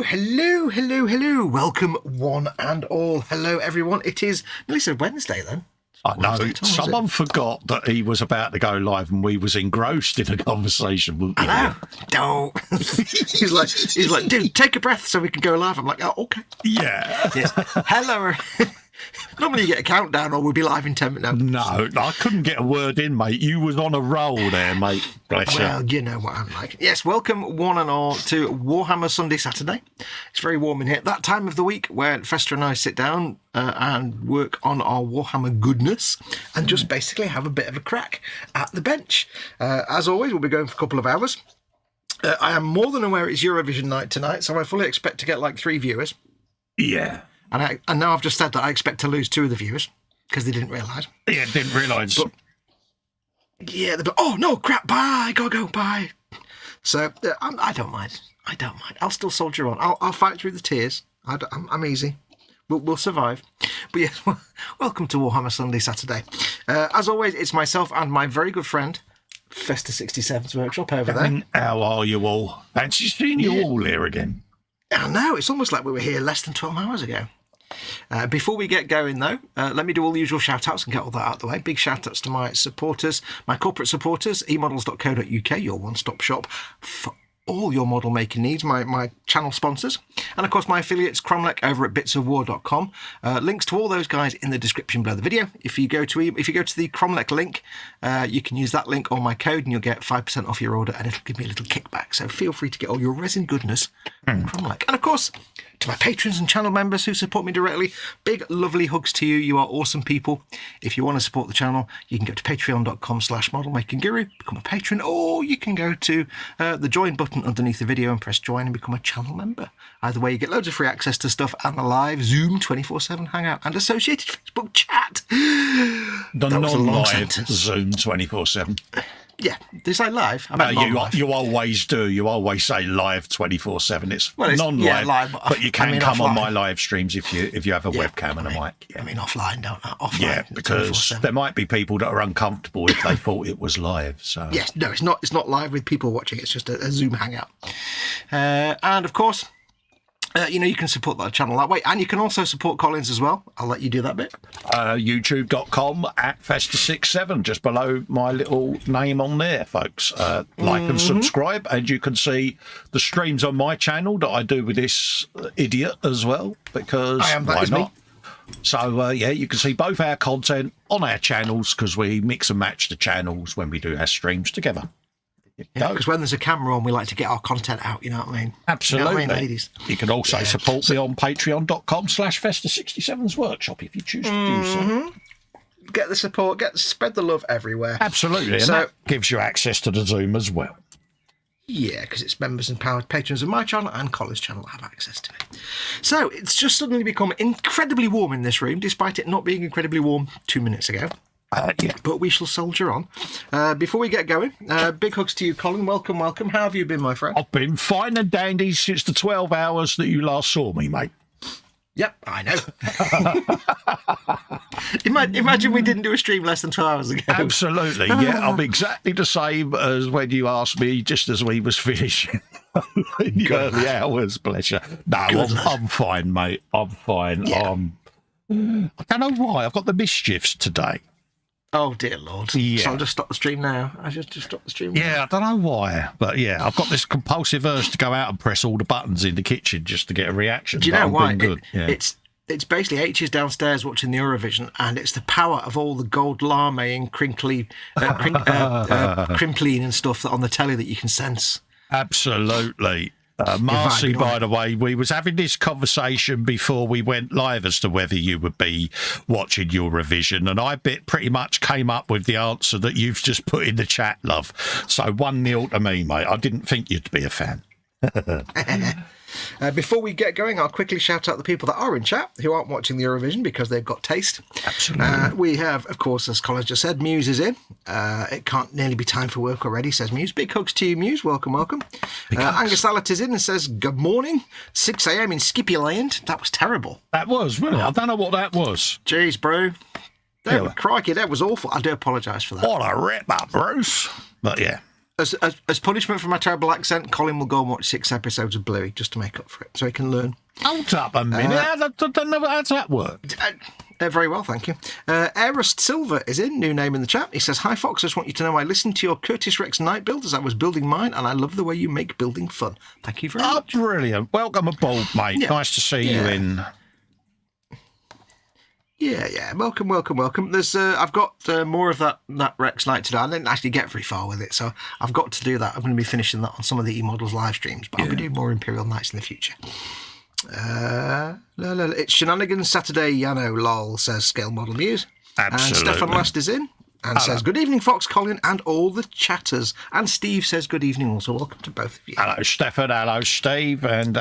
Hello. Welcome, one and all. Hello, everyone. It is, nearly said Wednesday then. I know. Someone forgot that he was about to go live and we was engrossed in a conversation. I know. Don't. he's like, dude, take a breath so we can go live. I'm like, oh, okay. Yeah. Yes. Hello. Normally you get a countdown or we'll be live in 10 minutes. No, I couldn't get a word in, mate. You was on a roll there, mate. Bless you. Well, you know what I'm like. Yes, welcome one and all to Warhammer Sunday Saturday. It's very warm in here. That time of the week where Festa and I sit down and work on our Warhammer goodness and just basically have a bit of a crack at the bench. As always, we'll be going for a couple of hours. I am more than aware it's Eurovision night tonight, so I fully expect to get like 3 viewers. Yeah. And now I've just said that I expect to lose 2 of the viewers because they didn't realise. Yeah, didn't realise. Yeah, they're like, oh, no, crap, bye, go, bye. So I don't mind. I'll still soldier on. I'll fight through the tears. I'm easy. We'll survive. But yes, welcome to Warhammer Sunday Saturday. As always, it's myself and my very good friend, Festa 67's workshop over there. How are you all? Fancy seeing you all here again. I know, it's almost like we were here less than 12 hours ago. Before we get going, though, let me do all the usual shout-outs and get all that out of the way. Big shout-outs to my supporters, my corporate supporters, emodels.co.uk, your one-stop shop for all your model making needs, my channel sponsors, and of course my affiliates, Cromlech over at bitsofwar.com. Links to all those guys in the description below the video. If you go to the Cromlech link, you can use that link or my code and you'll get 5% off your order and it'll give me a little kickback. So feel free to get all your resin goodness from Cromlech. And of course, to my patrons and channel members who support me directly, big lovely hugs to you. You are awesome people. If you want to support the channel, you can go to patreon.com/modelmakingguru, become a patron, or you can go to the join button underneath the video and press join and become a channel member. Either way, you get loads of free access to stuff and the live Zoom 24/7 hangout and associated Facebook chat. The non-live Zoom 24/7. Yeah, did I say live? You always do. You always say live 24/7. It's non-live, yeah, live, but you can come on my live streams if you have a webcam and a mic. Yeah. I mean offline, don't I? Offline. Yeah, because 24/7. there might be people that are uncomfortable if they thought it was live. So yes, no, it's not. It's not live with people watching. It's just a Zoom hangout. And of course, you can support that channel that way, and you can also support Collins as well. I'll let you do that bit. YouTube.com/Festa67, just below my little name on there, folks. Like and subscribe, and you can see the streams on my channel that I do with this idiot as well, because why not? So, you can see both our content on our channels because we mix and match the channels when we do our streams together. Yeah, because when there's a camera on, we like to get our content out, you know what I mean? Absolutely. You know what I mean, ladies? You can also support me on patreon.com/Festa67's workshop if you choose to do so. Get the support, spread the love everywhere. Absolutely, and that gives you access to the Zoom as well. Yeah, because it's members and patrons of my channel and Colin's channel that have access to it. So it's just suddenly become incredibly warm in this room, despite it not being incredibly warm 2 minutes ago. But we shall soldier on. Before we get going, big hugs to you, Colin. Welcome. How have you been, my friend? I've been fine and dandy since the 12 hours that you last saw me, mate. Yep, I know. Imagine we didn't do a stream less than 12 hours ago. Absolutely, yeah. I'm exactly the same as when you asked me just as we was finishing in the early hours, bless you. No, I'm fine, mate. I'm fine. Yeah. I don't know why. I've got the mischiefs today. Oh, dear Lord. Yeah. So I'll just stop the stream now. I just stop the stream now. Yeah, I don't know why. But yeah, I've got this compulsive urge to go out and press all the buttons in the kitchen just to get a reaction. Do you know why? Good. It's basically H is downstairs watching the Eurovision, and it's the power of all the gold lame and crimpling and stuff on the telly that you can sense. Absolutely. Marcy, by the way, we was having this conversation before we went live as to whether you would be watching Eurovision, and I pretty much came up with the answer that you've just put in the chat, love. So 1-0 to me, mate. I didn't think you'd be a fan. Before we get going, I'll quickly shout out the people that are in chat who aren't watching the Eurovision because they've got taste. Absolutely. We have, of course, as Colin just said, Muse is in. It can't nearly be time for work already, says Muse. Big hugs to you, Muse. Welcome. Angus Allett is in and says, good morning. 6 a.m. in Skippy Land. That was terrible. That was, really? I don't know what that was. Jeez, bro. Crikey, that was awful. I do apologise for that. What a rip up, Bruce. But yeah. as punishment for my terrible accent, Colin will go and watch 6 episodes of Bluey just to make up for it, so he can learn. Hold up a minute. How does that work? Very well, thank you. Airust Silver is in, new name in the chat. He says, "Hi Fox, I just want you to know I listened to your Curtis Rex night build as I was building mine, and I love the way you make building fun. Thank you very much." Brilliant. Welcome aboard, mate. Yeah. Nice to see you in. Yeah. Welcome. There's, I've got more of that Rex night today. I didn't actually get very far with it, so I've got to do that. I'm going to be finishing that on some of the eModels live streams, but I'll be doing more Imperial Nights in the future. It's Shenanigans Saturday, Yano, lol, says Scale Model News. Absolutely. And Stefan Last is in and says, "Good evening, Fox, Colin, and all the chatters." And Steve says, "Good evening also. Welcome to both of you." Hello, Stefan. Hello, Steve. And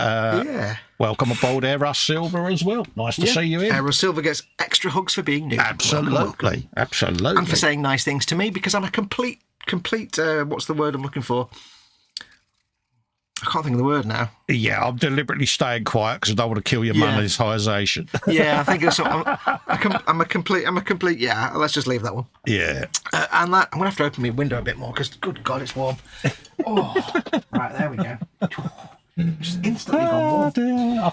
welcome aboard, Airust Silver as well. Nice to see you in. Airust Silver gets extra hugs for being new. Absolutely. Absolutely. And for saying nice things to me, because I'm a complete, what's the word I'm looking for? I can't think of the word now. Yeah, I'm deliberately staying quiet because I don't want to kill your monetisation. Yeah, I think it's. I'm a complete. Yeah, let's just leave that one. Yeah. And that I'm gonna have to open my window a bit more because, good God, it's warm. Oh, right, there we go. Just instantly gone warm.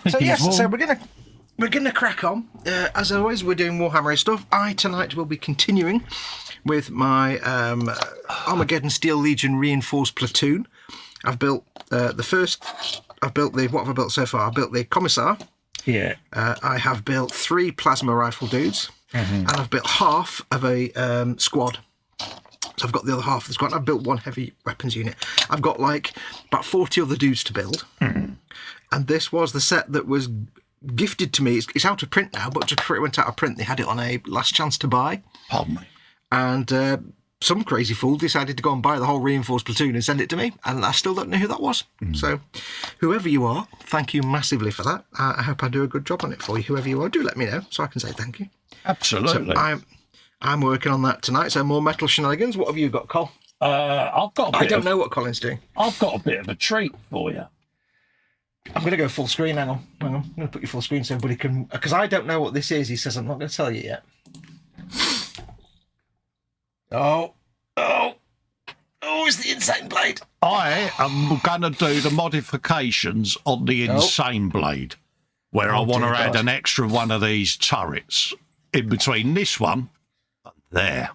So we're gonna crack on. As always, we're doing Warhammer stuff. Tonight will be continuing with my Armageddon Steel Legion reinforced platoon. I've built what have I built so far? I've built the Commissar. Yeah. I have built 3 plasma rifle dudes, and I've built half of a squad. So I've got the other half of the squad. I've built 1 heavy weapons unit. I've got like about 40 other dudes to build. And this was the set that was gifted to me. It's out of print now, but just before it went out of print, they had it on a last chance to buy. Pardon me. And some crazy fool decided to go and buy the whole reinforced platoon and send it to me, and I still don't know who that was. So whoever you are, thank you massively for that. I hope I do a good job on it for you. Whoever you are, do let me know so I can say thank you. Absolutely. So I'm working on that tonight. So more metal shenanigans. What have you got, Col? I don't know what Colin's doing. I've got a bit of a treat for you. I'm going to go full screen. Hang on. I'm going to put you full screen so everybody can... Because I don't know what this is. He says I'm not going to tell you yet. It's the Insane Blade. I am going to do the modifications on the Insane Blade, where I want to add an extra one of these turrets in between this one and there.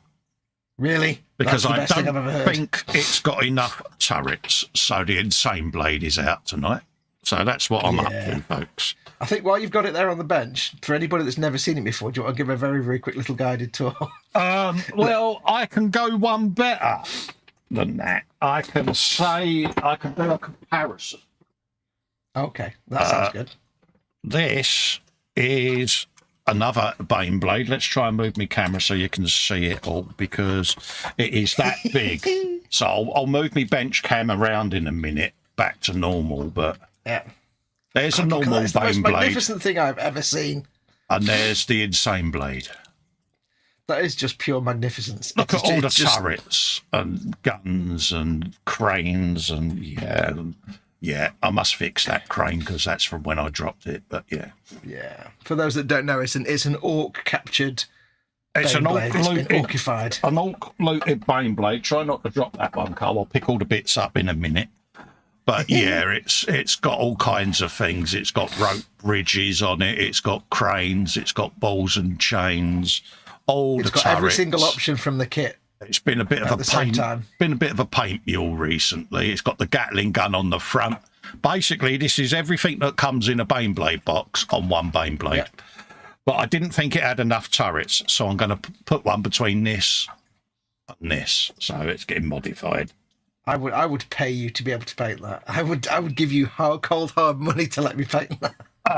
Really? Because I don't think it's got enough turrets, so the Insane Blade is out tonight. So that's what I'm up to, folks. I think while you've got it there on the bench, for anybody that's never seen it before, do you want to give a very, very quick little guided tour? Well, I can go one better than that. I can do a comparison. Okay, that sounds good. This is another Bane Blade. Let's try and move my camera so you can see it all, because it is that big. So I'll move my bench cam around in a minute, back to normal, but... Yeah. There's a normal Bane Blade. It's the most magnificent thing I've ever seen. And there's the Insane Blade. That is just pure magnificence. Look at all the turrets and guns and cranes and yeah, I must fix that crane because that's from when I dropped it. But yeah. For those that don't know, it's an orc captured. It's an orc orcified. An orc looted Bane Blade. Try not to drop that one, Carl. I'll pick all the bits up in a minute. But yeah, it's got all kinds of things. It's got rope bridges on it. It's got cranes. It's got balls and chains. It's got every single option from the kit. It's been a bit of a paint mule recently. It's got the Gatling gun on the front. Basically, this is everything that comes in a Bane Blade box on one Bane Blade. Yep. But I didn't think it had enough turrets, so I'm going to put one between this and this. So it's getting modified. I would pay you to be able to paint that. I would give you cold hard money to let me paint that.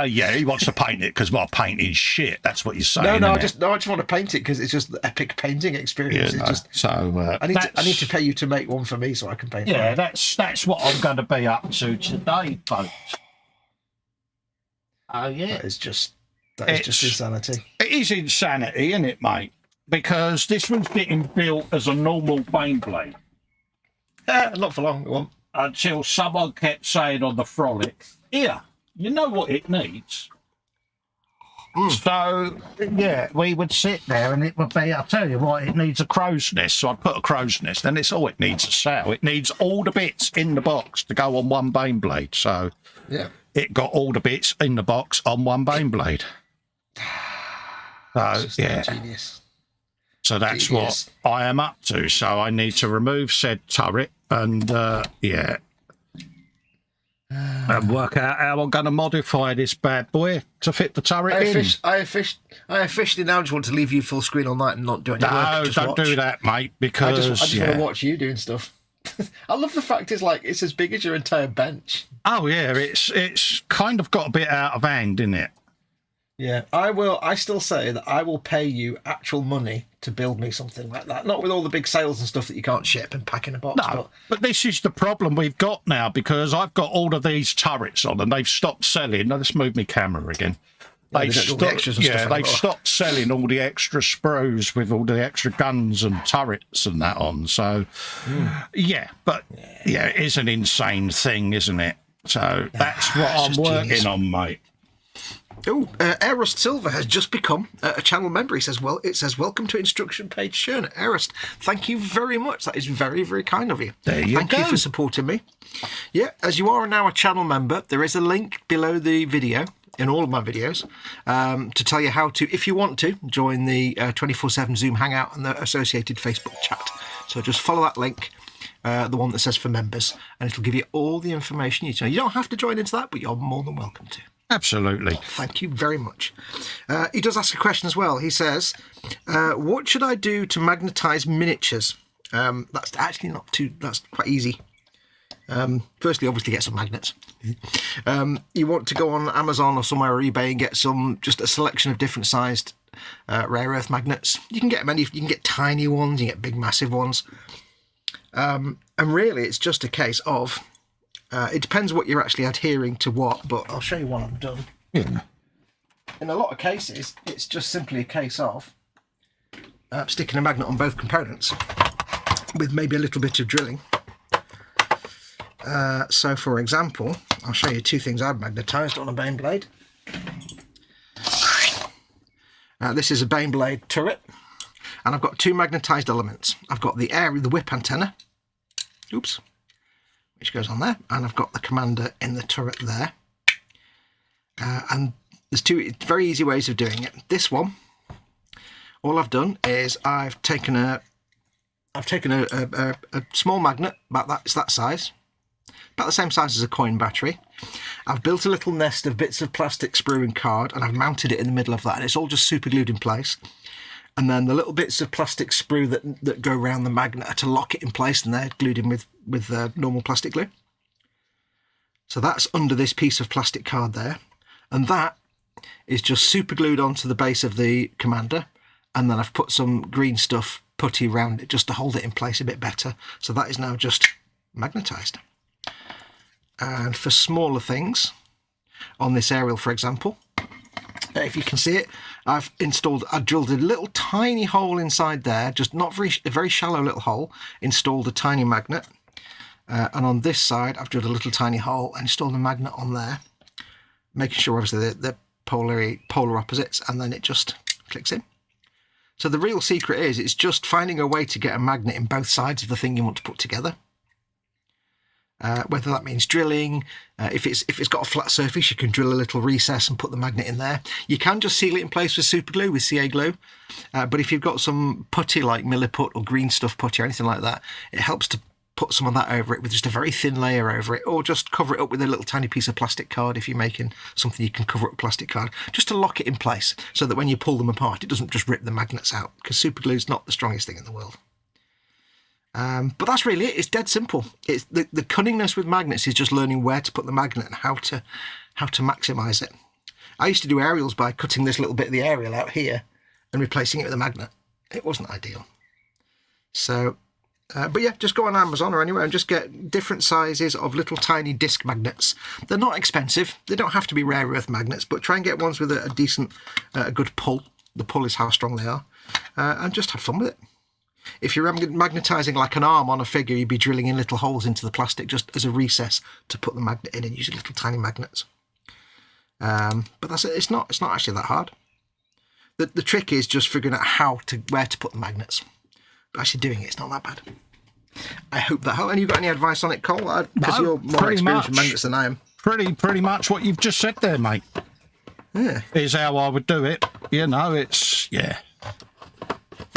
Yeah, he wants to paint it because my painting's shit. That's what you're saying. No, I just want to paint it because it's just the epic painting experience. I need to pay you to make one for me so I can paint it. Yeah, that's what I'm going to be up to today, folks. Oh yeah, that is just insanity. It is insanity, isn't it, mate? Because this one's getting built as a normal Bane Blade. Not for long, it won't. Until someone kept saying on the frolic, here, you know what it needs? So, yeah, we would sit there and it would be, I'll tell you what, it needs a crow's nest. So I'd put a crow's nest, and it's all it needs a sail. It needs all the bits in the box to go on one Bane blade. So Yeah. it got all the bits in the box on one Bane blade. So, yeah. Genius. So that's Genius. what I am up to. So I need to remove said turret and, yeah. And work out how I'm going to modify this bad boy to fit the turret in. I officially now just want to leave you full screen all night and not do any work. No, Just don't watch. do that, mate, because I just yeah. want to watch you doing stuff. I love the fact it's as big as your entire bench. Oh, yeah, it's kind of got a bit out of hand, isn't it? Yeah, I still say that I will pay you actual money to build me something like that. Not with all the big sales and stuff that you can't ship and pack in a box. No, but this is the problem we've got now, because I've got all of these turrets on and they've stopped selling. Now, let's move my camera again. They don't do all the extras and stuff they've anymore. stopped selling all the extra sprues with all the extra guns and turrets and that on. So, yeah, it is an insane thing, isn't it? So that's what I'm just working genius. on, mate. Oh, Airrust Silver has just become a channel member. He says, well, it says, welcome to instruction page Shern. Airrust, thank you very much. That is very, very kind of you. There you Thank go. you for supporting me. Yeah, as you are now a channel member, there is a link below the video, in all of my videos, to tell you how to, if you want to, join the 24/7 Zoom Hangout and the associated Facebook chat. So just follow that link, the one that says for members, and it'll give you all the information you need. You don't have to join into that, but you're more than welcome to. Absolutely. Thank you very much. He does ask a question as well. He says, what should I do to magnetize miniatures? That's actually not too, that's quite easy. Firstly, obviously get some magnets. You want to go on Amazon or somewhere or eBay and get just a selection of different sized rare earth magnets. You can get many, you can get tiny ones, you can get big massive ones. And really it's just a case of, it depends what you're actually adhering to what, but I'll show you what I've done. Yeah. In a lot of cases, it's just simply a case of sticking a magnet on both components with maybe a little bit of drilling. So, for example, I'll show you two things I've magnetised on a Bane blade. This is a Bane blade turret, and I've got two magnetised elements. I've got the whip antenna, which goes on there, and I've got the commander in the turret there. And there's two very easy ways of doing it. This one, all I've done is I've taken a small magnet, it's that size, about the same size as a coin battery. I've built a little nest of bits of plastic sprue and card, and I've mounted it in the middle of that, and it's all just super glued in place. And then the little bits of plastic sprue that go around the magnet are to lock it in place, and they're glued in with normal plastic glue. So that's under this piece of plastic card there, and that is just super glued onto the base of the commander, and then I've put some green stuff putty around it just to hold it in place a bit better. So that is now just magnetised. And for smaller things, on this aerial, for example, if you can see it, I've drilled a little tiny hole inside there, just not a very shallow little hole, installed a tiny magnet. And on this side, I've drilled a little tiny hole and installed a magnet on there, making sure obviously they're polar opposites, and then it just clicks in. So the real secret is it's just finding a way to get a magnet in both sides of the thing you want to put together. Whether that means drilling, if it's got a flat surface, you can drill a little recess and put the magnet in there. You can just seal it in place with super glue, with CA glue. But if you've got some putty like Milliput or green stuff putty or anything like that, it helps to put some of that over it with just a very thin layer over it, or just cover it up with a little tiny piece of plastic card if you're making something you can cover up with plastic card, just to lock it in place so that when you pull them apart, it doesn't just rip the magnets out, because super glue is not the strongest thing in the world. But that's really it. It's dead simple. It's the cunningness with magnets is just learning where to put the magnet and how to maximise it. I used to do aerials by cutting this little bit of the aerial out here and replacing it with a magnet. It wasn't ideal. So, but yeah, just go on Amazon or anywhere and just get different sizes of little tiny disc magnets. They're not expensive. They don't have to be rare earth magnets, but try and get ones with a decent, good pull. The pull is how strong they are, and just have fun with it. If you're magnetising like an arm on a figure, you'd be drilling in little holes into the plastic just as a recess to put the magnet in, and using little tiny magnets. But that's it. It's not actually that hard. The trick is just figuring out where to put the magnets. But actually doing it's not that bad. I hope that helps. And you got any advice on it, Cole? Because you're more experienced with magnets than I am. Pretty much what you've just said there, mate. Yeah. Is how I would do it. You know, it's, yeah.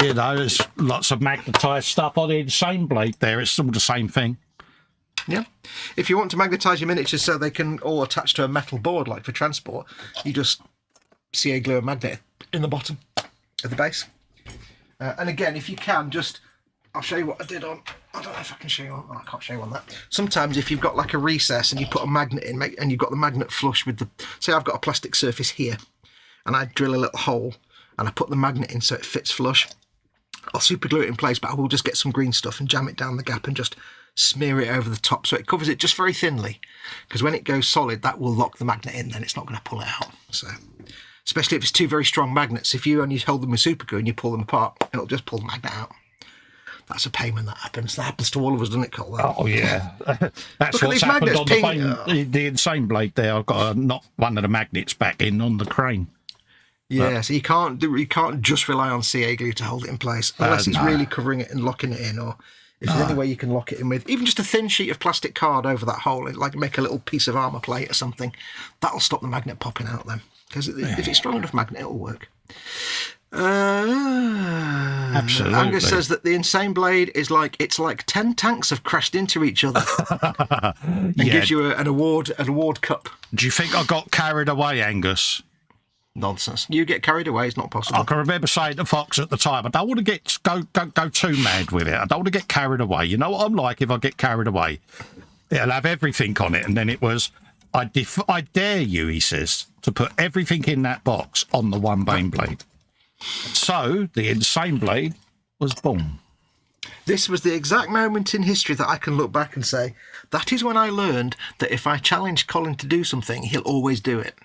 You know, there's lots of magnetised stuff on the insane blade there. It's all the same thing. Yeah. If you want to magnetise your miniatures so they can all attach to a metal board, like for transport, you just CA glue a magnet in the bottom of the base. And again, if you can, I'll show you what I did on. I don't know if I can show you on. Oh, I can't show you on that. Sometimes if you've got like a recess and you put a magnet in, and you've got the magnet flush with the. Say I've got a plastic surface here, and I drill a little hole, and I put the magnet in so it fits flush. I'll super glue it in place, but I will just get some green stuff and jam it down the gap and just smear it over the top so it covers it just very thinly. Because when it goes solid, that will lock the magnet in, then it's not going to pull it out. So, especially if it's two very strong magnets, if you only hold them with super glue and you pull them apart, it'll just pull the magnet out. That's a pain when that happens. That happens to all of us, doesn't it, Cole? Oh, yeah. That's what's happened on the insane blade there. I've got to knock one of the magnets back in on the crane. Yeah, so you can't just rely on CA glue to hold it in place, unless it's really covering it and locking it in, or if there's any way you can lock it in with even just a thin sheet of plastic card over that hole, like make a little piece of armour plate or something. That'll stop the magnet popping out then, because if it's strong enough magnet, it'll work. Absolutely. Angus says that the insane blade is like 10 tanks have crashed into each other, and gives you an award cup. Do you think I got carried away, Angus? Nonsense. You get carried away, it's not possible. I can remember saying to Fox at the time, I don't want to go too mad with it. I don't want to get carried away. You know what I'm like if I get carried away? It'll have everything on it. And then it was, I dare you, he says, to put everything in that box on the one Bane blade. So the insane blade was born. This was the exact moment in history that I can look back and say, that is when I learned that if I challenge Colin to do something, he'll always do it.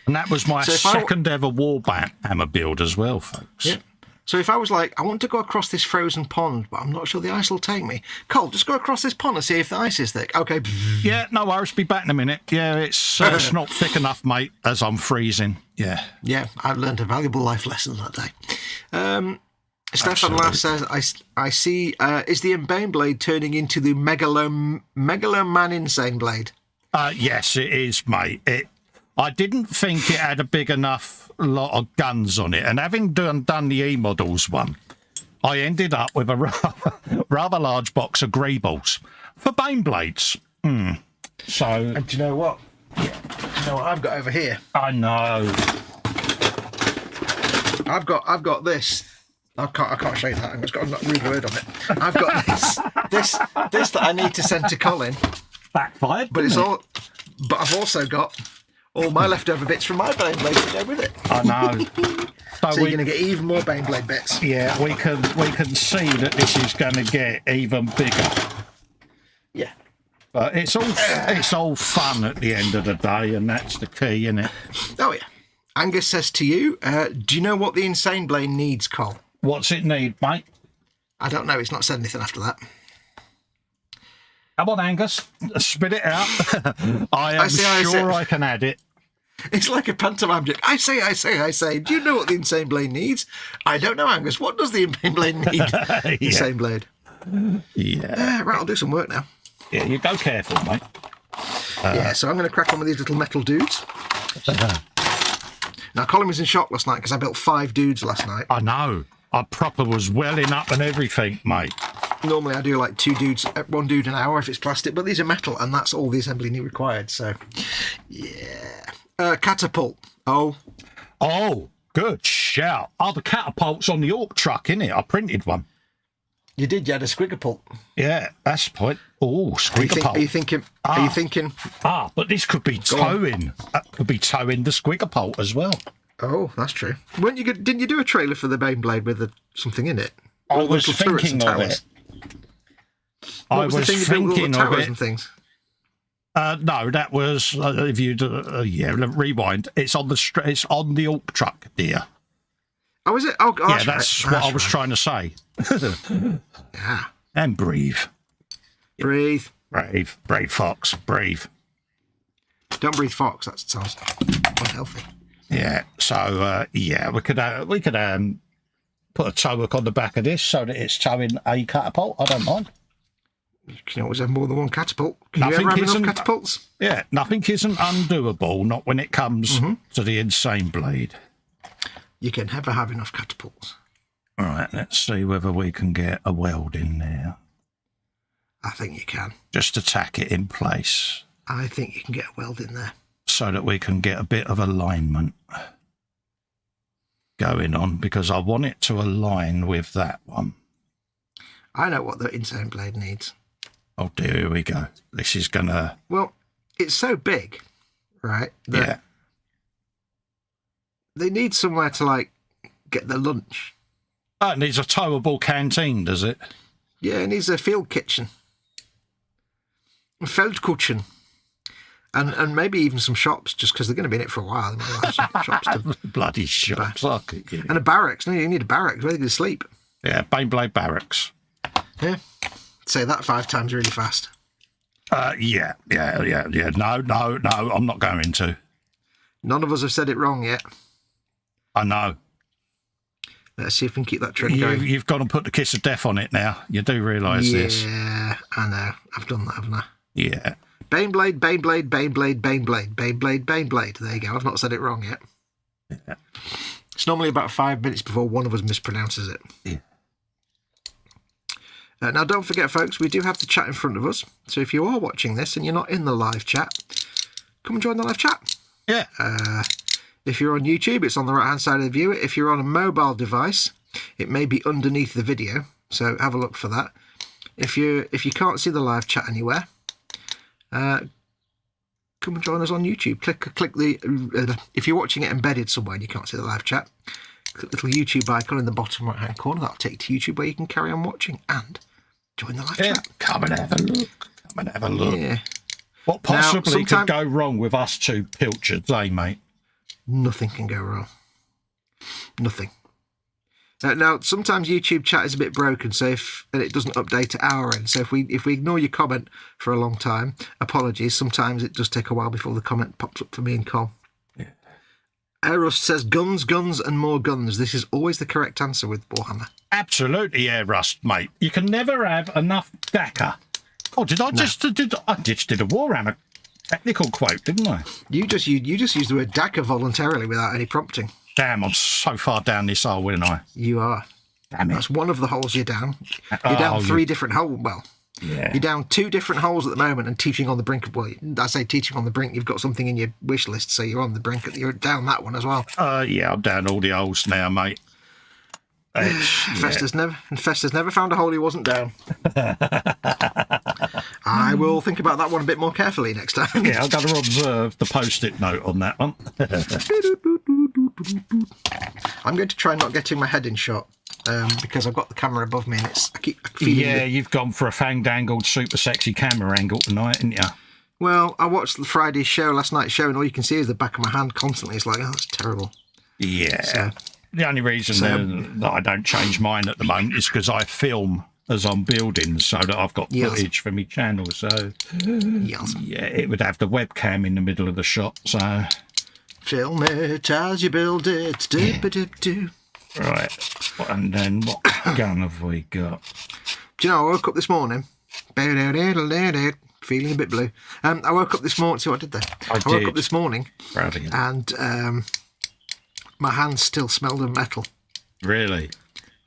And that was my second ever Warhammer build as well, folks. Yeah. So if I was like, I want to go across this frozen pond, but I'm not sure the ice will take me. Cole, just go across this pond and see if the ice is thick. Okay. Yeah, no worries. Be back in a minute. Yeah, it's not thick enough, mate, as I'm freezing. Yeah. Yeah, I've learned a valuable life lesson that day. Stefan Lass says, I see, is the Bane blade turning into the Megaloman Insane blade? Yes, it is, mate. I didn't think it had a big enough lot of guns on it, and having done the E-Models one, I ended up with a rather large box of greeballs for Bane blades. So, and do you know what? Do you know what I've got over here? I know. I've got this. I can't show you that. It's got a rude word on it. I've got this that I need to send to Colin. Backfired, but But I've also got all my leftover bits from my Bane blade to go with it. I know. So you're going to get even more Bane blade bits. Yeah, we can see that this is going to get even bigger. Yeah. But it's all fun at the end of the day, and that's the key, isn't it? Oh yeah. Angus says to you, do you know what the insane blade needs, Cole? What's it need, mate? I don't know. It's not said anything after that. Come on, Angus, spit it out. I can add it. It's like a pantomime joke. I say. Do you know what the insane blade needs? I don't know, Angus. What does the insane blade need? Insane blade. Yeah. Right, I'll do some work now. Yeah, you go careful, mate. So I'm going to crack on with these little metal dudes. Now, Colin was in shock last night because I built 5 dudes last night. I know. I proper was welling up and everything, mate. Normally I do like 2 dudes, 1 dude an hour if it's plastic, but these are metal and that's all the assembly required, so yeah. Catapult. Oh, good shout. The catapult's on the Orc truck, innit? I printed one. You did, you had a squigapult. Yeah, that's the point. Oh, squigapult. Are you thinking? But this could be towing. That could be towing the squigapult as well. Oh, that's true. Didn't you do a trailer for the Bane blade with something in it? I was thinking of it. I was thinking of it. And things? No, that was if you rewind. It's on the Orc truck, dear. Oh, is it? Oh, gosh. Yeah, that's what I was trying to say. Yeah. And breathe. Breathe. Brave Fox, breathe. Don't breathe Fox. That sounds unhealthy. Yeah. So yeah, we could put a tow hook on the back of this so that it's towing a catapult. I don't mind. You can always have more than one catapult. Can you ever have enough catapults? Yeah, nothing isn't undoable, not when it comes to the insane blade. You can never have enough catapults. All right, let's see whether we can get a weld in there. I think you can. Just to tack it in place. I think you can get a weld in there. So that we can get a bit of alignment going on, because I want it to align with that one. I know what the insane blade needs. Oh dear, here we go. This is gonna... Well, it's so big, right? Yeah. They need somewhere to, like, get their lunch. Oh, it needs a towable canteen, does it? Yeah, it needs a field kitchen. A Feldküchen. And maybe even some shops, just because they're going to be in it for a while. They might have some shops to... Bloody shops. And a barracks. No, you need a barracks where they can sleep. Yeah, Baneblade Barracks. Yeah. Say that 5 times really fast. Yeah. No, I'm not going to. None of us have said it wrong yet. I know. Let's see if we can keep that trend going. You've got to put the kiss of death on it now. You do realise this. Yeah, I know. I've done that, haven't I? Yeah. Baneblade, Baneblade, Baneblade, Baneblade, Baneblade, Baneblade. There you go. I've not said it wrong yet. Yeah. It's normally about 5 minutes before one of us mispronounces it. Yeah. Now, don't forget, folks, we do have the chat in front of us. So if you are watching this and you're not in the live chat, come and join the live chat. Yeah. If you're on YouTube, it's on the right-hand side of the viewer. If you're on a mobile device, it may be underneath the video. So have a look for that. If you can't see the live chat anywhere, come and join us on YouTube. Click the if you're watching it embedded somewhere and you can't see the live chat, click the little YouTube icon in the bottom right-hand corner. That'll take you to YouTube where you can carry on watching and join the live chat. Come and have a look. Yeah. What possibly could go wrong with us two pilchards, eh, mate? Nothing can go wrong. Nothing. Now, sometimes YouTube chat is a bit broken, so and it doesn't update at our end. So if we ignore your comment for a long time, apologies. Sometimes it does take a while before the comment pops up for me and Col. Yeah. Aerust says guns, guns, and more guns. This is always the correct answer with Warhammer. Absolutely, Aerust, mate. You can never have enough DACA. Oh, I just did a Warhammer technical quote, didn't I? You just used the word DACA voluntarily without any prompting. Damn, I'm so far down this hole, weren't I? You are. Damn it. That's one of the holes you're down. You're down 3 different holes. Well, yeah. You're down 2 different holes at the moment and teaching on the brink of, well, I say teaching on the brink, you've got something in your wish list, so you're on the brink, you're down that one as well. Yeah, I'm down all the holes now, mate. Festa's never found a hole he wasn't down. I will think about that one a bit more carefully next time. Yeah, I've got to observe the post-it note on that one. I'm going to try not getting my head in shot because I've got the camera above me and I keep feeling. Yeah, you've gone for a fanged-angled, super sexy camera angle tonight, haven't you? Well, I watched the Friday's show, last night's show, and all you can see is the back of my hand constantly. It's like, oh, that's terrible. Yeah. So, the only reason that I don't change mine at the moment is because I film as I'm building, so that I've got footage for my channel. So, yeah, it would have the webcam in the middle of the shot. So, film it as you build it. Yeah. Right, and then what gun have we got? Do you know, I woke up this morning, feeling a bit blue. I woke up this morning. See what I did there? I woke up this morning, and my hands still smelled of metal. Really?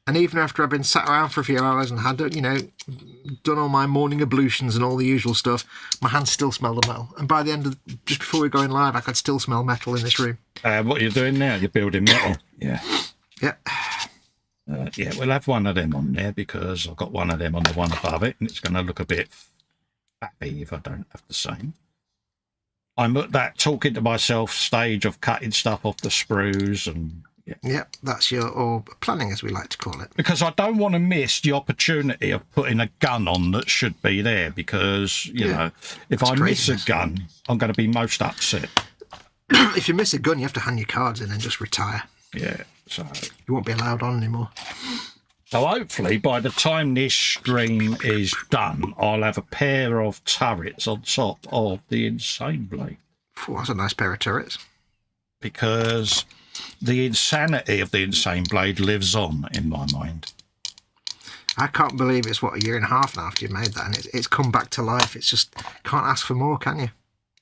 And even after I've been sat around for a few hours and had, done all my morning ablutions and all the usual stuff, my hands still smelled of metal. And by the end of, just before we were going live, I could still smell metal in this room. What are you doing now? You're building metal? Yeah. Yeah. Yeah, we'll have one of them on there because I've got one of them on the one above it, and it's going to look a bit fappy if I don't have the same. I'm at that talking to myself stage of cutting stuff off the sprues and... Yeah, that's or planning, as we like to call it. Because I don't want to miss the opportunity of putting a gun on that should be there because, you know, if I miss a gun, I'm going to be most upset. If you miss a gun, you have to hand your cards in and just retire. Yeah, so... You won't be allowed on anymore. So hopefully by the time this stream is done, I'll have a pair of turrets on top of the Insane Blade. Oh, that's a nice pair of turrets. because the insanity of the Insane Blade lives on in my mind. I can't believe it's, what, a year and a half now after you made that, and it's come back to life. It's just, can't ask for more, can you?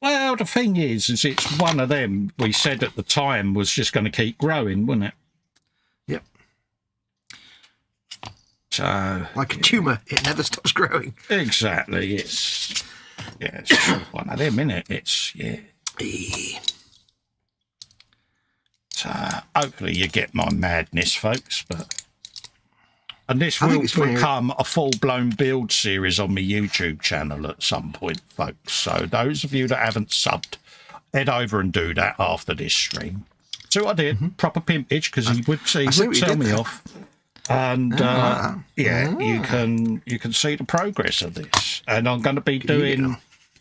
Well, the thing is it's one of them we said at the time was just going to keep growing, wasn't it? Yep. So, like a tumour, it never stops growing. Exactly. It's one of them, innit? It's, yeah. So, hopefully you get my madness, folks, and this will become a full-blown build series on my YouTube channel at some point, folks. So those of you that haven't subbed, head over and do that after this stream. So I did, proper pimpage, because he would tell me off. And you can see the progress of this. And I'm going to be doing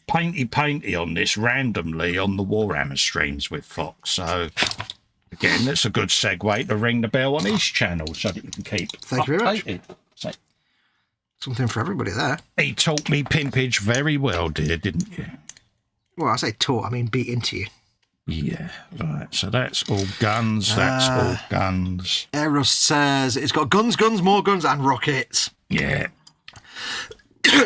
painty on this randomly on the Warhammer streams with Foxx. So again, that's a good segue to ring the bell on his channel so that you can keep Thank you very updated. So, something for everybody there. he taught me pimpage very well, dear, didn't you? Well, I say taught, I mean beat into you. Yeah, right. So that's all guns. That's all guns. Eros says it's got guns, more guns, and rockets. Yeah.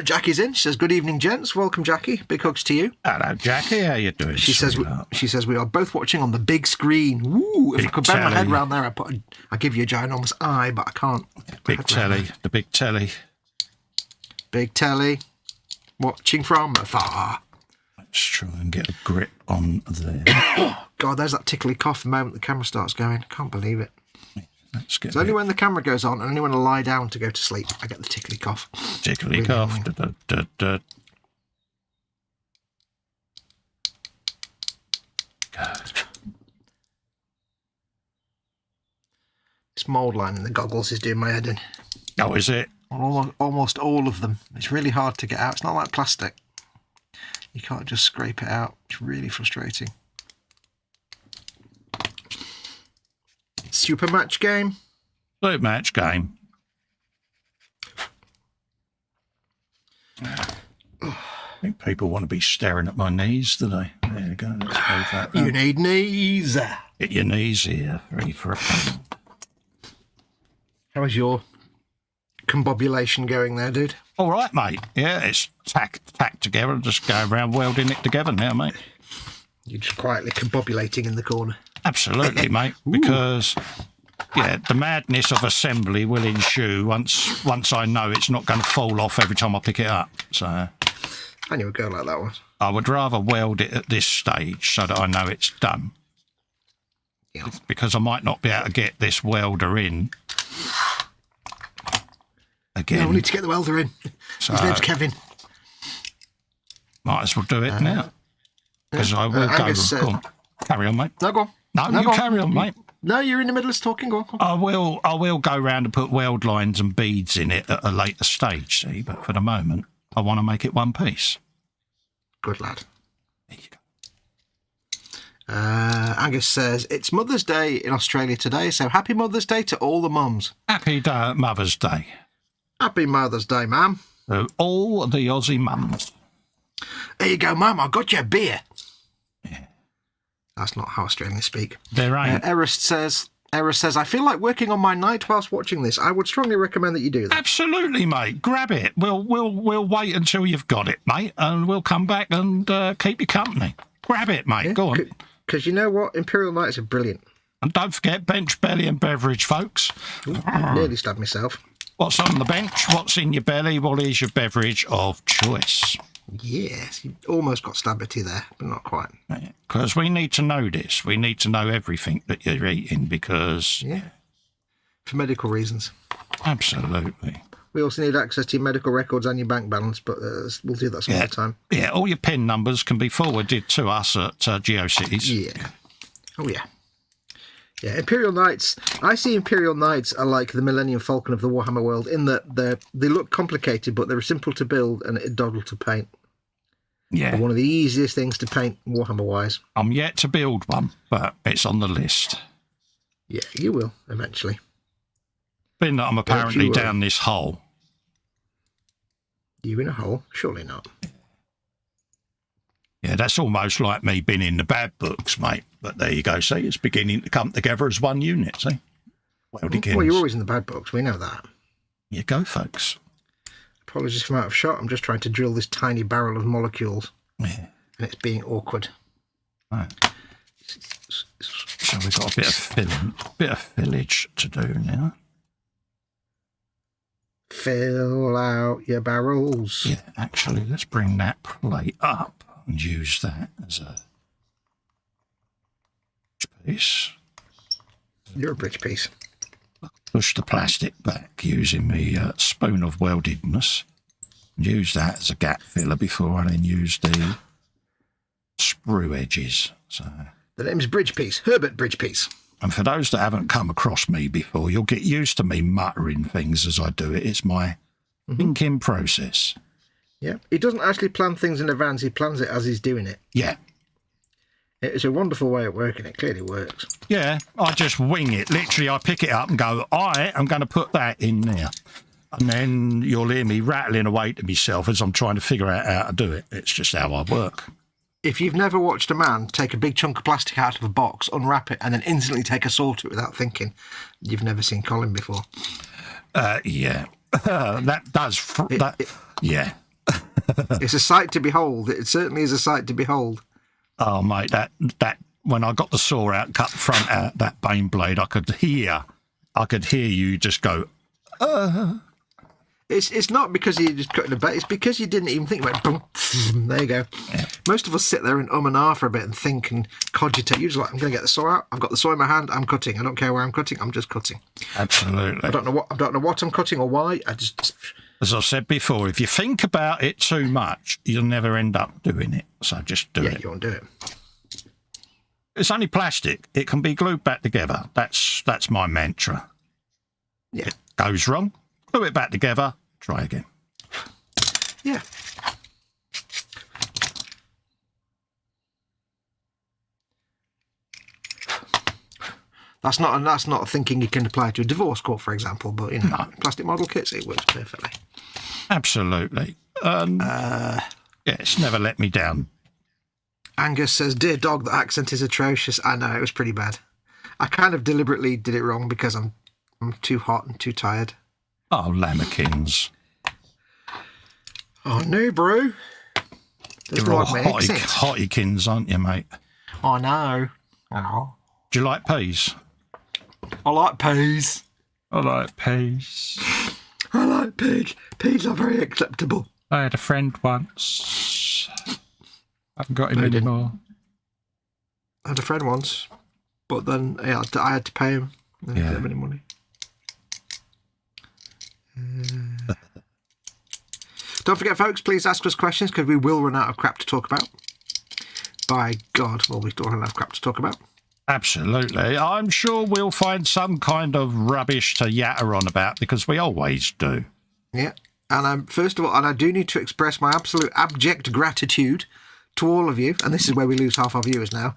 Jackie's in. She says, "Good evening, gents. Welcome, Jackie. Big hugs to you." Hello, Jackie. How you doing? She says we are both watching on the big screen. Woo! If I could bend my head round there, I'd give you a ginormous eye, but I can't. Big telly. The big telly. Big telly. Watching from afar. Let's try and get a grip on there. God, there's that tickly cough the moment the camera starts going. I can't believe it. It's only when the camera goes on and only when I lie down to go to sleep, I get the tickly cough. Tickly cough. Good. This mould line in the goggles is doing my head in. Oh, is it? Almost all of them. It's really hard to get out. It's not like plastic. You can't just scrape it out. It's really frustrating. Super match game. Super match game. I think people want to be staring at my knees, do they? There you go. Let's go that. You need knees. Get your knees here. Ready for a pan. How is your combobulation going there, dude? All right, mate. Yeah, it's tacked together. Just go around welding it together now, mate. You're just quietly combobulating in the corner. Absolutely, mate. Because, the madness of assembly will ensue once I know it's not going to fall off every time I pick it up. So I knew a girl like that one. I would rather weld it at this stage so that I know it's done. Yeah. Because I might not be able to get this welder in again. No, we need to get the welder in. So, his name's Kevin. Might as well do it now. Because I will go on. Carry on, mate. No, go on. No, you carry on, mate. No, you're in the middle of talking. Go on. I will go round and put weld lines and beads in it at a later stage, see? But for the moment, I want to make it one piece. Good lad. There you go. Angus says, it's Mother's Day in Australia today, so happy Mother's Day to all the mums. Happy Mother's Day. Happy Mother's Day, ma'am. All the Aussie mums. There you go, ma'am. I got you a beer. Yeah. That's not how Australians speak. There ain't. Eris says, I feel like working on my night whilst watching this. I would strongly recommend that you do that. Absolutely, mate. Grab it. We'll wait until you've got it, mate, and we'll come back and keep you company. Grab it, mate. Go on. Because you know what? Imperial Nights are brilliant. And don't forget bench, belly and beverage, folks. Nearly stabbed myself. What's on the bench? What's in your belly? What is your beverage of choice? Yes, you almost got stabberty there, but not quite. Because we need to know this. We need to know everything that you're eating because... Yeah, for medical reasons. Absolutely. We also need access to your medical records and your bank balance, but we'll do that some other time. Yeah, all your PIN numbers can be forwarded to us at GeoCities. Yeah. Oh, yeah. Yeah, Imperial Knights. I see Imperial Knights are like the Millennium Falcon of the Warhammer world in that they look complicated, but they're simple to build and a doddle to paint. Yeah. They're one of the easiest things to paint Warhammer-wise. I'm yet to build one, but it's on the list. Yeah, you will, eventually. Being that I'm apparently down this hole. You in a hole? Surely not. Yeah, that's almost like me being in the bad books, mate. But there you go. See, it's beginning to come together as one unit. See, Weldykins. Well, you're always in the bad books. We know that. You go, folks. Apologies if I'm out of shot. I'm just trying to drill this tiny barrel of molecules. Yeah. And it's being awkward. Right. So we've got a bit of fillage to do now. Fill out your barrels. Yeah, actually, let's bring that plate up and use that as a piece. You're a bridge piece. Push the plastic back using the spoon of weldedness. Use that as a gap filler before I then use the sprue edges. So, the name's Bridge Piece, Herbert Bridge Piece. and for those that haven't come across me before, you'll get used to me muttering things as I do it. It's my thinking process. Yeah, he doesn't actually plan things in advance. He plans it as he's doing it. Yeah. It's a wonderful way of working. It clearly works. Yeah, I just wing it. Literally, I pick it up and go, I am going to put that in there. And then you'll hear me rattling away to myself as I'm trying to figure out how to do it. It's just how I work. If you've never watched a man take a big chunk of plastic out of a box, unwrap it, and then instantly take a saw to it without thinking, you've never seen Colin before. Yeah. That does... yeah. It's a sight to behold. It certainly is a sight to behold. Oh, mate, that when I got the saw out, cut the front out, that bane blade, I could hear you just go, It's not because you just cutting a bit. It's because you didn't even think about it. Boom, there you go. Yeah. Most of us sit there and and ah for a bit and think and cogitate. You're just like, I'm going to get the saw out. I've got the saw in my hand. I'm cutting. I don't care where I'm cutting. I'm just cutting. Absolutely. I don't know what I'm cutting or why. I just... As I said before, if you think about it too much, you'll never end up doing it. So just do it. Yeah, you won't do it. It's only plastic. It can be glued back together. That's my mantra. Yeah. It goes wrong, glue it back together, try again. Yeah. That's not a thinking you can apply to a divorce court, for example, but, you know, No. plastic model kits, it works perfectly. Absolutely. Yeah, it's never let me down. Angus says, "Dear dog, the accent is atrocious." I know, it was pretty bad. I kind of deliberately did it wrong because I'm too hot and too tired. Oh, lamekins. Oh, no, bro. There's You're all no accent. hottykins, aren't you, mate? I know. Oh. Do you like peas? I like peas. I like peas. I like peas. Peas are very acceptable. I had a friend once. I haven't got him No, you didn't. anymore. I had a friend once, but then I had to pay him. I didn't get him any money. Don't forget, folks, please ask us questions because we will run out of crap to talk about. By God, well, we still run out of crap to talk about. Absolutely. I'm sure we'll find some kind of rubbish to yatter on about because we always do. Yeah. And first of all, I do need to express my absolute abject gratitude to all of you, and this is where we lose half our viewers now,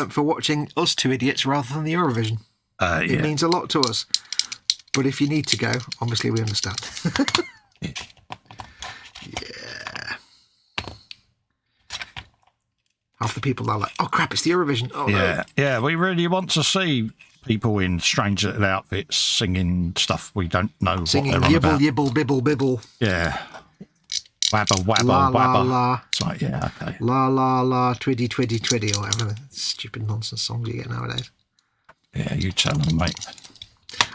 for watching us two idiots rather than the Eurovision. It means a lot to us. But if you need to go, obviously we understand. Yeah. Half the people are like, oh crap, it's the Eurovision. Oh Yeah, no. yeah, we really want to see people in strange little outfits singing stuff we don't know Singing what they're on yibble, about. yibble, bibble, bibble. Yeah. Wabba, wabba, La, wabba. la, la. It's like, yeah, okay. La, la, la, twiddy, twiddy, twiddy, or whatever the stupid nonsense songs you get nowadays. Yeah, you tell them, mate.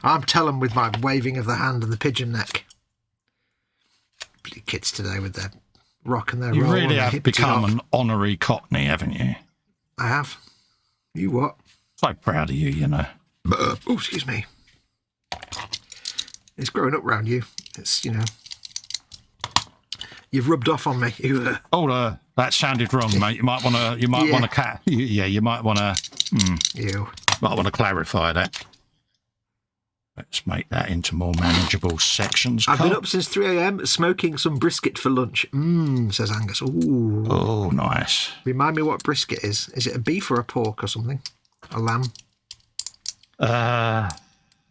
I'm telling with my waving of the hand and the pigeon neck. Bloody kids today with their rock and their You roll. really and their have hippity become hop. an honorary Cockney, haven't you? I have. You what? So proud of you, you know. Oh, excuse me. It's growing up round you. It's, you know, you've rubbed off on me. Oh, that sounded wrong, mate. You might want to. You might want to Yeah, you might want to. You. Might want to clarify that. Let's make that into more manageable sections. I've been Carl. up since 3 a.m. smoking some brisket for lunch. Says Angus. Ooh. Oh, nice. Remind me what brisket is. Is it a beef or a pork or something? A lamb? I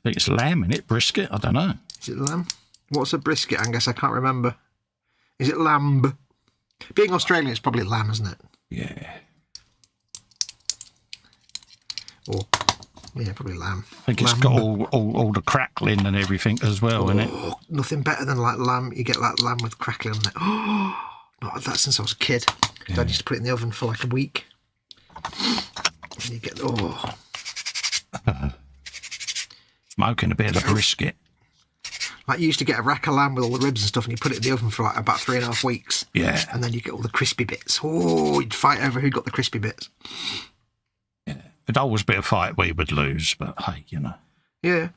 think it's lamb, in it? Brisket? I don't know. Is it lamb? What's a brisket, Angus? I can't remember. Is it lamb? Being Australian, it's probably lamb, isn't it? Yeah. Or, yeah, probably lamb. I think it's got all the crackling and everything as well, isn't it? Nothing better than like lamb. You get like lamb with crackling on it. Oh, not had that since I was a kid. Yeah. Dad used to put it in the oven for like a week. And you get, Smoking a bit of the brisket. Like you used to get a rack of lamb with all the ribs and stuff, and you put it in the oven for like about 3.5 weeks. Yeah. And then you get all the crispy bits. Oh, you'd fight over who got the crispy bits. Yeah. It'd always be a fight we would lose, but hey, you know. Yeah.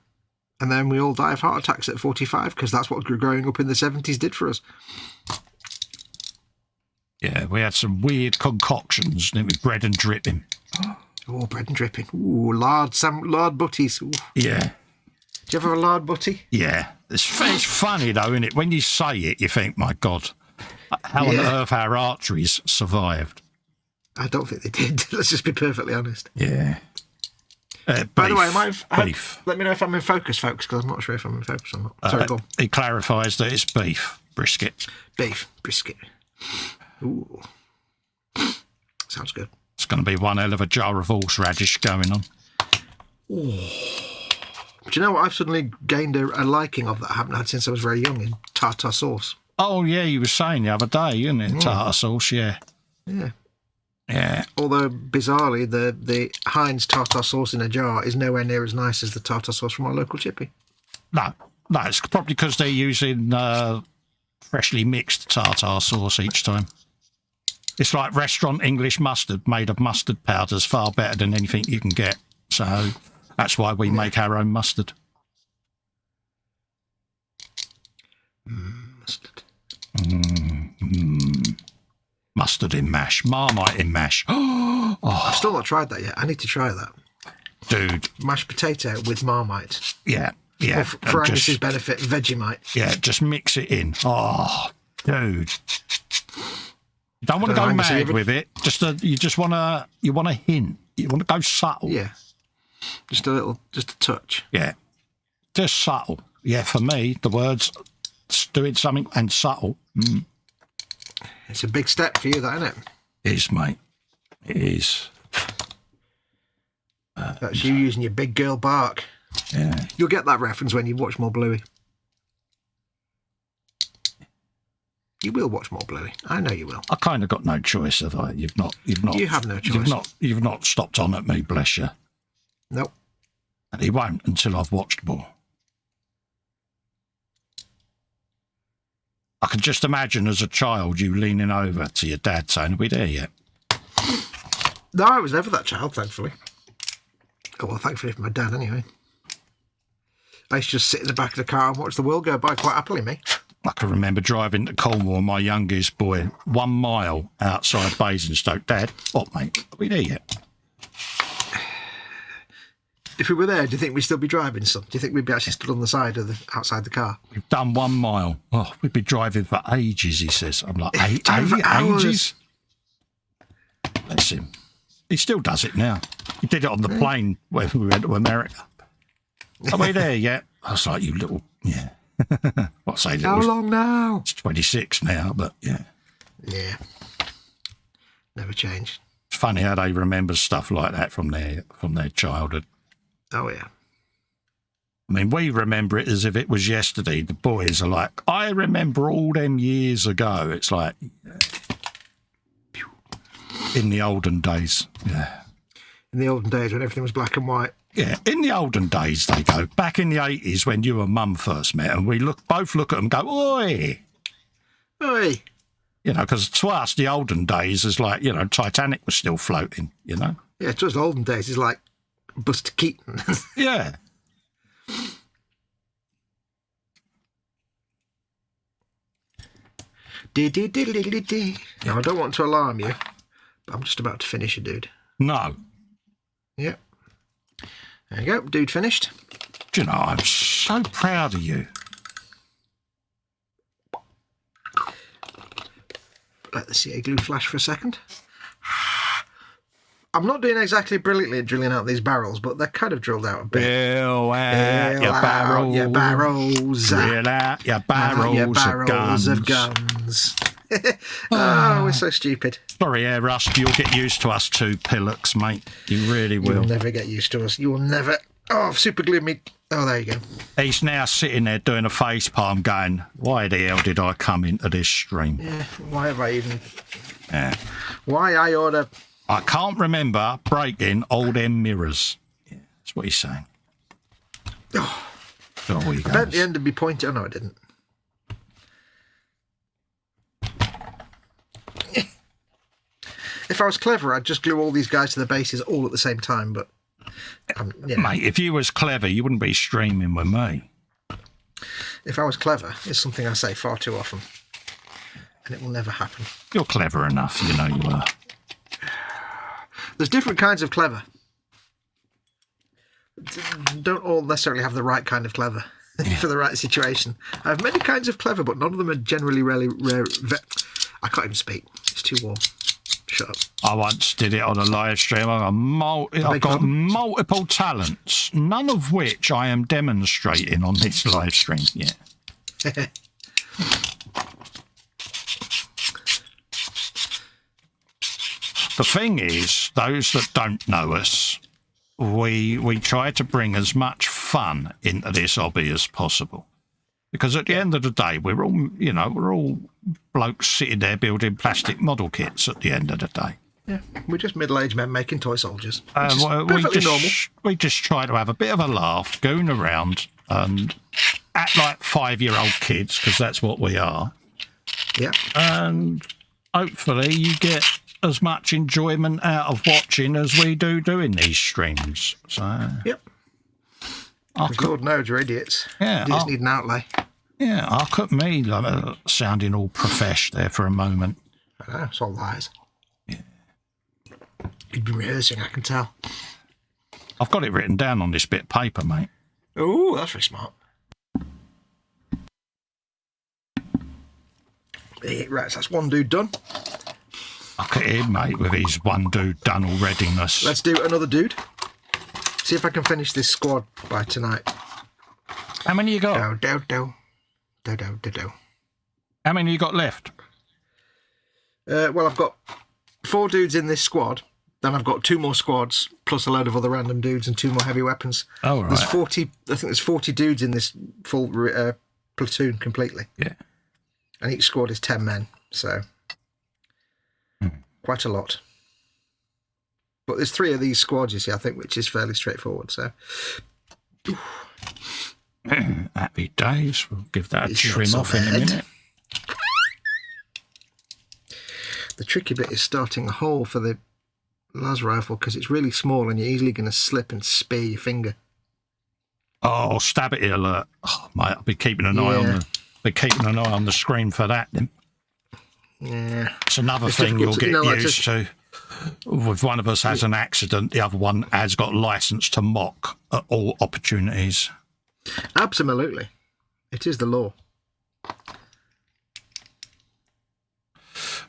And then we all die of heart attacks at 45 because that's what growing up in the 70s did for us. Yeah, we had some weird concoctions, didn't we? Bread and dripping. Oh, bread and dripping. Ooh, lard butties. Ooh. Yeah. Do you ever have a lard butty? Yeah. It's funny, though, isn't it? When you say it, you think, my God, how on earth our arteries survived? I don't think they did. Let's just be perfectly honest. Yeah. By the way, beef. Let me know if I'm in focus, folks, because I'm not sure if I'm in focus or not. Sorry, go on. He clarifies that it's beef brisket. Beef brisket. Ooh. Sounds good. It's going to be one hell of a jar of horseradish going on. Ooh. Do you know what I've suddenly gained a liking of that I haven't had since I was very young in tartar sauce? Oh, yeah, you were saying the other day, isn't it? Tartar sauce, yeah. Yeah. Yeah. Although, bizarrely, the Heinz tartar sauce in a jar is nowhere near as nice as the tartar sauce from our local chippy. No, it's probably because they're using freshly mixed tartar sauce each time. It's like restaurant English mustard made of mustard powders, far better than anything you can get. So that's why we make our own mustard. Mustard. Mustard in mash. Marmite in mash. Oh, I've still not tried that yet. I need to try that. Dude. Mashed potato with Marmite. Yeah. Yeah. Or for Angus's benefit, Vegemite. Yeah, just mix it in. Oh, dude. You don't want to go mad with it. You just want to hint. You want to go subtle. Yeah. Just a touch. Yeah. Just subtle. Yeah, for me, the words doing something and subtle. It's a big step for you, that, isn't it? It is, mate. It is. That's you using your big girl bark. Yeah. You'll get that reference when you watch more Bluey. You will watch more Bluey. I know you will. I kind of got no choice, have I? You've not. You have no choice. You've not stopped on at me, bless you. Nope. And he won't until I've watched more. I can just imagine as a child you leaning over to your dad saying, "Are we there yet?" No, I was never that child, thankfully. Oh, well, thankfully for my dad, anyway. I used to just sit in the back of the car and watch the world go by quite happily, me. I can remember driving to Cornwall, my youngest boy, 1 mile outside Basingstoke. Dad, what, mate? Are we there yet? If we were there, do you think we'd still be driving some? Do you think we'd be actually stood on the side of outside the car? We've done 1 mile. Oh, we'd be driving for ages, he says. I'm like, ages? Bless him. He still does it now. He did it on the plane when we went to America. Are we there yet? I was like, you little, yeah. What say little? How long now? It's 26 now, but yeah. Yeah. Never changed. It's funny how they remember stuff like that from their childhood. Oh, yeah. I mean, we remember it as if it was yesterday. The boys are like, I remember all them years ago. It's like, in the olden days. Yeah. In the olden days when everything was black and white. Yeah, in the olden days, they go. Back in the 80s when you and Mum first met, and we both look at them and go, oi! Oi! You know, because to us, the olden days is like, you know, Titanic was still floating, you know? Yeah, to us, the olden days is like Buster Keaton. Yeah. Now, I don't want to alarm you, but I'm just about to finish a dude. No. Yep. There you go, dude finished. Do you know, I'm so proud of you. Let the CA glue flash for a second. I'm not doing exactly brilliantly at drilling out these barrels, but they're kind of drilled out a bit. Drill out your barrels. Your barrels. Drill out your barrels, of guns. Oh, we're so stupid. Sorry, Air Rust, you'll get used to us too, Pillocks, mate. You really will. You'll never get used to us. You will never... Oh, I've super glued me... Oh, there you go. He's now sitting there doing a face palm going, why the hell did I come into this stream? Yeah, why have I even... Yeah. Why I oughta... I can't remember breaking all them mirrors. Yeah, that's what he's saying. Oh, Oh, I bent the end of my pointer. Oh, no, I didn't. If I was clever, I'd just glue all these guys to the bases all at the same time, but... yeah. Mate, if you was clever, you wouldn't be streaming with me. If I was clever, it's something I say far too often. And it will never happen. You're clever enough, you know you are. There's different kinds of clever. Don't all necessarily have the right kind of clever for the right situation. I have many kinds of clever, but none of them are generally really rare. I can't even speak. It's too warm. Shut up. I once did it on a live stream. I've got multiple talents, none of which I am demonstrating on this live stream yet. The thing is, those that don't know us, we try to bring as much fun into this hobby as possible. Because at the end of the day, we're all blokes sitting there building plastic model kits at the end of the day. Yeah, we're just middle-aged men making toy soldiers. We just try to have a bit of a laugh, going around and act like 5-year-old kids, because that's what we are. Yeah. And hopefully you get as much enjoyment out of watching as we do doing these streams. So. Yep. Lord knows you're idiots. Yeah, you just need an outlay. Yeah, I'll cut me sounding all profesh there for a moment. I know, it's all lies. Yeah. You've been rehearsing, I can tell. I've got it written down on this bit of paper, mate. Oh, that's very smart. Right, so that's one dude done. Look at him, mate, with his one dude done alreadiness. Let's do another dude. See if I can finish this squad by tonight. How many you got? Do. How many you got left? Well, I've got 4 dudes in this squad. Then I've got 2 more squads, plus a load of other random dudes and 2 more heavy weapons. Oh, right. There's 40. I think there's 40 dudes in this full platoon completely. Yeah. And each squad is 10 men, so quite a lot. But there's 3 of these squads, you see, I think, which is fairly straightforward. So, happy days. We'll give that a trim off in a minute. The tricky bit is starting a hole for the las rifle because it's really small and you're easily going to slip and spear your finger. Oh, stab it alert! Oh, mate, I'll be keeping an eye on the screen for that. Then. Yeah, it's another thing you'll get used to. If one of us has an accident, the other one has got license to mock at all opportunities. Absolutely. It is the law.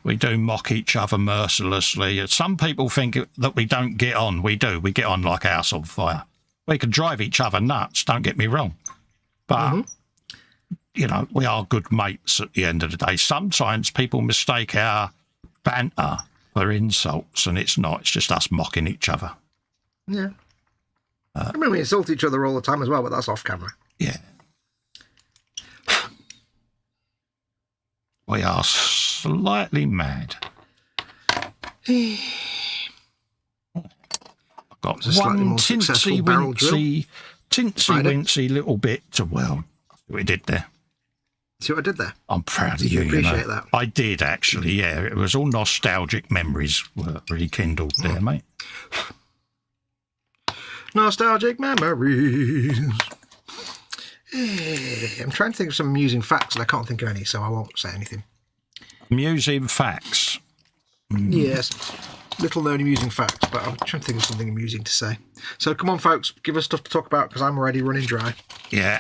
We do mock each other mercilessly. Some people think that we don't get on. We do. We get on like house on fire. We can drive each other nuts, don't get me wrong. But, you know, we are good mates at the end of the day. Sometimes people mistake our banter for insults, and it's not. It's just us mocking each other. Yeah. I mean, we insult each other all the time as well, but that's off camera. Yeah. We are slightly mad. I've got one tinsy wincy little bit to, well, we did there. See what I did there? I'm proud of you. Appreciate that. I did, actually, yeah. It was all nostalgic memories were rekindled there, mate. Nostalgic memories. I'm trying to think of some amusing facts, and I can't think of any, so I won't say anything. Amusing facts? Yes. Little-known amusing facts, but I'm trying to think of something amusing to say. So come on, folks, give us stuff to talk about, because I'm already running dry. Yeah.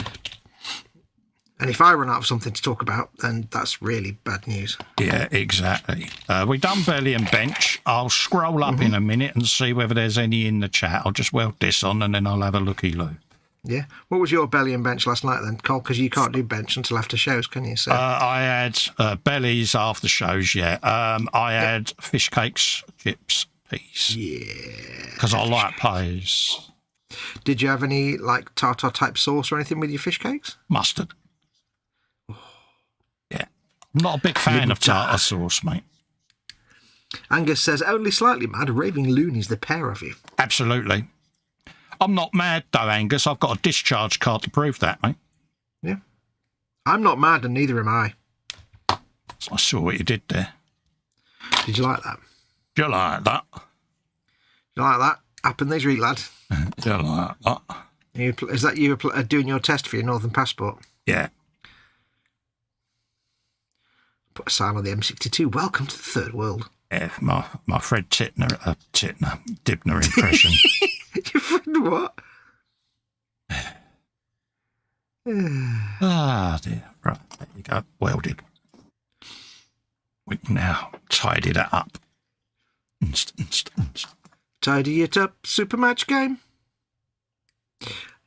And if I run out of something to talk about, then that's really bad news. Yeah, exactly. We've done belly and bench. I'll scroll up in a minute and see whether there's any in the chat. I'll just weld this on and then I'll have a looky-loo. Yeah. What was your belly and bench last night then, Cole? Because you can't do bench until after shows, can you? So I had bellies after shows, yeah. I had fish cakes, chips, peas. Yeah. Because I like pies. Did you have any like tartar type sauce or anything with your fish cakes? Mustard. Yeah. I'm not a big fan of tartar sauce, mate. Angus says, only slightly mad, raving loonies, the pair of you. Absolutely. I'm not mad, though, Angus. I've got a discharge card to prove that, mate. Yeah. I'm not mad, and neither am I. I saw what you did there. Did you like that? Do you like that? You like that? Up in these read, lad. Do you like that? Is that you doing your test for your Northern Passport? Yeah. Put a sign on the M62. Welcome to the third world. Yeah, my Fred Dibner impression. Your friend what? Ah, dear. Right, there you go. Welded. We can now tidy that up. Tidy it up, super match game.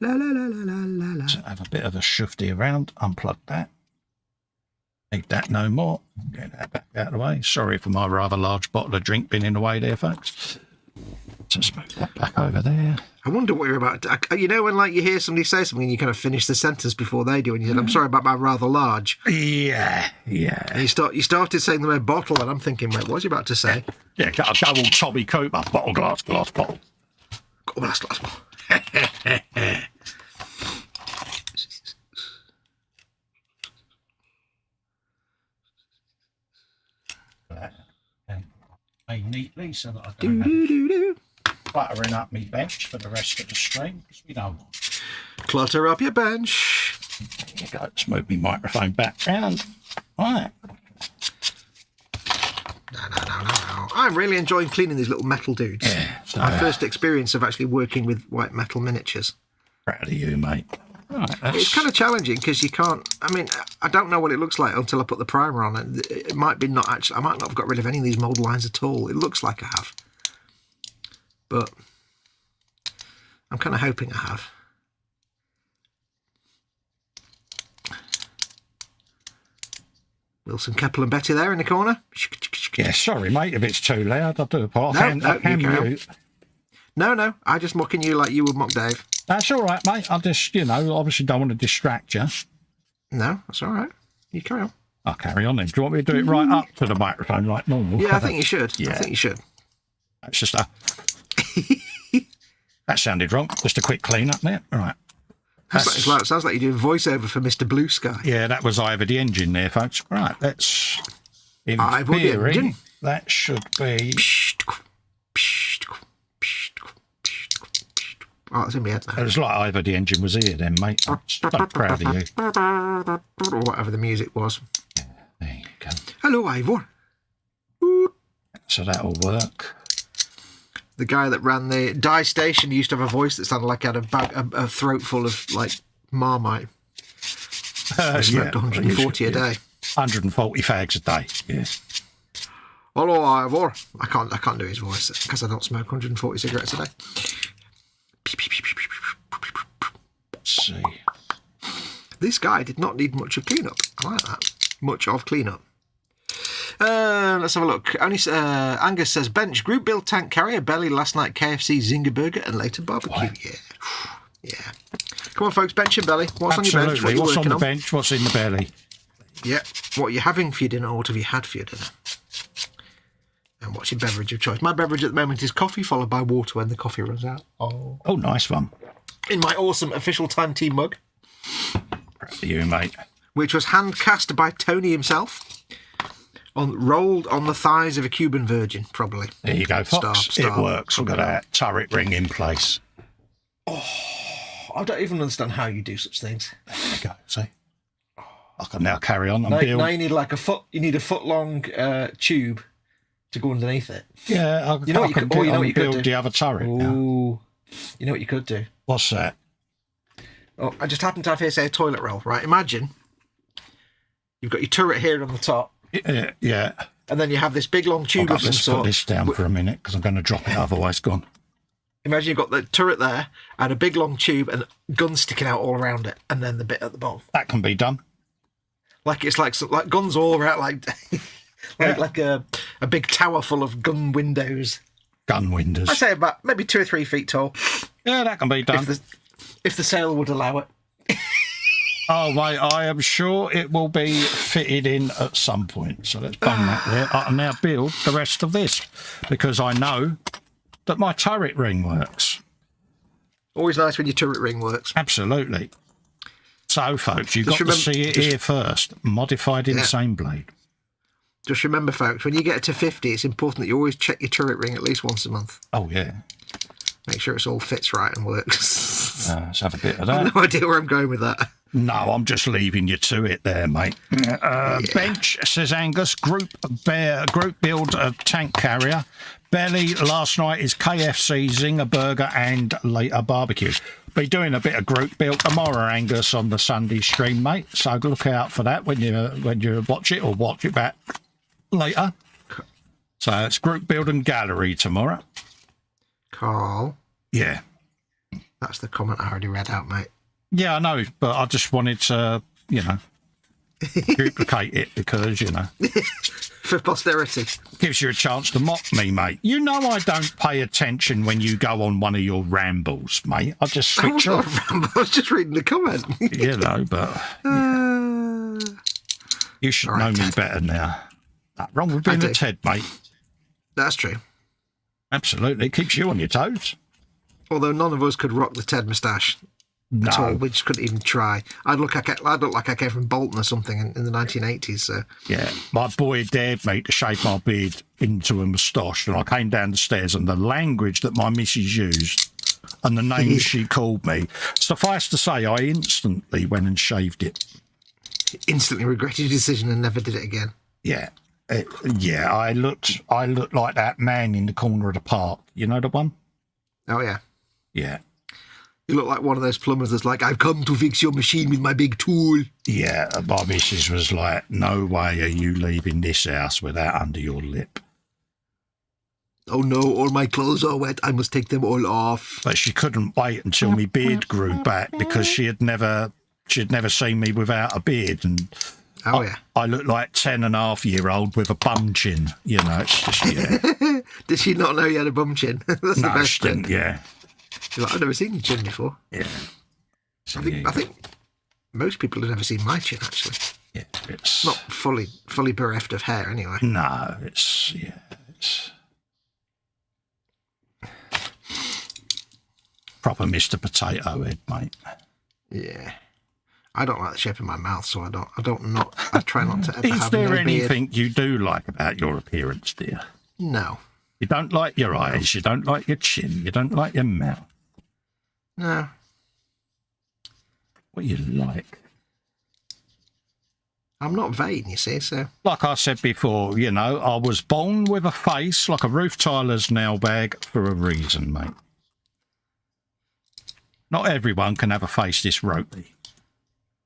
La la la la la la la. So have a bit of a shufty around. Unplug that. Need that no more. Get that back out of the way. Sorry for my rather large bottle of drink being in the way there, folks. Just move that back over there. I wonder what you're about to... You know when like you hear somebody say something and you kind of finish the sentence before they do and you said, I'm sorry about my rather large. Yeah. And you started saying the word bottle and I'm thinking, wait, what's he about to say? Yeah, go all Tommy Cooper. Bottle, glass, bottle. Glass bottle. Made neatly so that I don't have cluttering up my bench for the rest of the stream, because we don't want. Clutter up your bench. There you go. Let's move my microphone back round. Right. No. I'm really enjoying cleaning these little metal dudes. Yeah. So, my first experience of actually working with white metal miniatures. Proud of you, mate. Right, it's kind of challenging because you can't... I mean, I don't know what it looks like until I put the primer on it. It might be not actually... I might not have got rid of any of these mould lines at all. It looks like I have. But I'm kind of hoping I have. Wilson, Keppel and Betty there in the corner. Yeah, sorry, mate, if it's too loud. I do apologize. No, I just mocking you like you would mock Dave. That's all right, mate. I just, obviously don't want to distract you. No, that's all right. You carry on. I'll carry on then. Do you want me to do it right up to the microphone like normal? Yeah, I think you should. Yeah. I think you should. That's just a... That sounded wrong. Just a quick clean up there. All right. Sounds like you're doing voiceover for Mr. Blue Sky. Yeah, that was Ivor the Engine there, folks. Right, let's... In Ivor the theory, Engine. that should be... Oh, it's in my head now. It was like Ivor the Engine was here then, mate. I'm so proud of you. Or whatever the music was. There you go. Hello, Ivor. So that'll work. The guy that ran the dye station used to have a voice that sounded like he had a throat full of, like, Marmite. I smoked 140 a day. 140 fags a day, yes. Hello, Ivor. I can't do his voice because I don't smoke 140 cigarettes a day. Let's see. This guy did not need much of cleanup. I like that. Much of cleanup. Let's have a look. Angus says, bench, group build tank carrier, belly, last night KFC, Zinger Burger, and later barbecue. What? Yeah. Come on, folks, bench and belly. What's Absolutely. on your bench? What's on the bench? What's in the belly? Yeah. What are you having for your dinner, or what have you had for your dinner? And what's your beverage of choice? My beverage at the moment is coffee, followed by water when the coffee runs out. Oh, nice one. In my awesome official Time Team mug. Proud of you, mate. Which was hand cast by Tony himself. Rolled on the thighs of a Cuban virgin, probably. There you go, Fox. It works. We've got that turret ring in place. Oh, I don't even understand how you do such things. There you go. See, I can now carry on. Now you need like a foot. You need a foot long tube to go underneath it. Yeah, you know what you could do. The other turret. Ooh, you know what you could do. What's that? Oh, I just happen to have here say a toilet roll. Right, imagine you've got your turret here on the top. Yeah. And then you have this big long tube of some sort. Put this down for a minute because I'm going to drop it, otherwise gone. Imagine you've got the turret there and a big long tube and guns sticking out all around it, and then the bit at the bottom. That can be done. Like it's like guns all around, like a big tower full of gun windows. Gun windows. I'd say about maybe 2 or 3 feet tall. Yeah, that can be done. If the sail would allow it. Oh, mate, I am sure it will be fitted in at some point. So let's bung that there. I can now build the rest of this because I know that my turret ring works. Always nice when your turret ring works. Absolutely. So, folks, you've got to see it here first. Modified insane blade. Just remember, folks, when you get to 50, it's important that you always check your turret ring at least once a month. Oh, yeah. Make sure it's all fits right and works. Let's have a bit of that. I have no idea where I'm going with that. No, I'm just leaving you to it there, mate. Bench, says Angus, group build a tank carrier. Belly, last night is KFC, Zinger Burger and later barbecue. Be doing a bit of group build tomorrow, Angus, on the Sunday stream, mate. So look out for that when you watch it or watch it back later. So it's group build and gallery tomorrow. Carl. Yeah. That's the comment I already read out, mate. Yeah, I know, but I just wanted to, duplicate it because, For posterity. Gives you a chance to mock me, mate. You know I don't pay attention when you go on one of your rambles, mate. I just switch off. I was just reading the comment. You should know me better now. Not wrong with being a Ted, mate. That's true. Absolutely. It keeps you on your toes. Although none of us could rock the Ted moustache. No. At all. We just couldn't even try. I'd look like I came from Bolton or something in the 1980s. So. Yeah, my boy dared me to shave my beard into a moustache, and I came down the stairs, and the language that my missus used and the names she called me, suffice to say, I instantly went and shaved it. Instantly regretted your decision and never did it again. Yeah, I looked like that man in the corner of the park. You know the one? Oh yeah. Yeah. You look like one of those plumbers that's like, I've come to fix your machine with my big tool. Yeah, my missus was like, no way are you leaving this house with that under your lip. Oh no, all my clothes are wet. I must take them all off. But she couldn't wait until my beard grew back because she had never seen me without a beard. And I looked like 10.5-year-old with a bum chin. It's just, yeah. Did she not know you had a bum chin? That's the best she didn't, yeah. She's like, I've never seen your chin before. Yeah. So, I think most people have never seen my chin, actually. Yeah, it's not fully bereft of hair, anyway. No, it's proper Mr. Potato Head, mate. Yeah. I don't like the shape of my mouth, so I try not to ever have Is there no anything beard. you do like about your appearance, dear? No. You don't like your eyes, you don't like your chin, you don't like your mouth. No. What you like? I'm not vain, you see, so... Like I said before, I was born with a face like a Ruth Tyler's nail bag for a reason, mate. Not everyone can have a face this ropey.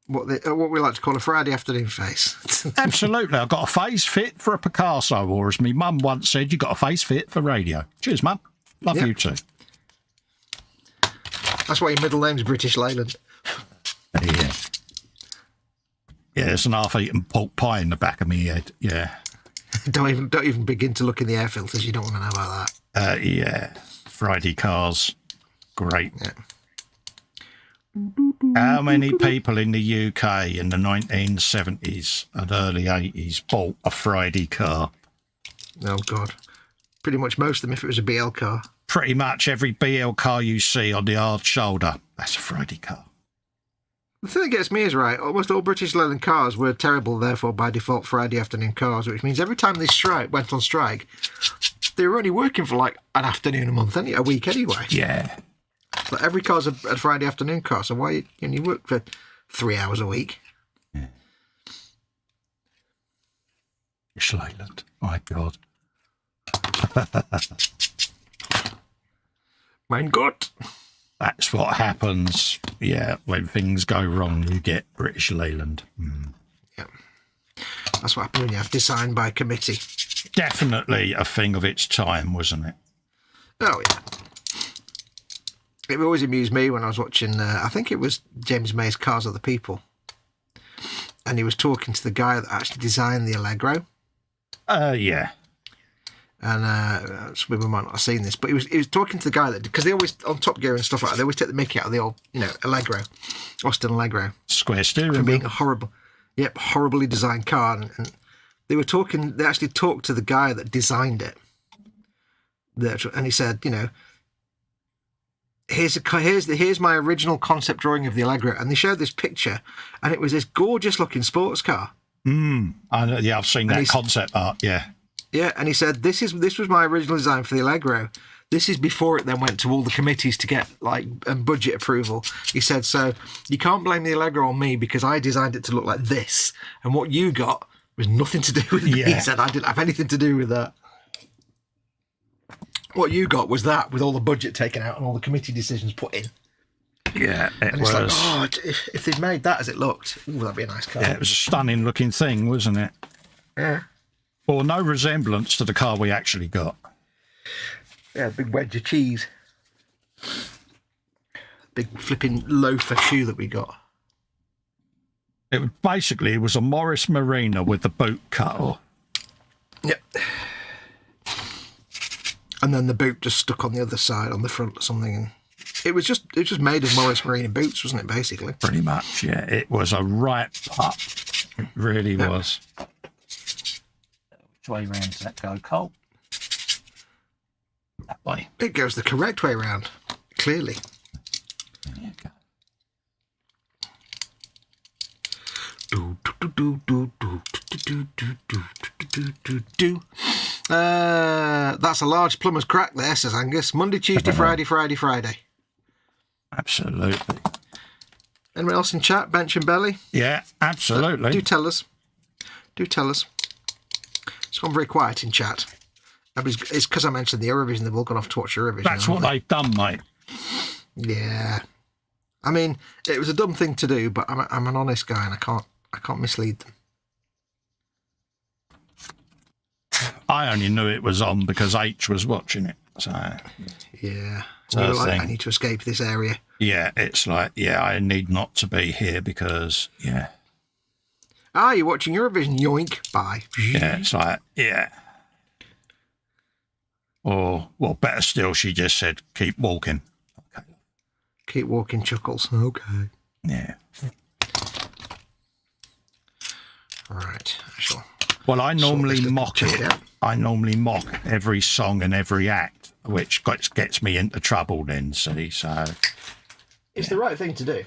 What we like to call a Friday afternoon face. Absolutely. I've got a face fit for a Picasso, or as my mum once said, you got a face fit for radio. Cheers, Mum. Love you too. That's why your middle name's British Leyland. Yeah. Yeah, there's an half-eaten pork pie in the back of my head. Yeah. Don't even begin to look in the air filters. You don't want to know about that. Yeah. Friday cars. Great. Yeah. How many people in the UK in the 1970s and early 80s bought a Friday car? Oh, God. Pretty much most of them if it was a BL car. Pretty much every BL car you see on the hard shoulder, that's a Friday car. The thing that gets me is almost all British Leyland cars were terrible, therefore, by default, Friday afternoon cars, which means every time they went on strike, they were only working for like an afternoon a week anyway. Yeah. But every car's a Friday afternoon car, so why can you work for 3 hours a week? Yeah. British Leyland, my God. Mein Gott. That's what happens, when things go wrong, you get British Leyland. Mm. Yeah. That's what happened when you have design by committee. Definitely a thing of its time, wasn't it? Oh, yeah. It always amused me when I was watching, I think it was James May's Cars of the People. And he was talking to the guy that actually designed the Allegro. Yeah. And some people might not have seen this, but he was talking to the guy that, because they always, on Top Gear and stuff like that, they always take the mickey out of the old, Allegro, Austin Allegro. Square steering from being wheel. a horribly designed car. And they actually talked to the guy that designed it. And he said, here's my original concept drawing of the Allegro, and they showed this picture, and it was this gorgeous looking sports car. I've seen that concept art. Yeah, and he said this was my original design for the Allegro. This is before it then went to all the committees to get budget approval. He said, so you can't blame the Allegro on me because I designed it to look like this, and what you got was nothing to do with me. He said I didn't have anything to do with that. What you got was that, with all the budget taken out and all the committee decisions put in. Yeah, and it's like, if they'd made that as it looked, that'd be a nice car. Yeah, it was a stunning looking thing, wasn't it? Yeah. Or no resemblance to the car we actually got. Yeah, big wedge of cheese. Big flipping loafer shoe that we got. It was a Morris Marina with the boot cut. Yep. And then the boot just stuck on the other side, on the front or something. And it was just made of Morris Marina boots, wasn't it, basically? Pretty much, yeah. It was a right putt. It really was. Which way round does that go, Cole? That way. It goes the correct way round, clearly. There you go. That's a large plumber's crack there, says Angus. Monday, Tuesday, Friday, Friday. Absolutely. Anyone else in chat? Bench and Belly? Yeah, absolutely. Do tell us. It's gone very quiet in chat. It's because I mentioned the Eurovision. They've all gone off to watch Eurovision. That's what they've done, mate. Yeah. I mean, it was a dumb thing to do, but I'm an honest guy and I can't mislead them. I only knew it was on because H was watching it. So yeah. So I need to escape this area. Yeah, it's like, I need not to be here because, you're watching Eurovision, yoink, bye. Yeah, it's like, Or, well, better still, she just said, keep walking. Okay. Keep walking, Chuckles. Okay. Yeah. Right. Well, I normally mock it. I normally mock every song and every act, which gets me into trouble then, see, so... It's the right thing to do.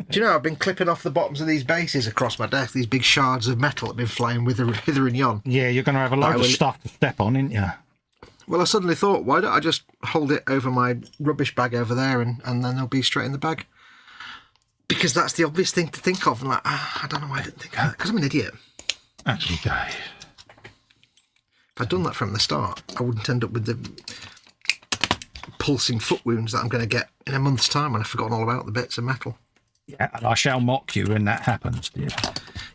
Do you know, I've been clipping off the bottoms of these bases across my desk, these big shards of metal that have been flying hither and yon. Yeah, you're going to have a load of stuff to step on, ain't you? Well, I suddenly thought, why don't I just hold it over my rubbish bag over there and then they'll be straight in the bag? Because that's the obvious thing to think of. And I don't know why I didn't think of that, because I'm an idiot. Actually, Dave. If I'd done that from the start, I wouldn't end up with the pulsing foot wounds that I'm going to get in a month's time when I've forgotten all about the bits of metal. Yeah, and I shall mock you when that happens, dear.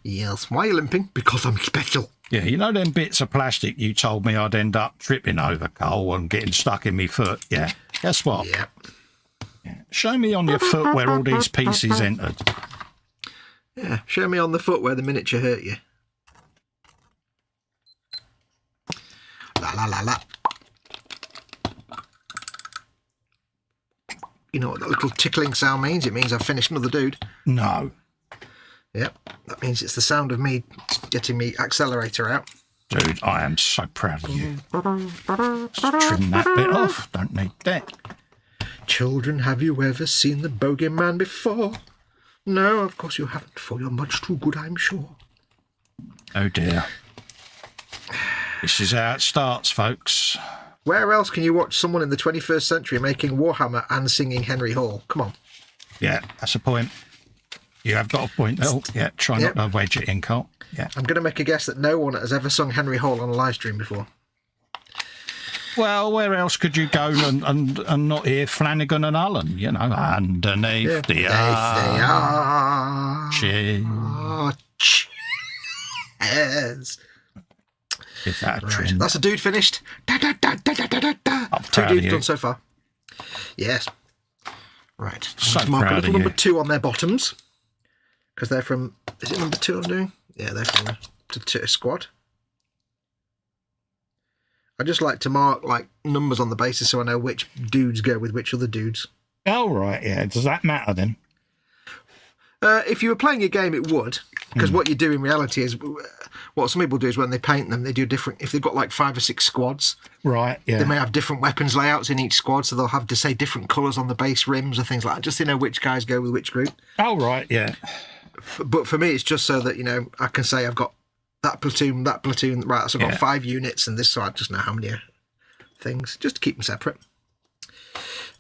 Yes. Why are you limping? Because I'm special. Yeah, you know them bits of plastic you told me I'd end up tripping over, Cole, and getting stuck in my foot? Yeah. Guess what? Yeah. Show me on your foot where all these pieces entered. Yeah, show me on the foot where the miniature hurt you. La la la la. You know what that little tickling sound means? It means I've finished another dude. No. Yep, that means it's the sound of me getting me accelerator out. Dude, I am so proud of you. Just trim that bit off. Don't need that. Children, have you ever seen the bogeyman before? No, of course you haven't, for you're much too good, I'm sure. Oh dear. This is how it starts, folks. Where else can you watch someone in the 21st century making Warhammer and singing Henry Hall? Come on. Yeah, that's a point. You have got a point, though. Yeah, try not to wedge it in, Cole. Yeah. I'm going to make a guess that no one has ever sung Henry Hall on a live stream before. Well, where else could you go and not hear Flanagan and Ullen, you know, underneath the arch. Cheers. Is that a trend? That's a dude finished. Da, da, da, da, da, da, da. I'm Two proud dudes of done so far. Yes. Right. So Let's mark a proud little of you. number 2 on their bottoms. Because they're from... Is it number 2 I'm doing? Yeah, they're from the squad. I just like to mark like numbers on the basis so I know which dudes go with which other dudes. Oh, right, yeah. Does that matter then? If you were playing a game, it would. Because what you do in reality is... What some people do is when they paint them, they do different... If they've got like 5 or 6 squads... Right, yeah. They may have different weapons layouts in each squad, so they'll have to say different colours on the base rims or things like that, just to know which guys go with which group. Oh, right, yeah. But for me, it's just so that, you know, I can say I've got that platoon, right, so I've got 5 units and this, so I just know how many things, just to keep them separate.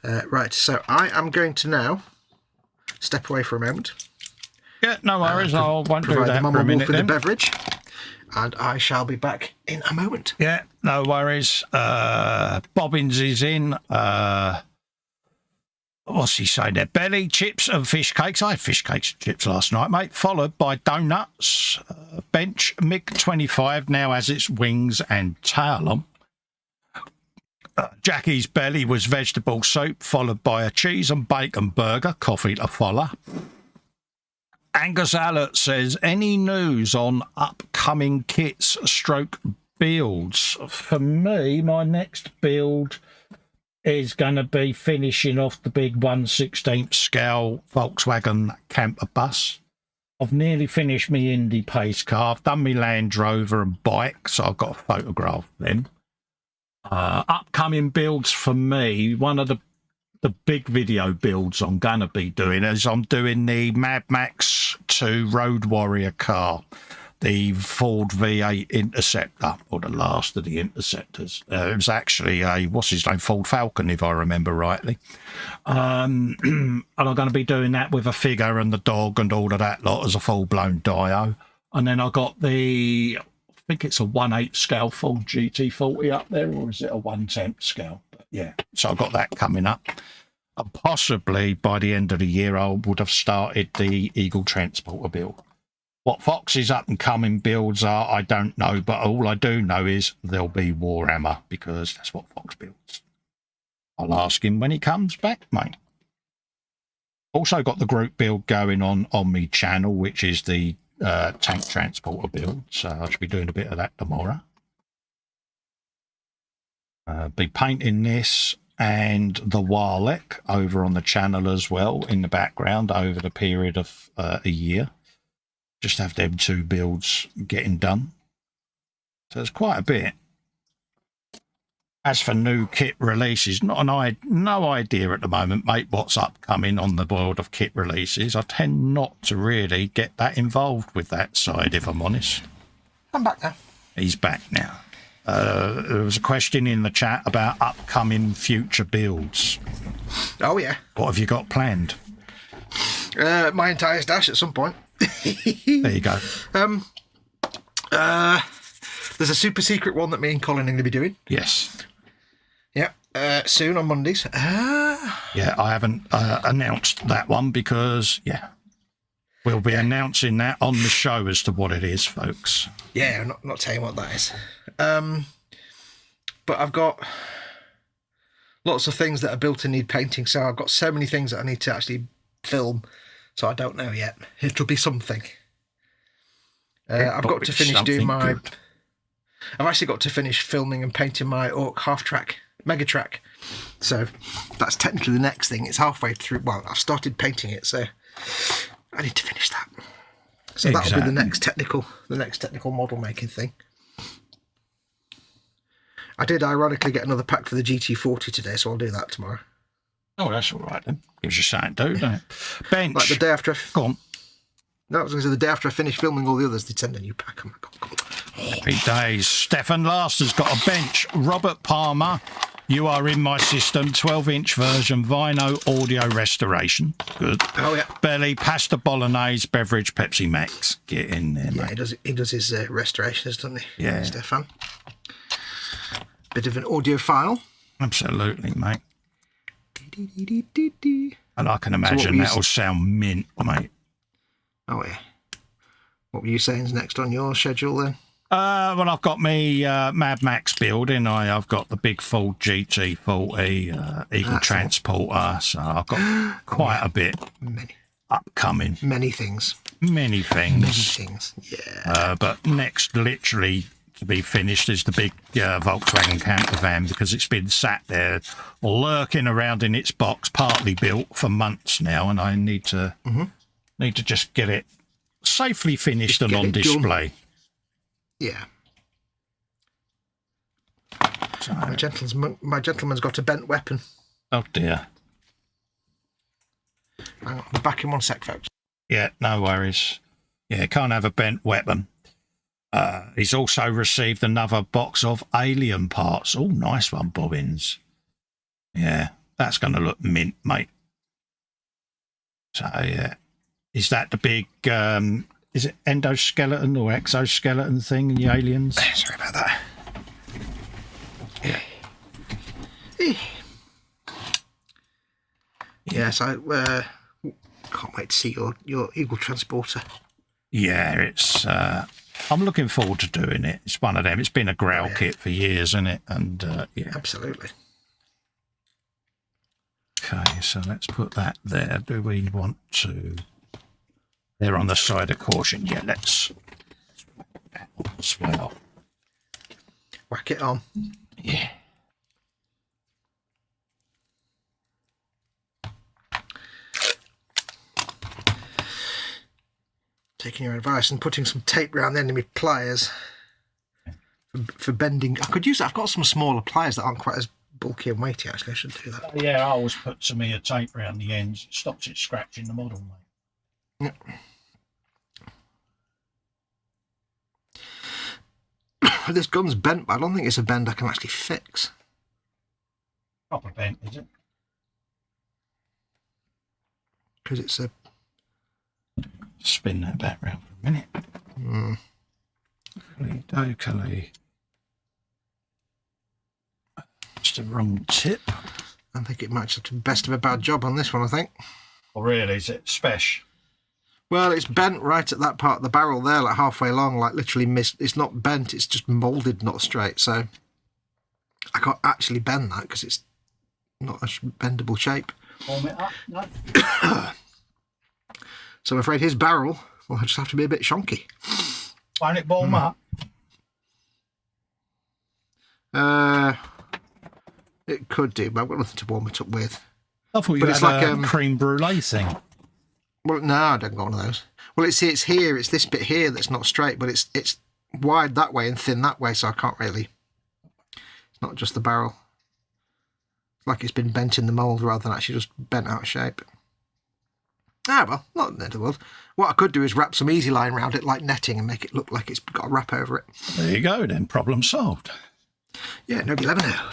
Right, so I am going to now step away for a moment. Yeah, no worries. I won't do Provide that the mum for a and wolf minute with the then. beverage, and I shall be back in a moment. Yeah, no worries. Bobbins is in. What's he saying there? Belly, chips and fish cakes. I had fish cakes and chips last night, mate. Followed by donuts. Bench MiG-25 now has its wings and tail on. Jackie's belly was vegetable soup, followed by a cheese and bacon burger. Coffee to follow. Angus Allert says, any news on upcoming kits stroke builds? For me, my next build is going to be finishing off the big 1/16 scale Volkswagen camper bus. I've nearly finished my Indy pace car. I've done my Land Rover and bike, so I've got a photograph then. Upcoming builds for me, one of the big video builds I'm going to be doing is I'm doing the Mad Max 2 Road Warrior car, the Ford V8 Interceptor, or the last of the Interceptors. It was actually a, Ford Falcon, if I remember rightly. And I'm going to be doing that with a figure and the dog and all of that lot as a full-blown dio. And then I got the, I think it's a 1/8 scale Ford GT40 up there, or is it a 1/10 scale? But yeah, so I've got that coming up. And possibly by the end of the year, I would have started the Eagle Transporter build. What Fox's up and coming builds are, I don't know, but all I do know is there'll be Warhammer, because that's what Fox builds. I'll ask him when he comes back, mate. Also got the group build going on my channel, which is the tank transporter build, so I should be doing a bit of that tomorrow. Be painting this and the Warlek over on the channel as well in the background over the period of a year. Just have them 2 builds getting done. So there's quite a bit. As for new kit releases, no idea at the moment, mate, what's upcoming on the world of kit releases. I tend not to really get that involved with that side, if I'm honest. I'm back now. He's back now. There was a question in the chat about upcoming future builds. Oh, yeah. What have you got planned? My entire stash at some point. There you go. There's a super secret one that me and Colin are going to be doing. Yes. Yeah, soon on Mondays. Yeah, I haven't announced that one because, yeah, we'll be announcing that on the show as to what it is, folks. Yeah, I'm not telling what that is. But I've got lots of things that are built and need painting, so I've got so many things that I need to actually film, so I don't know yet. It'll be something. I've got to finish doing my... Good. I've actually got to finish filming and painting my Orc half-track, Megatrack. So that's technically the next thing. It's halfway through. Well, I've started painting it, so I need to finish that. So that'll be the next technical model making thing. I did ironically get another pack for the GT40 today, so I'll do that tomorrow. Oh, that's all right then. Gives you something to do, doesn't it? Bench. Like the day after. Go on. No, I was going to say the day after I finished filming all the others, they'd send a new pack. I'm like, oh, Happy days. Stefan Last has got a bench. Robert Palmer, you are in my system. 12-inch version, Vino audio restoration. Good. Oh, yeah. Belly, pasta bolognese, beverage, Pepsi Max. Get in there, yeah, mate. he does his restorations, doesn't he? Yeah. Stefan. Bit of an audiophile. Absolutely, mate. And I can imagine that'll sound mint, mate. Oh, yeah. What were you saying is next on your schedule then? Well, I've got me Mad Max build, and I've got the big Ford GT40 Eagle Transporter, so I've got quite a bit upcoming. Many things. Many things. Many things, yeah. But next, literally, to be finished is the big Volkswagen camper van, because it's been sat there lurking around in its box, partly built, for months now, and I need to just get it safely finished and on display. Yeah. So, my gentleman's got a bent weapon. Oh dear. Hang on, I'll be back in one sec, folks. Yeah, no worries. Yeah, can't have a bent weapon. He's also received another box of alien parts. Oh, nice one, Bobbins. Yeah, that's going to look mint, mate. So, yeah. Is that the big... is it endoskeleton or exoskeleton thing in the aliens? Sorry about that. Yes, I can't wait to see your Eagle Transporter. Yeah, it's... I'm looking forward to doing it. It's one of them. It's been a growl kit for years, isn't it? And yeah. Absolutely. Okay, so let's put that there. Do we want to... They're on the side of caution. Yeah, let's that on as well. Whack it on. Yeah. Taking your advice and putting some tape around the enemy pliers for bending. I could use that. I've got some smaller pliers that aren't quite as bulky and weighty, actually. I should do that. Yeah, I always put some of your tape around the ends. It stops it scratching the model, mate. Yeah. This gun's bent, but I don't think it's a bend I can actually fix. Proper bent, is it? Because it's a... Spin that back round for a minute. Okay. It's the wrong tip. I think it might have the best of a bad job on this one, I think. Oh, really? Is it special? Well, it's bent right at that part of the barrel there, like halfway along, like literally missed. It's not bent, it's just moulded, not straight. So I can't actually bend that because it's not a bendable shape. Warm it up? No. So I'm afraid his barrel will just have to be a bit shonky. Won't it warm up? It could do, but I've got nothing to warm it up with. I thought you had like a creme brulee thing. Well, no, I don't got one of those. Well, it's here. It's this bit here that's not straight, but it's wide that way and thin that way, so I can't really. It's not just the barrel. It's like it's been bent in the mould rather than actually just bent out of shape. Ah, well, not the end of the world. What I could do is wrap some easy line around it like netting and make it look like it's got a wrap over it. There you go, then. Problem solved. Yeah, nobody will ever know.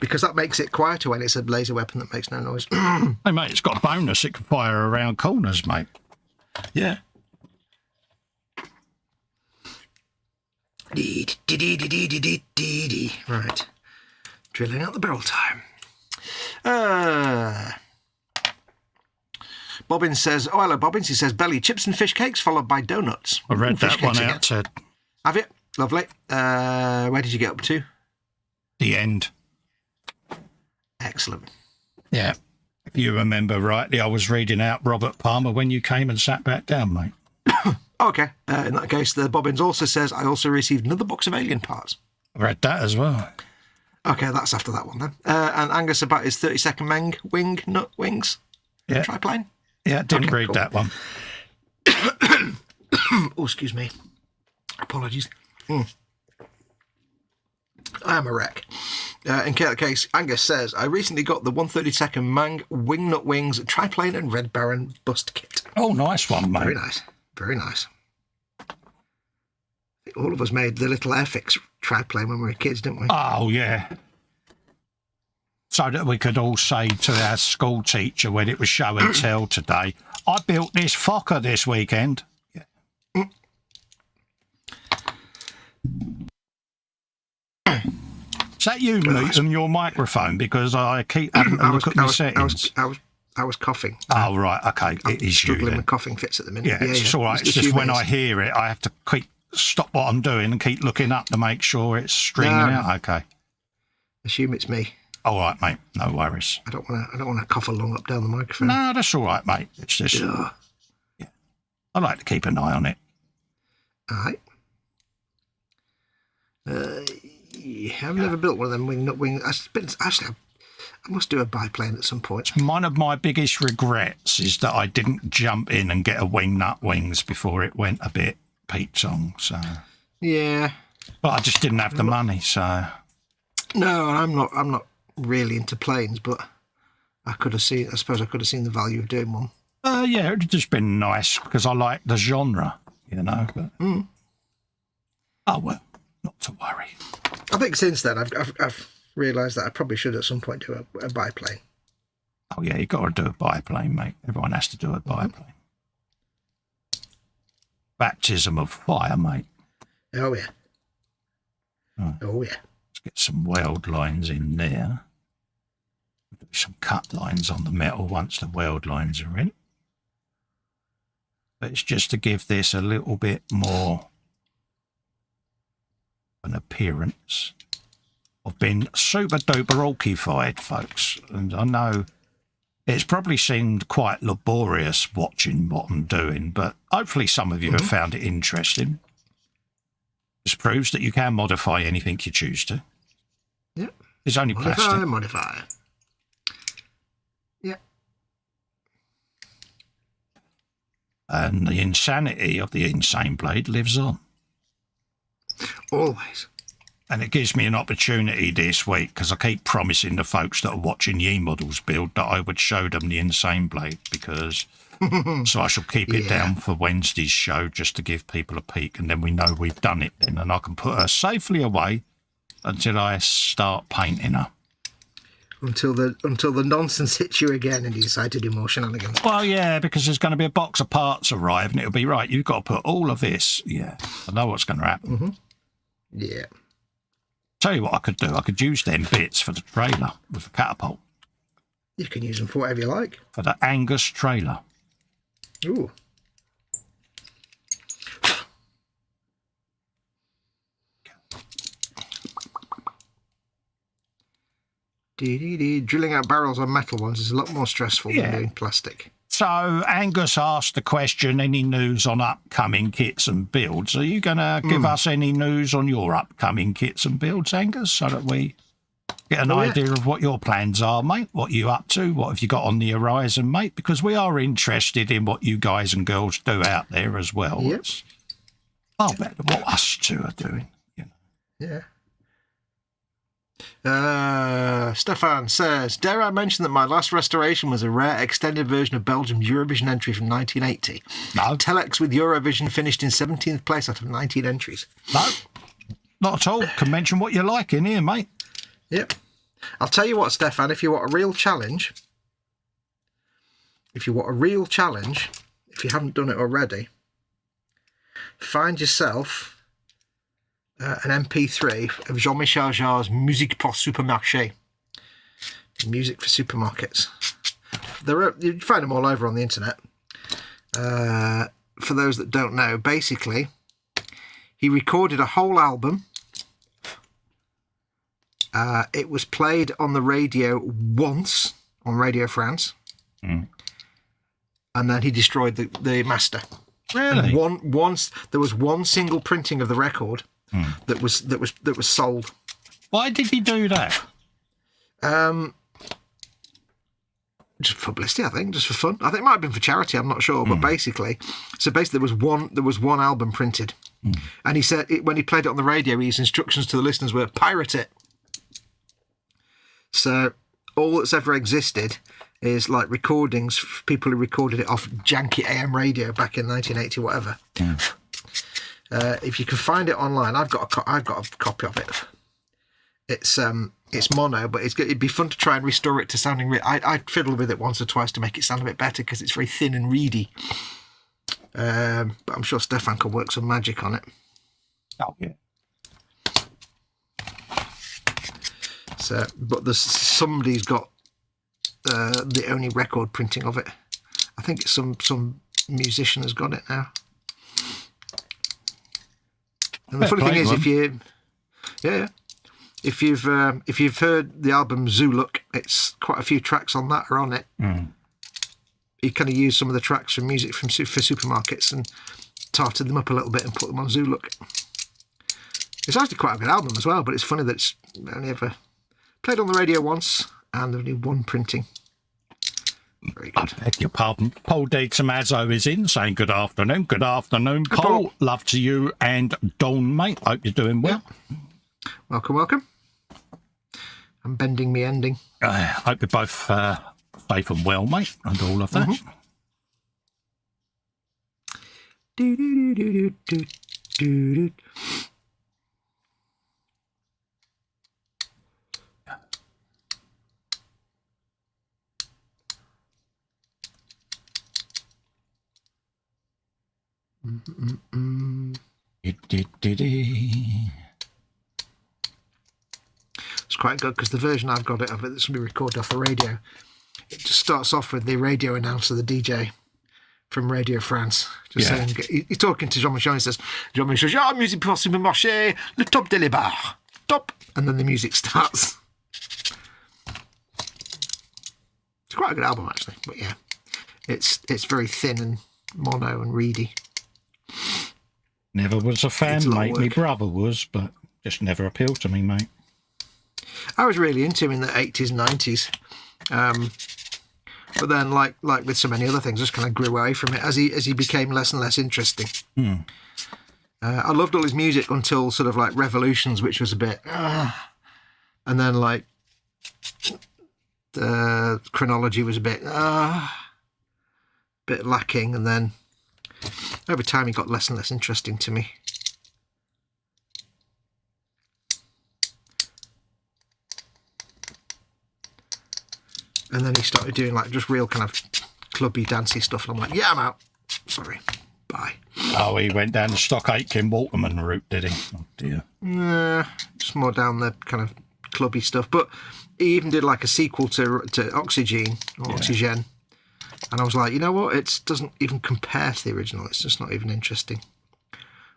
Because that makes it quieter when it's a laser weapon that makes no noise. Hey, mate, it's got a bonus. It can fire around corners, mate. Yeah. Right. Drilling out the barrel time. Bobbins says, oh, hello, Bobbins. He says, belly, chips and fish cakes, followed by donuts. I read that one out, Ted. Have you? Lovely. Where did you get up to? The end. Excellent. Yeah. If you remember rightly, I was reading out Robert Palmer when you came and sat back down, mate. Okay. In that case, the Bobbins also says, I also received another box of alien parts. I read that as well. Okay, that's after that one then. And Angus about his 30-second wing nut wings. Yeah. Triplane. Yeah, didn't read that one. Oh, excuse me. Apologies. I am a wreck. In case, Angus says, I recently got the 132nd Mang Wingnut Wings Triplane and Red Baron Bust Kit. Oh, nice one, mate. Very nice. Very nice. I think all of us made the little Airfix triplane when we were kids, didn't we? Oh, yeah. So that we could all say to our school teacher when it was show and tell today, I built this Fokker this weekend. Yeah. Is that you, Newton, your microphone? Because I keep having to look at my settings. I was coughing. Oh, right, okay. It is struggling you then. with coughing fits at the minute. Yeah, it's all right. It's just when I hear it, I have to keep stop what I'm doing and keep looking up to make sure it's streaming No. out okay? Assume it's me. All right, mate. No worries. I don't want to cough along up down the microphone. No, that's all right, mate. It's just Ugh. I like to keep an eye on it. All right. I've never built one of them wing. Actually, I must do a biplane at some point. One of my biggest regrets is that I didn't jump in and get a wing nut wings before it went a bit Patron. So Yeah. but I just didn't have the money. So No, I'm not really into planes, but I suppose I could have seen the value of doing one. yeah, it'd just been nice because I like the genre, you know. But, oh well, not to worry. I think since then I've realised that I probably should at some point do a biplane. Oh yeah, you got to do a biplane, mate. Everyone has to do a biplane. Baptism of fire, mate. Oh yeah. Oh yeah. Let's get some weld lines in there. Do some cut lines on the metal once the weld lines are in. But it's just to give this a little bit more an appearance of being super duper orkified, folks. And I know it's probably seemed quite laborious watching what I'm doing, but hopefully some of you have found it interesting. This proves that you can modify anything you choose to. Yep. It's only plastic. Modify. Yeah. And the insanity of the insane blade lives on. Always. And it gives me an opportunity this week, because I keep promising the folks that are watching Ye Models build that I would show them the insane blade, because so I shall keep it down for Wednesday's show just to give people a peek, and then we know we've done it then, and I can put her safely away until I start painting her. Until the nonsense hits you again and you decide to do more shenanigans. Well, yeah, because there's going to be a box of parts arrive, and it'll be right. You've got to put all of this. Yeah, I know what's going to happen. Yeah. Tell you what I could do. I could use them bits for the trailer with the catapult. You can use them for whatever you like. For the Angus trailer. Ooh. Drilling out barrels on metal ones is a lot more stressful than doing plastic. So Angus asked the question, any news on upcoming kits and builds? Are you going to give us any news on your upcoming kits and builds, Angus, so that we get an idea of what your plans are, mate? What you up to? What have you got on the horizon, mate? Because we are interested in what you guys and girls do out there as well. Yep. It's far better than what us two are doing. You know. Yeah. Stefan says, dare I mention that my last restoration was a rare extended version of Belgium's Eurovision entry from 1980? No. Telex with Eurovision finished in 17th place out of 19 entries. No, not at all. Can mention what you like in here, mate. Yep. I'll tell you what, Stefan, if you want a real challenge, if you haven't done it already, find yourself an MP3 of Jean-Michel Jarre's Musique pour Supermarché. Music for supermarkets. You find them all over on the internet. For those that don't know, basically, he recorded a whole album. It was played on the radio once, on Radio France. And then he destroyed the master. Really? And there was one single printing of the record that was sold. Why did he do that? Just for publicity, I think, just for fun. I think it might have been for charity. I'm not sure, but basically, there was one album printed, and he said when he played it on the radio, his instructions to the listeners were pirate it. So all that's ever existed is like recordings, people who recorded it off janky AM radio back in 1980, whatever. If you can find it online, I've got a copy of it. It's mono, but it'd be fun to try and restore it to sounding. I fiddled with it once or twice to make it sound a bit better because it's very thin and reedy. But I'm sure Stefan can work some magic on it. Oh yeah. So, but somebody's got the only record printing of it. I think some musician has got it now. And the funny thing is, Platoon. if you've heard the album Zuluk, it's quite a few tracks on that are on it. He kind of used some of the tracks from music for supermarkets and tarted them up a little bit and put them on Zuluk. It's actually quite a good album as well, but it's funny that it's only ever played on the radio once and only one printing. Very good. I beg your pardon. Paul D. Tomazzo is in, saying good afternoon. Good afternoon, Hi, Paul. Paul. Love to you and Dawn, mate. Hope you're doing well. Welcome, welcome. I'm bending me ending. Hope you're both safe and well, mate, and all of that. Do, do, do, do, do, do, do. It's quite good because the version I've got of it that's going to be recorded off the radio, it just starts off with the radio announcer, the DJ from Radio France, just saying, he's talking to Jean-Michel and says, Jean-Michel, ah, musique pour supermarché, le top de les bars, top, and then the music starts. It's quite a good album actually, but yeah, it's very thin and mono and reedy. Never was a fan, It's a lot of mate. My work. brother was, but just never appealed to me, mate. I was really into him in the 80s and 90s. But then, like with so many other things, just kind of grew away from it as he became less and less interesting. I loved all his music until sort of like Revolutions, which was a bit... and then like the chronology was a bit lacking. And then over time, he got less and less interesting to me. And then he started doing like just real kind of clubby, dancey stuff. And I'm like, yeah, I'm out. Sorry. Bye. Oh, he went down the Stock Aitken Waterman route, did he? Oh, dear. Nah, just more down the kind of clubby stuff. But he even did like a sequel to Oxygen or Oxygen. And I was like, you know what? It doesn't even compare to the original. It's just not even interesting.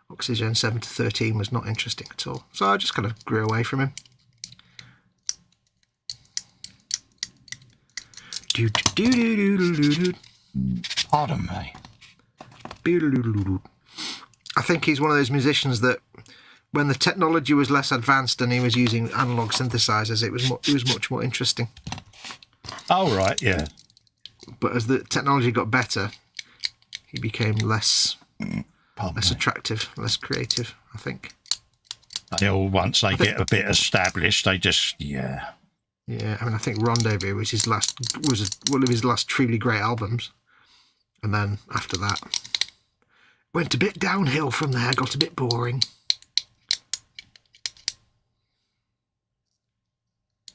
Oxygen 7 to 13 was not interesting at all. So I just kind of grew away from him. Pardon me. I think he's one of those musicians that when the technology was less advanced and he was using analog synthesizers, it was much more interesting. Oh, right, yeah. But as the technology got better, he became less Pardon me. attractive, less creative, I think. Once they get a bit established, they just, Yeah, I mean, I think Rendezvous was one of his last truly great albums. And then after that, went a bit downhill from there, got a bit boring.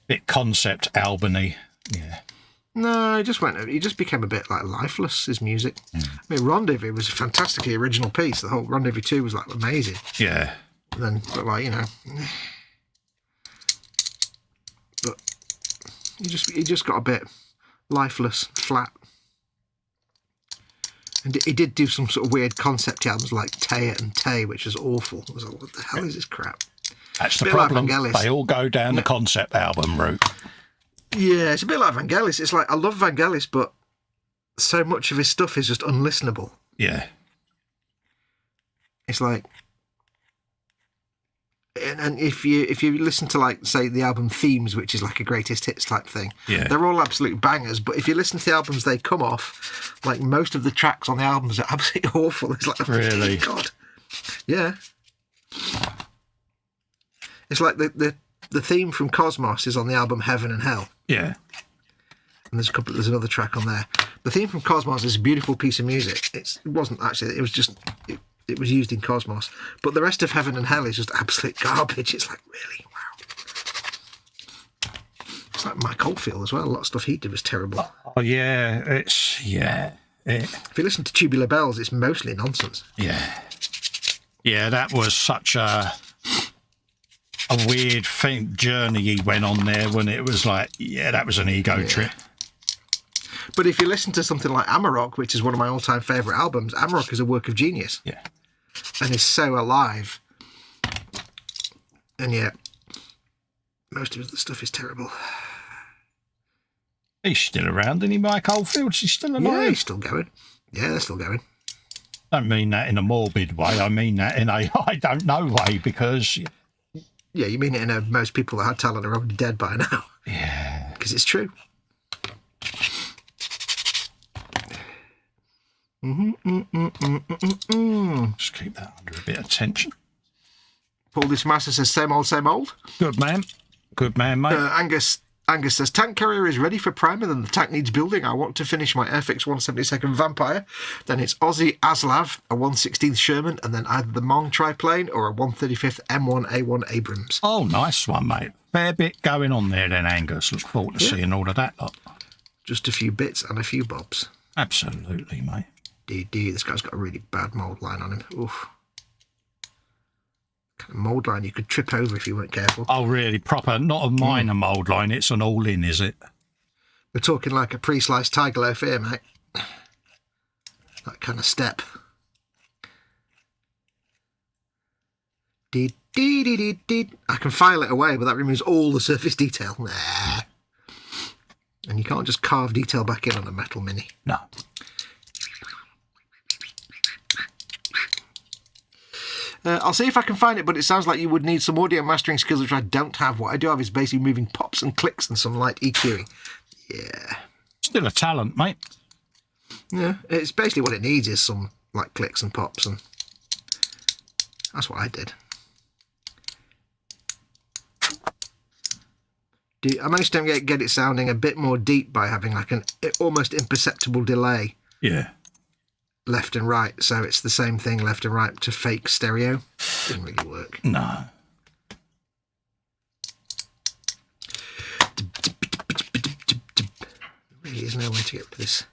bit concept albany. Yeah. No, he just became a bit like lifeless, his music. I mean, Rendezvous was a fantastically original piece. The whole Rendezvous 2 was like amazing. Yeah. And then, but like, you know, but he just got a bit lifeless, flat. And he did do some sort of weird concept albums like Tay and Tay, which was awful. I was like, what the hell is this crap? That's the Bit like problem. Vangelis. They all go down the concept album route. Yeah, it's a bit like Vangelis. It's like, I love Vangelis, but so much of his stuff is just unlistenable. Yeah. It's like, and if you listen to, like, say, the album Themes, which is like a greatest hits type thing, Yeah. they're all absolute bangers. But if you listen to the albums they come off, like, most of the tracks on the albums are absolutely awful. It's like, Really? God, yeah. It's like the theme from Cosmos is on the album Heaven and Hell. Yeah. And there's another track on there. The theme from Cosmos is a beautiful piece of music. It wasn't actually. It was just. It was used in Cosmos, but the rest of Heaven and Hell is just absolute garbage. It's like, really, wow. It's like Mike Oldfield as well. A lot of stuff he did was terrible. Oh, yeah. If you listen to Tubular Bells, it's mostly nonsense. Yeah. Yeah, that was such a weird journey he went on there when it was like, yeah, that was an ego trip. But if you listen to something like Amarok, which is one of my all-time favourite albums, Amarok is a work of genius. Yeah. And is so alive. And yet, most of the stuff is terrible. He's still around, isn't he, Mike Oldfield? He's still alive. Yeah, he's still going. Yeah, they're still going. Don't mean that in a morbid way. I mean that in a I don't know way, because... Yeah, you mean it in a most people that had talent are already dead by now. Yeah. Because it's true. Just keep that under a bit of tension. Paul Dismaster says, same old, same old. Good man. Good man, mate. Angus says, tank carrier is ready for primer, then the tank needs building. I want to finish my Airfix 172nd Vampire. Then it's Aussie Aslav, a 116th Sherman, and then either the Mong triplane or a 135th M1A1 Abrams. Oh, nice one, mate. Fair bit going on there then, Angus. Look forward to seeing all of that lot. Just a few bits and a few bobs. Absolutely, mate. This guy's got a really bad mould line on him. Oof. Kind of mould line you could trip over if you weren't careful. Oh, really? Proper, not a minor mould line, it's an all-in, is it? We're talking like a pre-sliced tiger loaf here, mate. That kind of step. I can file it away, but that removes all the surface detail. Nah. And you can't just carve detail back in on a metal mini. No. I'll see if I can find it, but it sounds like you would need some audio mastering skills, which I don't have. What I do have is basically moving pops and clicks and some light EQing. Yeah. Still a talent, mate. Yeah, it's basically what it needs is some like clicks and pops, and that's what I did. I managed to get it sounding a bit more deep by having like an almost imperceptible delay. Yeah. Left and right, so it's the same thing left and right to fake stereo. Didn't really work. No. There really is no way to get to this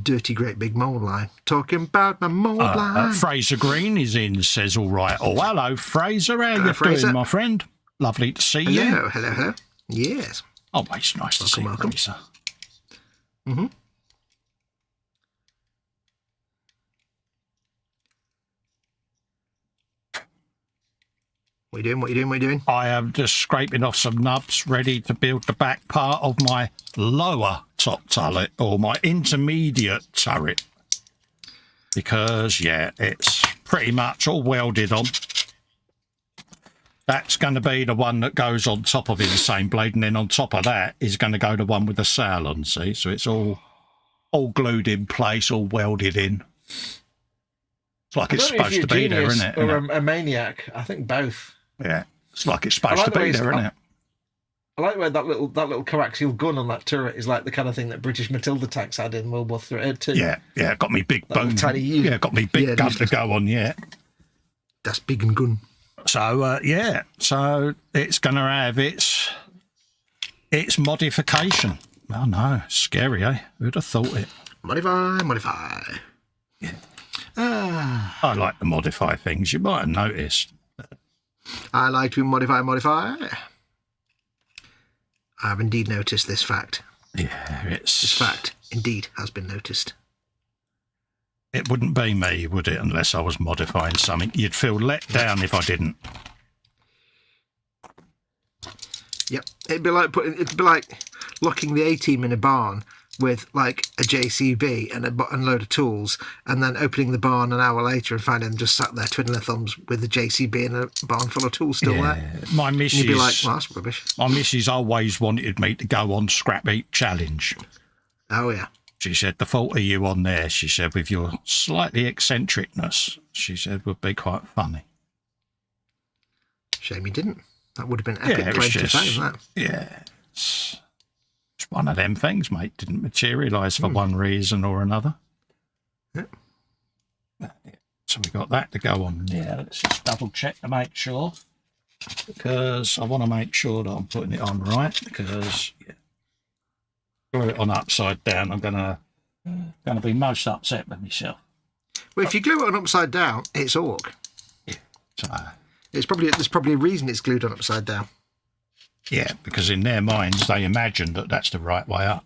dirty great big mould line. Talking about my mould line. Fraser Green is in, says all right. Oh, hello, Fraser. How you Fraser. doing, my friend? Lovely to see you. Hello. Yes. Always nice to see you, Welcome. Fraser. Mm-hmm. What are you doing? I am just scraping off some nubs, ready to build the back part of my lower top turret, or my intermediate turret. Because, yeah, it's pretty much all welded on. That's going to be the one that goes on top of it, the same blade, and then on top of that is going to go the one with the sail on, see? So it's all glued in place, all welded in. It's like it's supposed to be there, isn't it? Or a maniac. I think both. Yeah, it's like it's supposed to be there, isn't it? I like the way that little coaxial gun on that turret is like the kind of thing that British Matilda tanks had in World War II. Yeah, got me big boom. Tiny got me big gun to go on, yeah. That's big and gun. So, so it's going to have its modification. Oh, no, scary, eh? Who'd have thought it? Modify. Yeah. I like to modify things, you might have noticed. I like to modify. I have indeed noticed this fact. Yeah, This fact, indeed, has been noticed. It wouldn't be me, would it, unless I was modifying something? You'd feel let down if I didn't. Yep, it'd be like locking the A-team in a barn with like a JCB and a load of tools, and then opening the barn an hour later and finding them just sat there twiddling their thumbs with a JCB and a barn full of tools still there. My missus, and you'd be like, well, that's rubbish. My missus always wanted me to go on Scrap Heap Challenge. Oh, yeah. She said, the thought of you on there, she said, with your slightly eccentricness, she said, would be quite funny. Shame you didn't. That would have been epic claim to fame, that. Yeah. It's one of them things, mate. Didn't materialise for one reason or another. Yep. So we got that to go on. Yeah, let's just double check to make sure. Because I want to make sure that I'm putting it on right. Because glue it on upside down, I'm gonna be most upset with myself. Well, if you glue it on upside down, it's orc. Yeah. So, there's probably a reason it's glued on upside down. yeah, because in their minds they imagine that that's the right way up.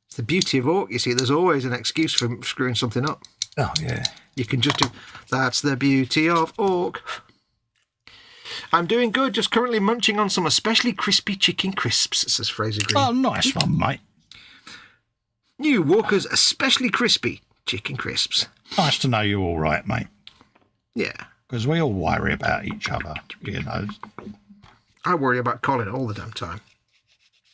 It's the beauty of orc, you see. There's always an excuse for screwing something up. Oh yeah. You can just do. That's the beauty of orc. I'm doing good. Just currently munching on some especially crispy chicken crisps, says Fraser Green. Oh, nice one, mate. New Walker's especially crispy chicken crisps. Nice to know you're all right, mate. Yeah. Because we all worry about each other, you know. I worry about Colin all the damn time.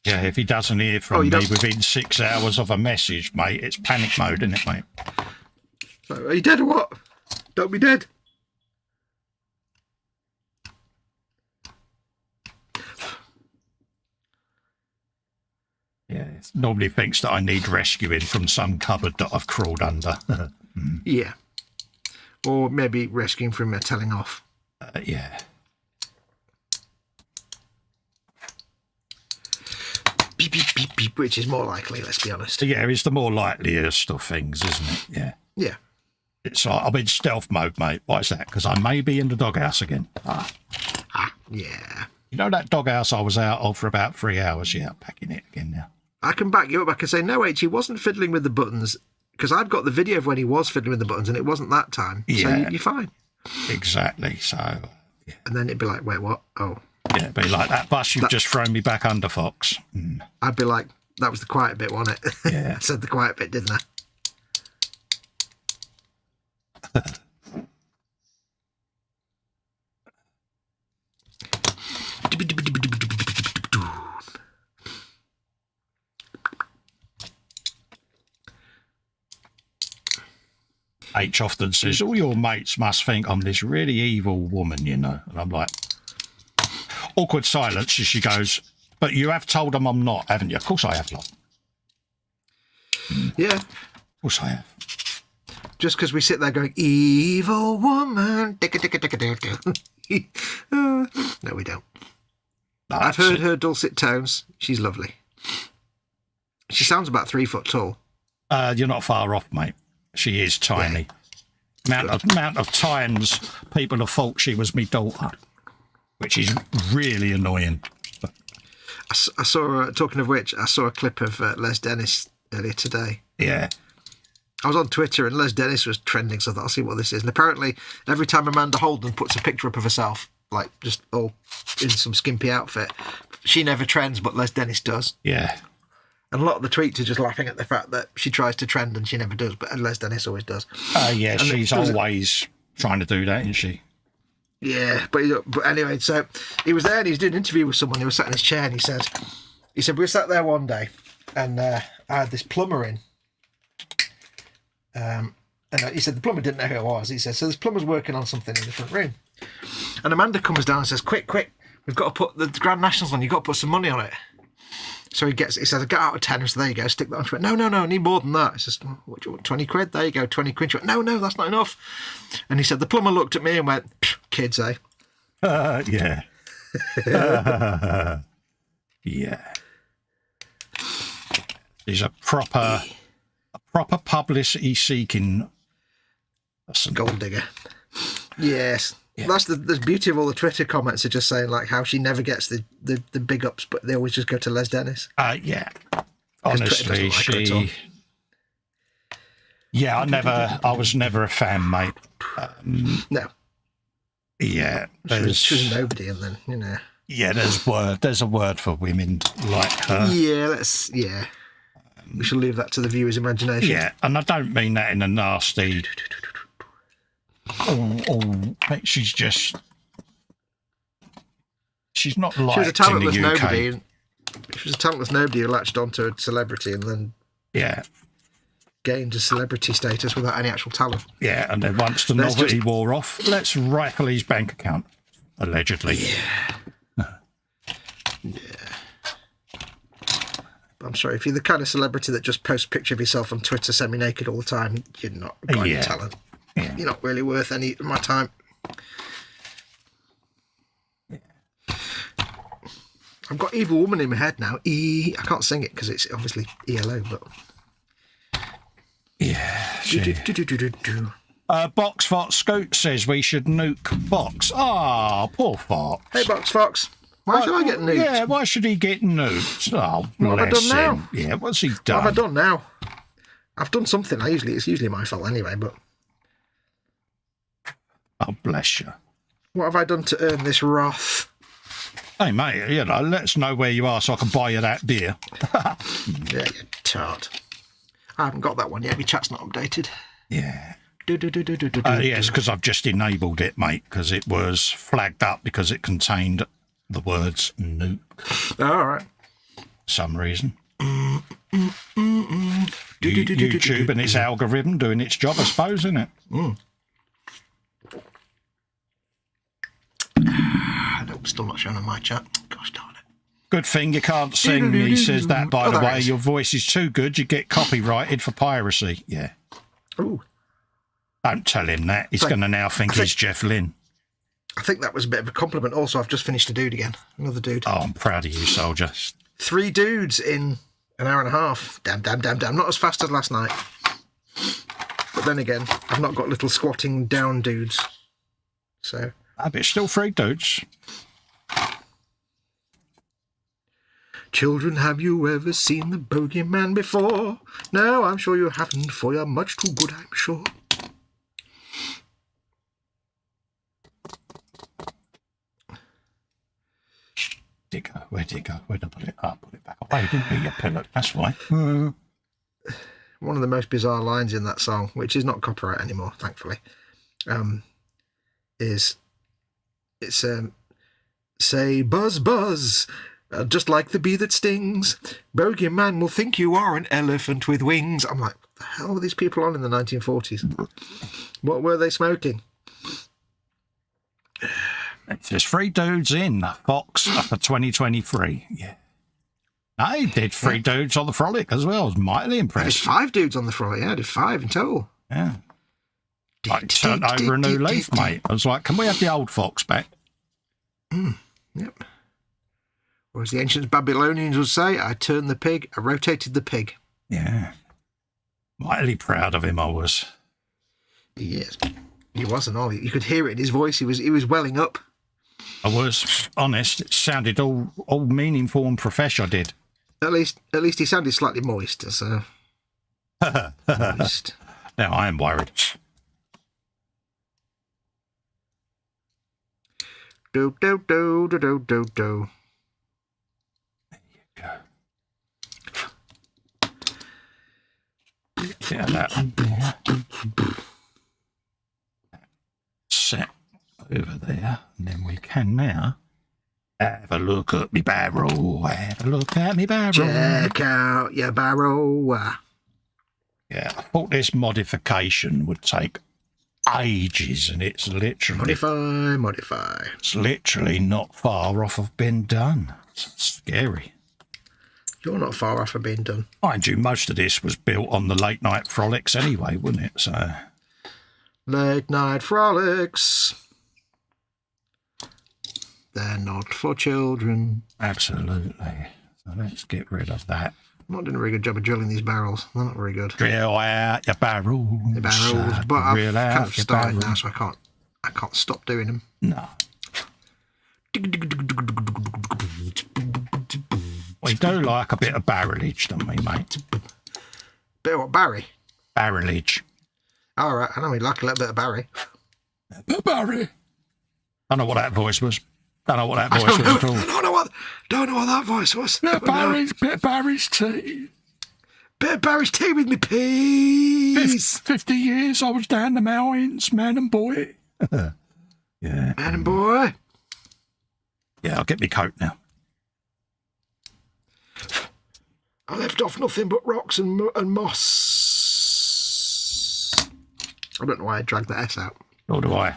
Yeah, if he doesn't hear from me within 6 hours of a message, mate, it's panic mode, isn't it, mate? So, are you dead or what? Don't be dead. Yeah, it normally thinks that I need rescuing from some cupboard that I've crawled under. Yeah. Or maybe rescuing from a telling off. Yeah. Beep, beep, beep, beep, which is more likely, let's be honest. Yeah, it's the more likeliest of things, isn't it? Yeah. Yeah. It's like, I'm in stealth mode, mate. Why is that? Because I may be in the doghouse again. Yeah. You know that doghouse I was out of for about 3 hours? Yeah, I'm back in it again now. I can back you up. I can say, no, H, he wasn't fiddling with the buttons, because I've got the video of when he was fiddling with the buttons, and it wasn't that time. Yeah. So you're fine. Exactly. So, yeah. And then it'd be like, wait, what? Oh. Yeah, it'd be like that bus you've just thrown me back under, Fox. I'd be like, that was the quiet bit, wasn't it? Yeah. I said the quiet bit, didn't I? H often says, all your mates must think I'm this really evil woman, you know. And I'm like, awkward silence as she goes, but you have told them I'm not, haven't you? Of course I have, love. Yeah. Of course I have. Just because we sit there going, evil woman. No, we don't. I've heard her dulcet tones. She's lovely. She sounds about 3 foot tall. You're not far off, mate. She is tiny. Yeah. Amount of times people have thought she was me daughter, which is really annoying. But I saw, talking of which, I saw a clip of Les Dennis earlier today. yeah. I was on Twitter and Les Dennis was trending, so I thought, I'll see what this is. And apparently, every time Amanda Holden puts a picture up of herself, like just all in some skimpy outfit, she never trends, but Les Dennis does. Yeah. And a lot of the tweets are just laughing at the fact that she tries to trend and she never does, but Les Dennis always does. Yeah, and she's always trying to do that, isn't she? Yeah, but anyway, so he was there and he was doing an interview with someone. He was sat in his chair and he said, we were sat there one day and I had this plumber in. And he said the plumber didn't know who it was. He said, so this plumber's working on something in the front room. And Amanda comes down and says, quick, we've got to put the Grand Nationals on. You've got to put some money on it. So he says, I got out of 10. So there you go, stick that on. She went, no, I need more than that. He says, what do you want, 20 quid? There you go, 20 quid. She went, no, that's not enough. And he said, the plumber looked at me and went, kids, eh? Yeah. Yeah. He's a proper publicity seeking gold digger. Yes. Yeah. That's the beauty of all the Twitter comments are just saying like how she never gets the big ups, but they always just go to Les Dennis. Yeah. Honestly, she. Yeah, I was never a fan, mate. No. Yeah, she was nobody, and then you know. Yeah, there's a word for women like her. Yeah, we shall leave that to the viewer's imagination. Yeah, and I don't mean that in a nasty. She's not liked she was a talentless in the UK. Nobody. She was a talentless nobody who latched onto a celebrity and then gained a celebrity status without any actual talent. Yeah, and then once the novelty wore off, let's rifle his bank account, allegedly. Yeah. I'm sorry, if you're the kind of celebrity that just posts a picture of yourself on Twitter semi-naked all the time, you're not got any talent. Yeah. You're not really worth any of my time. Yeah. I've got Evil Woman in my head now. I can't sing it because it's obviously ELO, but... Yeah. Box Fox Scoot says we should nuke Fox. Poor Fox. Hey, Box Fox. Why should I get nuked? Yeah, why should he get nuked? Oh, what have I done now? Yeah, what's he done? What have I done now? I've done something. It's usually my fault anyway, but... Oh, bless you. What have I done to earn this wrath? Hey, mate, you know, let us know where you are so I can buy you that beer. Yeah, you tart. I haven't got that one yet. My chat's not updated. Yeah. Yes, Yes, because I've just enabled it, mate, because it was flagged up because it contained the words nuke all right. for some reason. YouTube and its algorithm doing its job, I suppose, isn't it? Nope, still not showing on my chat. Gosh darn it. Good thing you can't sing, he says that, by Oh, the there way. it is. Your voice is too good, you get copyrighted for piracy. Yeah. Ooh. Don't tell him that. He's going to now think he's Jeff Lynne. I think that was a bit of a compliment. Also, I've just finished a dude again. Another dude. Oh, I'm proud of you, soldier. 3 dudes in an hour and a half. Damn. Not as fast as last night. But then again, I've not got little squatting down dudes. So. But it's still 3 dudes. Children, have you ever seen the bogeyman before? No, I'm sure you haven't, for you're much too good, I'm sure. Where did it go? Where did I put it? Oh, put it back away. Didn't be your pillow. That's why. One of the most bizarre lines in that song, which is not copyright anymore, thankfully, is it's say buzz buzz, just like the bee that stings. Bogeyman will think you are an elephant with wings. I'm like, what the hell were these people on in the 1940s? What were they smoking? There's 3 dudes in Foxx for 2023. Yeah. I did 3 dudes on the Frolic as well. I was mightily There's impressed. 5 dudes on the frolic. Yeah, I did 5 in total. Yeah. I turned over a new leaf, mate. I was like, can we have the old Fox back? Yep. Or as the ancient Babylonians would say, I turned the pig, I rotated the pig. Yeah. Mightily proud of him, I was. Yes. He wasn't all. You could hear it in his voice. He was welling up. I was honest. It sounded all meaningful and professional. I did. At least he sounded slightly moist. So moist. Now I am worried. Do do do do do do do. There you go. Yeah, that one there. Set over there, and then we can now have a look at me barrel. Have a look at me barrel. Check out your barrel. Yeah, I thought this modification would take ages, and it's literally Modify. It's literally not far off of being done. It's scary. You're not far off of being done. Mind you, most of this was built on the late night frolics anyway, wasn't it? So Late night frolics. They're not for children. absolutely. So let's get rid of that. I'm not doing a very good job of drilling these barrels. They're not very good. Drill out your barrels. The barrels, but I've drill kind out of your started now, barrels. so I can't stop doing them. No. We do like a bit of barrelage, don't we, mate? Bit of what, Barry? Barrelage. All right, I know we like a little bit of Barry. Barry. Don't know what that voice was. Don't know what that voice was at all. Don't know what that voice was. Bit of Barry's tea. Bit of Barry's tea with me, peas. 50 years I was down the mountains, man and boy. Yeah. Man and boy. Yeah, I'll get me coat now. I left off nothing but rocks and moss. I don't know why I dragged that S out. Nor do I.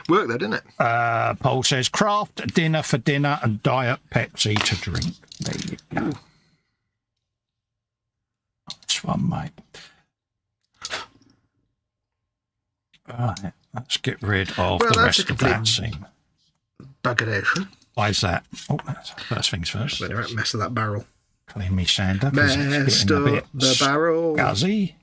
Worked though, didn't it? Paul says, craft dinner for dinner and diet Pepsi to drink. There you go. Nice one, mate. Right, let's get rid of the rest of that scene. Buggeration. Why is that? Oh, that's first things first. Better not mess with that barrel. Clean me sander. 'Cause it's Messed getting a bit up the barrel. scuzzy.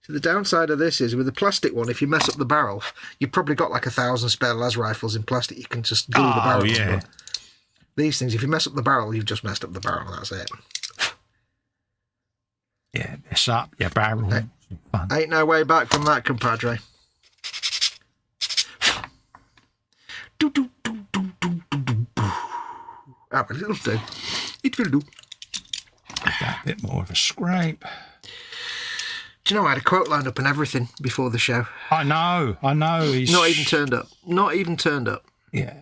So the downside of this is with the plastic one, if you mess up the barrel, you've probably got like 1,000 spare las rifles in plastic. You can just glue the barrel. Yeah. These things, if you mess up the barrel, you've just messed up the barrel. That's it. Yeah, mess up your barrel. No. Fun. Ain't no way back from that, compadre. Ah, but it'll do. It will do. Give that a bit more of a scrape. Do you know I had a quote lined up and everything before the show? I know. He's Not even turned up. Not even turned up. Yeah.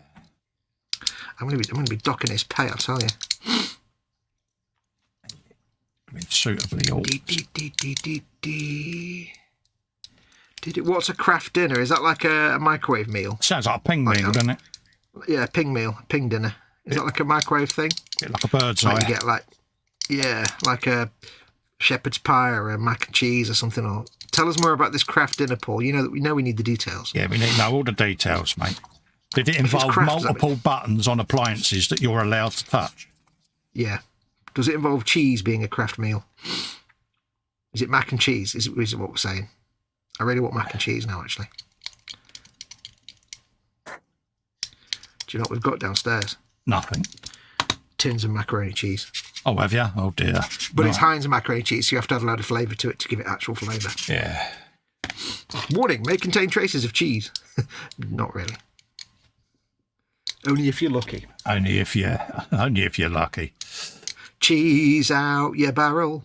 I'm gonna be docking his pay, I'll tell you. Been suitably all. What's a craft dinner? Is that like a microwave meal? Sounds like a ping meal, doesn't it? Yeah, ping meal, ping dinner. Is that like a microwave thing? Bit like a bird's Like eye. you get like a shepherd's pie or a mac and cheese or something. Or tell us more about this craft dinner, Paul. You know that we need the details. Yeah, we need to know all the details, mate. Did it involve craft, multiple buttons on appliances that you're allowed to touch? Yeah. Does it involve cheese being a craft meal? Is it mac and cheese? Is it what we're saying? I really want mac and cheese now, actually. Do you know what we've got downstairs? Nothing. Tins of macaroni cheese. Oh, have you? Oh, dear. But it's Heinz macaroni cheese, so you have to add a load of flavour to it to give it actual flavour. Yeah. Warning, may contain traces of cheese. Not really. Only if you're lucky. Only if you're lucky. Cheese out your barrel.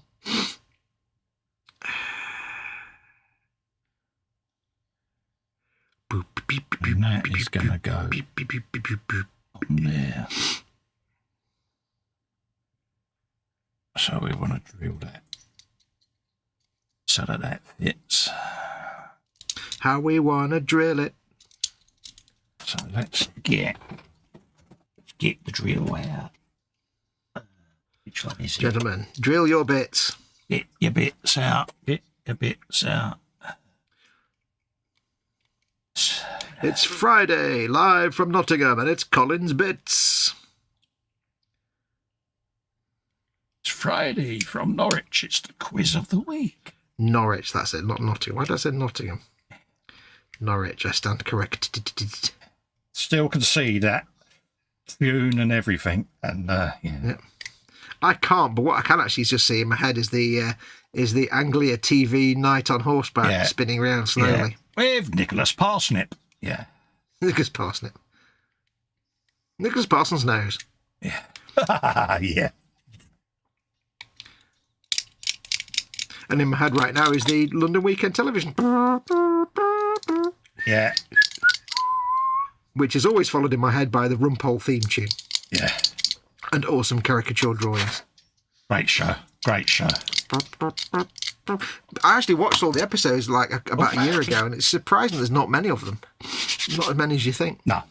And that is going to go on there. So we want to drill that so that fits. How we want to drill it. So let's get the drill out. Which one is it? Gentlemen, drill your bits. Get your bits out. Get your bits out. It's Friday, live from Nottingham, and it's Colin's Bits. It's Friday from Norwich. It's the quiz of the week. Norwich, that's it, not Nottingham. Why did I say Nottingham? Norwich, I stand corrected. Still can see that tune and everything, and yeah. I can't, but what I can actually just see in my head is the Anglia TV night on horseback spinning around slowly. Yeah. With Nicholas Parsnip. Yeah. Nicholas Parsnip. Nicholas Parsons' nose. Yeah. Yeah. And in my head right now is the London Weekend Television. Yeah. Which is always followed in my head by the Rumpole theme tune. Yeah. And awesome caricature drawings. Great show. Great show. I actually watched all the episodes like about a year ago, and it's surprising there's not many of them. Not as many as you think. No.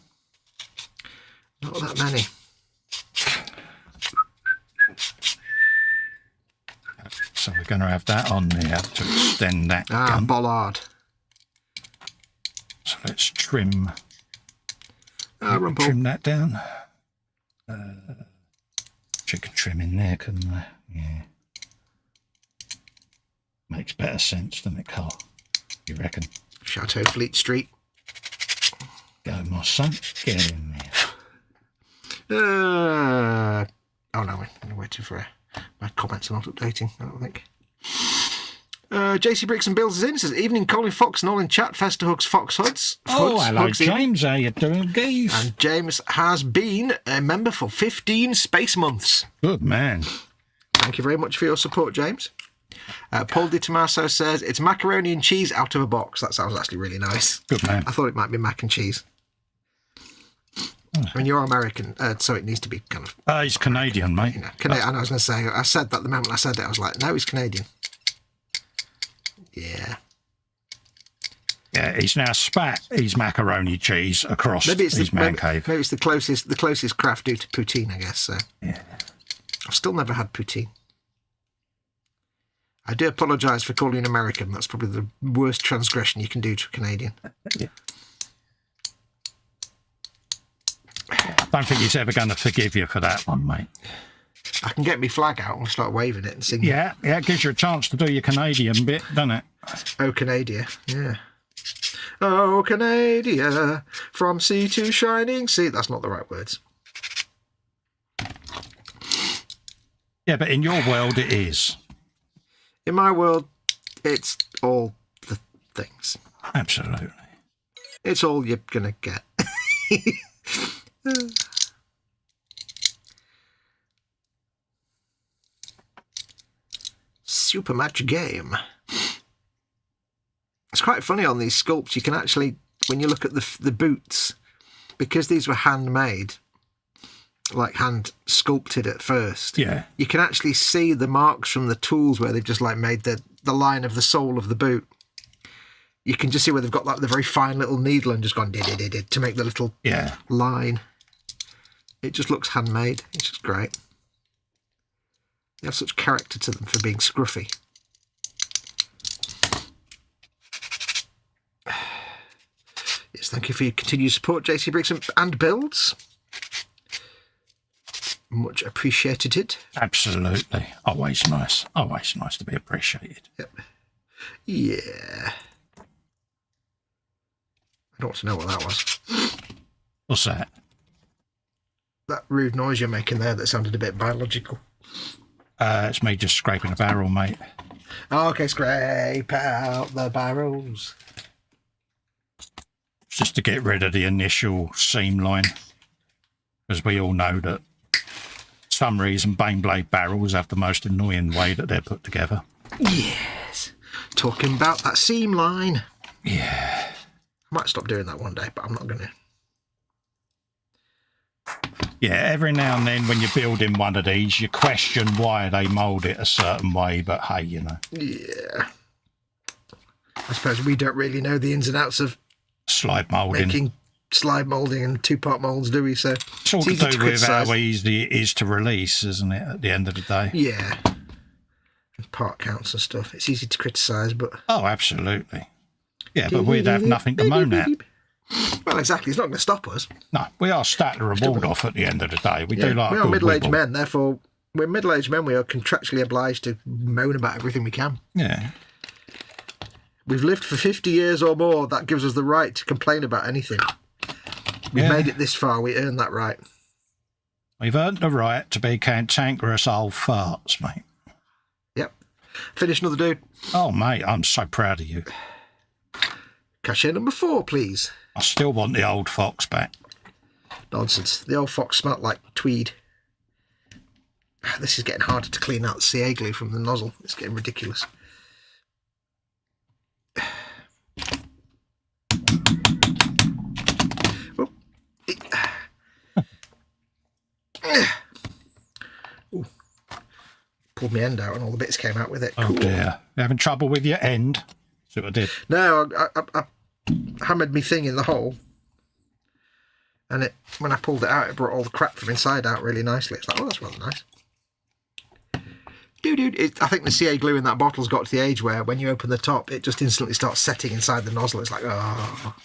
Not that many. So we're going to have that on there to extend that gun. Bollard. So let's trim Rumpole. trim that down. Chicken trim in there, couldn't I? Yeah. Makes better sense, doesn't it, Carl? You reckon? Chateau Fleet Street. Go, my son. Get in there. Oh no, we're waiting for my comments are not updating, I don't think. JC Bricks and Bills is in. Says, evening, Colin, Fox and all in chat. Festa Hugs, Fox Huds. Oh, hello, Hugs James. How you doing, geese? And James has been a member for 15 space months. Good man. Thank you very much for your support, James. Paul Di Tommaso says, it's macaroni and cheese out of a box. That sounds actually really nice. Good man. I thought it might be mac and cheese. I mean, you're American, so it needs to be kind of... He's Canadian, mate. You know, and I was going to say, I said that the moment I said it, I was like, no, he's Canadian. Yeah. Yeah, he's now spat his macaroni cheese across his man cave. Maybe it's the closest craft do to poutine, I guess. So. Yeah. I've still never had poutine. I do apologise for calling you an American. That's probably the worst transgression you can do to a Canadian. Yeah. I don't think he's ever going to forgive you for that one, mate. I can get my flag out and start waving it and singing. Yeah, it gives you a chance to do your Canadian bit, doesn't it? Oh, Canada, yeah. Oh, Canada, from sea to shining sea. That's not the right words. Yeah, but in your world it is. In my world, it's all the things. Absolutely. It's all you're going to get. super match game. It's quite funny on these sculpts. You can actually, when you look at the boots, because these were handmade, like hand sculpted at first, Yeah. you can actually see the marks from the tools where they've just like made the line of the sole of the boot. You can just see where they've got like the very fine little needle and just gone did to make the little line. It just looks handmade. It's just great. They have such character to them for being scruffy. Yes, thank you for your continued support, JC Briggs and Builds. Much appreciated. Absolutely. Always nice. Always nice to be appreciated. Yep. Yeah. I don't want to know what that was. What's that? That rude noise you're making there that sounded a bit biological. It's me just scraping a barrel, mate. Okay, scrape out the barrels. It's just to get rid of the initial seam line. Because we all know that for some reason Baneblade barrels have the most annoying way that they're put together. Yes. Talking about that seam line. Yeah. I might stop doing that one day, but I'm not going to. Yeah, every now and then when you're building one of these, you question why they mould it a certain way, but hey, you know. Yeah. I suppose we don't really know the ins and outs of slide moulding. Making slide moulding and two-part moulds, do we? So it's all to do with how easy it is to release, isn't it, at the end of the day? Yeah. And part counts and stuff. It's easy to criticise, but... Oh, absolutely. Yeah, but we'd have nothing to moan at. Well, exactly. It's not going to stop us. No, we are Statler and Waldorf at the end of the day. We do like we are middle-aged men, therefore, we're middle-aged men. We are contractually obliged to moan about everything we can. Yeah. We've lived for 50 years or more. That gives us the right to complain about anything. We've made it this far. We earned that right. We've earned the right to be cantankerous old farts, mate. Yep. Finish another dude. Oh, mate, I'm so proud of you. Cashier number 4, please. I still want the old Foxx back. Nonsense. The old Foxx smelt like tweed. This is getting harder to clean out the CA glue from the nozzle. It's getting ridiculous. Ooh. Pulled my end out and all the bits came out with it. Oh, dear. You having trouble with your end? See what I did? No, I hammered me thing in the hole. And when I pulled it out, it brought all the crap from inside out really nicely. It's like, oh, that's rather nice. Dude, I think the CA glue in that bottle's got to the age where when you open the top, it just instantly starts setting inside the nozzle. It's like, oh.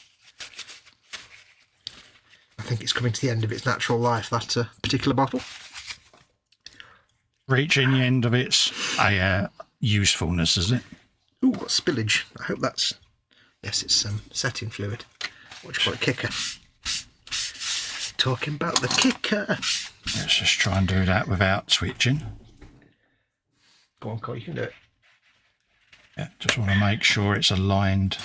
I think it's coming to the end of its natural life, that particular bottle. Reaching the end of its usefulness, is it? Ooh, got spillage. I hope that's... Yes, it's setting fluid. What do you call it? Kicker. Talking about the kicker. Let's just try and do that without switching. Go on, Cole, you can do it. Yeah, just want to make sure it's aligned.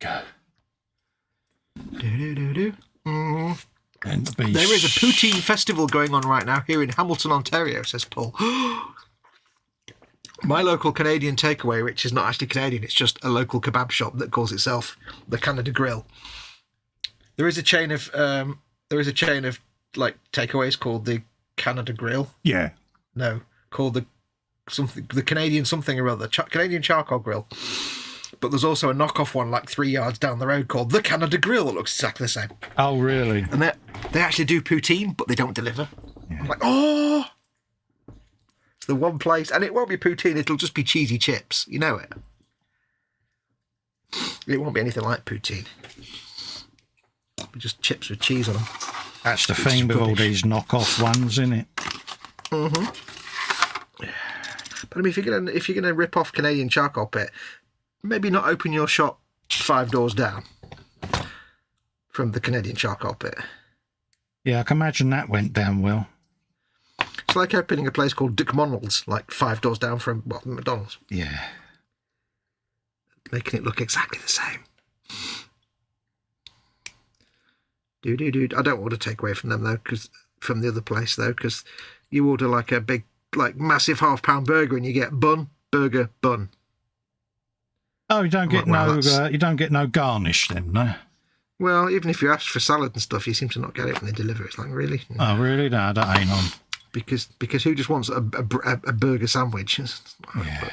There you go. Do. And there is a poutine festival going on right now here in Hamilton, Ontario, says Paul. My local Canadian takeaway, which is not actually Canadian, it's just a local kebab shop that calls itself the Canada Grill. There is a chain of like takeaways called the Canada Grill. Yeah. No, called the Canadian something or other, Canadian Charcoal Grill. But there's also a knockoff one like 3 yards down the road called the Canada Grill that looks exactly the same. Oh, really? And they actually do poutine, but they don't deliver. Yeah. I'm like, oh! It's the one place, and it won't be poutine, it'll just be cheesy chips. You know it. It won't be anything like poutine. It'll be just chips with cheese on them. That's the thing with all these knockoff ones, isn't it? Mm-hmm. But I mean, if you're gonna rip off Canadian Charcoal Pit, maybe not open your shop 5 doors down from the Canadian Charcoal Pit. Yeah, I can imagine that went down well. It's like opening a place called DcMonald's, like 5 doors down from McDonald's. Yeah. Making it look exactly the same. Dude. I don't order takeaway from them, though, from the other place, though, because you order like a big like massive £half-pound burger and you get bun, burger, bun. Oh, you don't get you don't get no garnish then, no? Well, even if you ask for salad and stuff, you seem to not get it when they deliver. It's like, really? Oh, really? No, that ain't on. Because who just wants a burger sandwich? Yeah.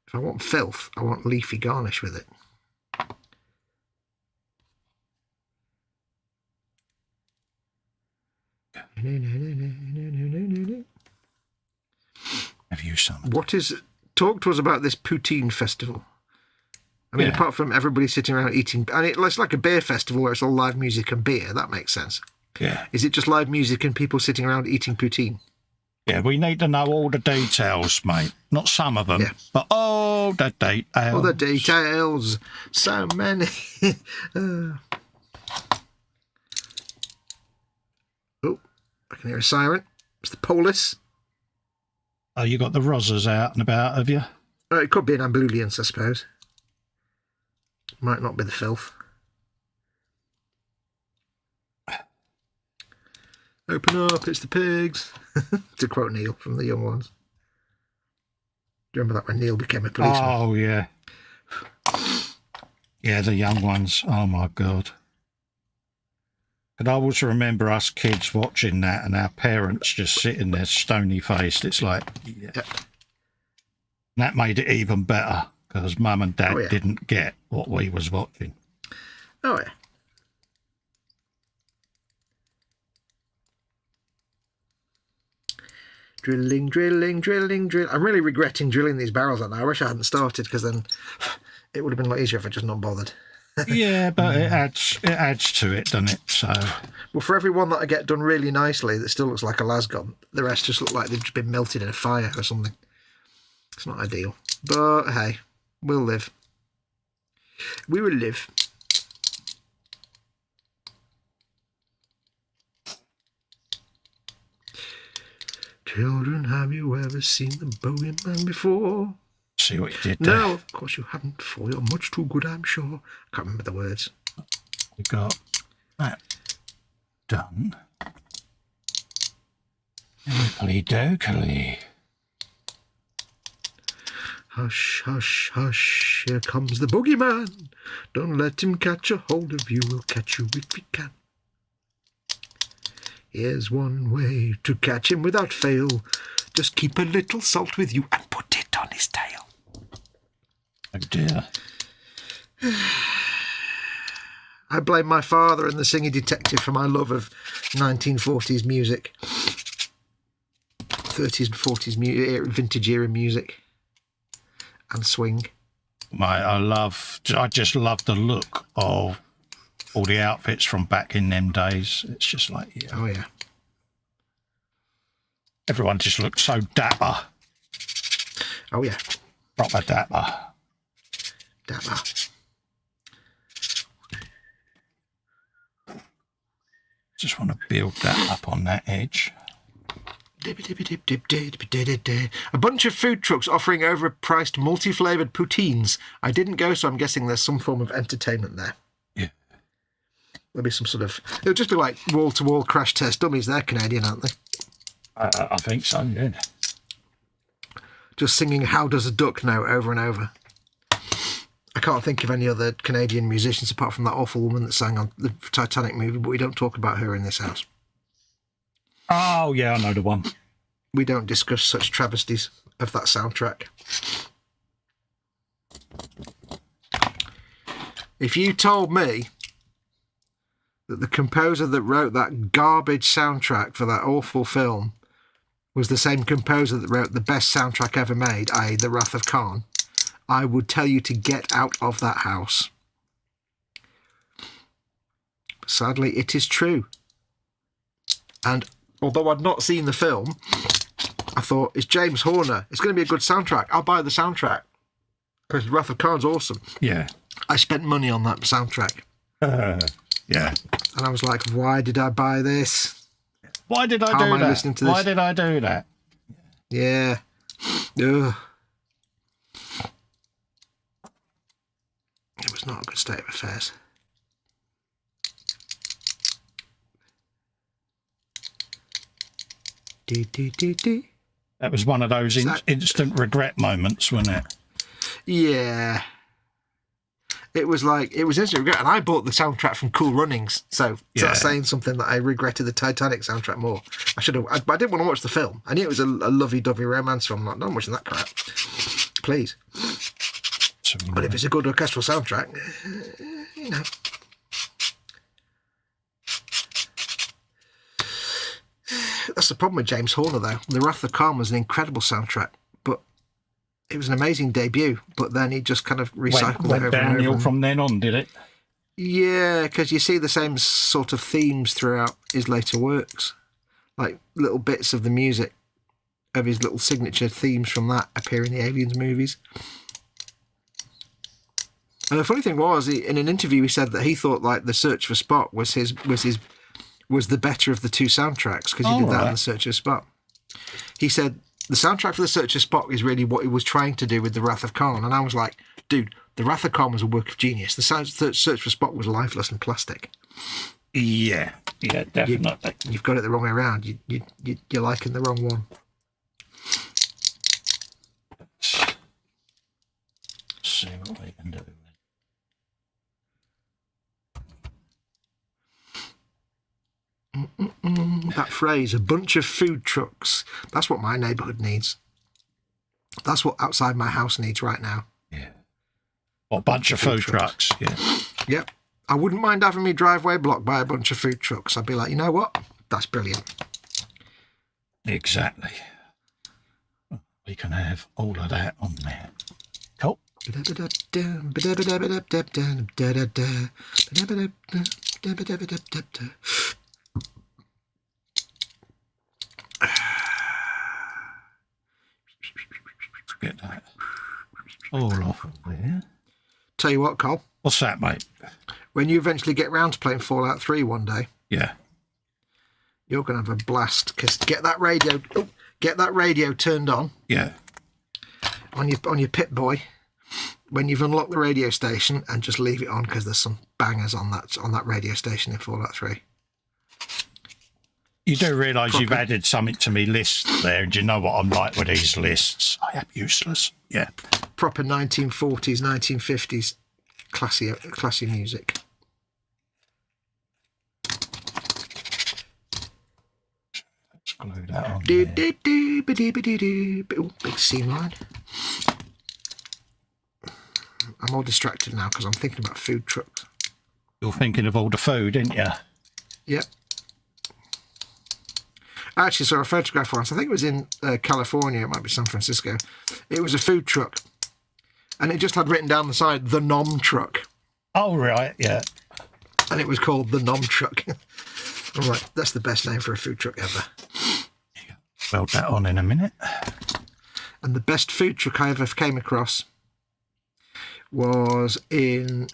If I want filth, I want leafy garnish with it. Have you some? Talk to us about this poutine festival. I mean, apart from everybody sitting around eating, and it's like a beer festival where it's all live music and beer. That makes sense. Yeah. Is it just live music and people sitting around eating poutine? Yeah, we need to know all the details, mate. Not some of them, but all the details. All the details. So many. Oh, I can hear a siren. It's the police. Oh, you got the rozzers out and about, have you? Oh, it could be an ambulance, I suppose. Might not be the filth. Open up, it's the pigs. To quote Neil from The Young Ones. Do you remember that when Neil became a policeman? Oh, yeah. Yeah, The Young Ones. Oh, my God. And I always remember us kids watching that and our parents just sitting there stony-faced. It's like, yeah. That made it even better because Mum and Dad didn't get what we was watching. Oh, yeah. Drilling, drilling, drilling, drilling. I'm really regretting drilling these barrels out now. I wish I hadn't started because then it would have been a lot easier if I just not bothered. Yeah, but it adds to it, doesn't it? So, well, for every one that I get done really nicely that still looks like a lasgun, the rest just look like they've just been melted in a fire or something. It's not ideal. But hey, we'll live. We will live. Children, have you ever seen the bogeyman before? See what you did there? No, of course you haven't, for you're much too good, I'm sure. I can't remember the words. We got that done. Okey-dokey. Hush, hush, hush, here comes the boogeyman. Don't let him catch a hold of you, we'll catch you if we can. Here's one way to catch him without fail. Just keep a little salt with you and put it on his tail. Oh dear. I blame my father and the singing detective for my love of 1940s music. 30s and 40s vintage era music. And swing. Mate, I just love the look of all the outfits from back in them days. It's just like, yeah. Oh, yeah. Everyone just looked so dapper. Oh, yeah. Proper dapper. Dapper. Just want to build that up on that edge. A bunch of food trucks offering overpriced multi-flavoured poutines. I didn't go, so I'm guessing there's some form of entertainment there. Yeah. There'll be some sort of... It'll just be like wall-to-wall crash test dummies. They're Canadian, aren't they? I think so, yeah. Just singing How Does a Duck Know over and over. I can't think of any other Canadian musicians apart from that awful woman that sang on the Titanic movie, but we don't talk about her in this house. Oh, yeah, I know the one. We don't discuss such travesties of that soundtrack. If you told me that the composer that wrote that garbage soundtrack for that awful film was the same composer that wrote the best soundtrack ever made, i.e. The Wrath of Khan, I would tell you to get out of that house. Sadly, it is true. And although I'd not seen the film, I thought, it's James Horner. It's going to be a good soundtrack. I'll buy the soundtrack. Because Wrath of Khan's awesome. Yeah. I spent money on that soundtrack. Yeah. And I was like, why did I buy this? Why did I do that? Why did I do that? Yeah. Ugh. It was not a good state of affairs. That was one of those instant regret moments, wasn't it? Yeah. It was instant regret, and I bought the soundtrack from Cool Runnings, so that's saying something that I regretted the Titanic soundtrack more. I should have. I didn't want to watch the film. I knew it was a lovey-dovey romance film. I'm not watching that crap. Please. But if it's a good orchestral soundtrack, you know. That's the problem with James Horner, though. The Wrath of Khan was an incredible soundtrack, but it was an amazing debut. But then he just kind of recycled it over downhill and over. From then on, did it? Yeah, because you see the same sort of themes throughout his later works, like little bits of the music of his little signature themes from that appear in the Aliens movies. And the funny thing was, in an interview, he said that he thought like The Search for Spock was the better of the two soundtracks because he did that in The Search for Spock. He said the soundtrack for The Search for Spock is really what he was trying to do with The Wrath of Khan, and I was like, dude, The Wrath of Khan was a work of genius. The Search for Spock was lifeless and plastic. Yeah, definitely. You've got it the wrong way around. You're liking the wrong one. Let's see what we can do. That phrase, a bunch of food trucks. That's what my neighbourhood needs. That's what outside my house needs right now. Yeah. What, a bunch of food trucks? Yeah. Yep. I wouldn't mind having my driveway blocked by a bunch of food trucks. I'd be like, you know what? That's brilliant. Exactly. We can have all of that on there. Cool. Get that all off of there. Tell you what, Cole. What's that, mate? When you eventually get round to playing Fallout 3 one day, yeah, you're going to have a blast. Because get that radio turned on. Yeah. On your Pip Boy, when you've unlocked the radio station, and just leave it on because there's some bangers on that radio station in Fallout 3. You do realise you've added something to me list there, and you know what I'm like with these lists. I am useless. Yeah. Proper 1940s, 1950s classy music. Let's glue that on there. Big scene line. I'm all distracted now because I'm thinking about food trucks. You're thinking of all the food, ain't you? Yep. I actually saw a photograph once. I think it was in California. It might be San Francisco. It was a food truck. And it just had written down the side, the Nom Truck. Oh, right, yeah. And it was called the Nom Truck. I'm like, that's the best name for a food truck ever. Weld that on in a minute. And the best food truck I ever came across was in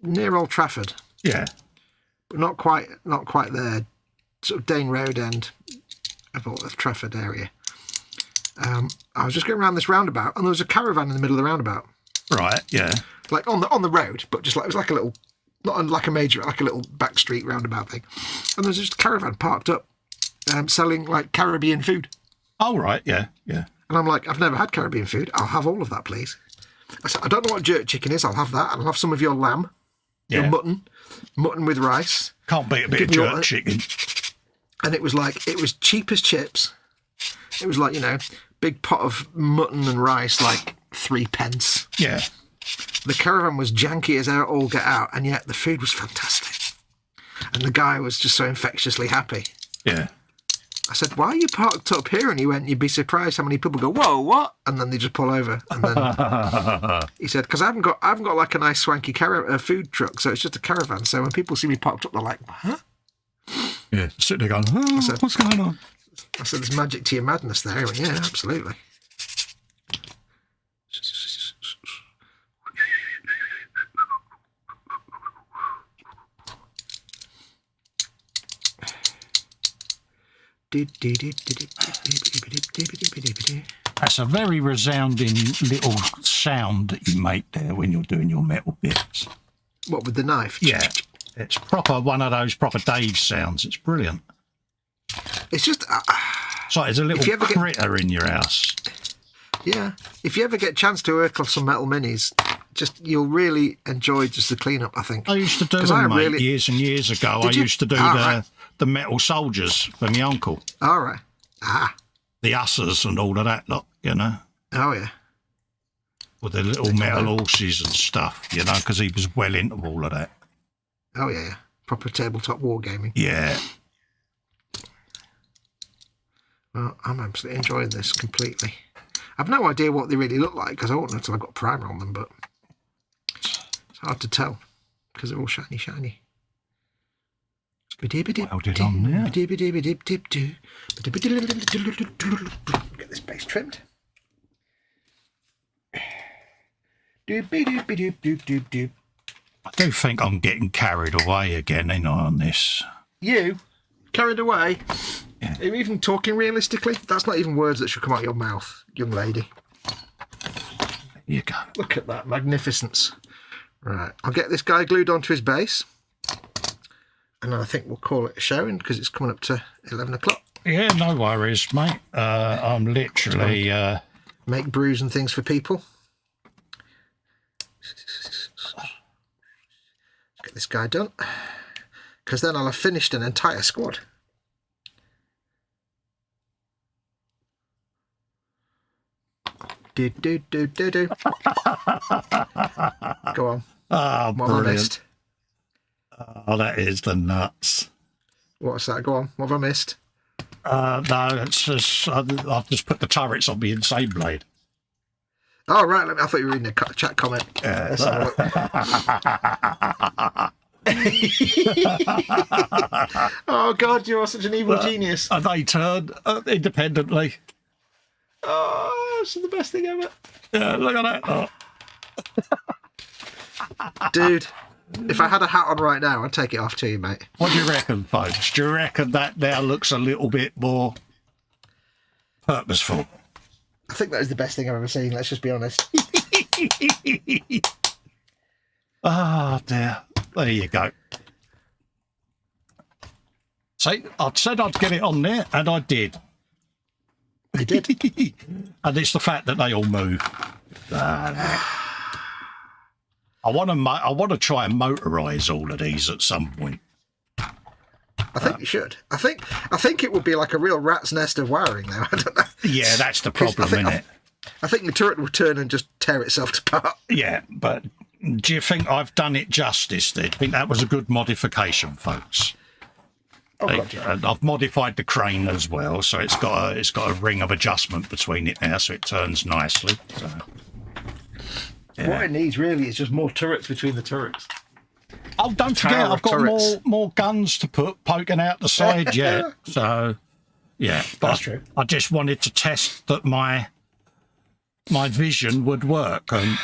near Old Trafford. Yeah. But not quite there. Sort of Dane Road end of Trafford area. I was just going around this roundabout, and there was a caravan in the middle of the roundabout. Right, yeah. Like on the road, but just like it was like a little, not like a major, like a little back street roundabout thing. And there was just a caravan parked up, selling like Caribbean food. Oh, right, yeah, yeah. And I'm like, I've never had Caribbean food. I'll have all of that, please. I said, I don't know what jerk chicken is. I'll have that. I'll have some of your lamb, your mutton with rice. Can't beat a bit of jerk chicken. And it was cheap as chips. It was like, big pot of mutton and rice, like 3p. Yeah. The caravan was janky as all get out, and yet the food was fantastic. And the guy was just so infectiously happy. Yeah. I said, why are you parked up here? And he went, you'd be surprised how many people go, whoa, what? And then they just pull over. And then he said, because I haven't got like a nice swanky food truck, so it's just a caravan. So when people see me parked up, they're like, huh? Yeah, sitting there going, what's going on? I said, there's magic to your madness there. He went, yeah, absolutely. That's a very resounding little sound that you make there when you're doing your metal bits. What, with the knife? Yeah. It's proper one of those proper Dave sounds. It's brilliant. It's just... It's like there's a little critter in your house. Yeah. If you ever get a chance to work on some metal minis, you'll really enjoy just the cleanup, I think. I used to do them, mate, years and years ago. I used to do the metal soldiers for my uncle. All right. The Ussers and all of that lot, you know. Oh, yeah. With the little metal horses and stuff, you know, because he was well into all of that. Oh, yeah. Proper tabletop wargaming. Yeah. Well, I'm absolutely enjoying this completely. I've no idea what they really look like because I won't know until I've got primer on them, but it's hard to tell because they're all shiny, shiny. Welded on there. Get this base trimmed. I do think I'm getting carried away again, ain't I, on this? You? Carried away? Yeah. Are you even talking realistically? That's not even words that should come out of your mouth, young lady. There you go. Look at that magnificence. Right, I'll get this guy glued onto his base. And I think we'll call it a showing because it's coming up to 11 o'clock. Yeah, no worries, mate. I'm literally... Make brews and things for people. Let's get this guy done. Because then I'll have finished an entire squad. Do. Go on. Oh, what have I missed? Oh, that is the nuts. What's that? Go on. What have I missed? No, it's just I've just put the turrets on the insane blade. Oh, right. I thought you were reading a chat comment. Let's have a look. Oh, God, you are such an evil genius. And they turn independently. Oh, this is the best thing ever. Yeah, look at that. Oh. Dude, if I had a hat on right now, I'd take it off to you, mate. What do you reckon, folks? Do you reckon that now looks a little bit more purposeful? I think that is the best thing I've ever seen, let's just be honest. Oh, dear. There you go. See, I said I'd get it on there, and I did. You did? And it's the fact that they all move. I want to try and motorise all of these at some point. I think you should. I think it would be like a real rat's nest of wiring, though. I don't know. Yeah, that's the problem, isn't it? I think the turret will turn and just tear itself apart. Yeah, but do you think I've done it justice? Do you think that was a good modification, folks? Oh, God, yeah. And I've modified the crane as well, so it's got a ring of adjustment between it now, so it turns nicely. So, yeah. What it needs really is just more turrets between the turrets. Oh, don't forget, I've got more guns to put poking out the side yet. So, yeah, that's true. I just wanted to test that my vision would work, and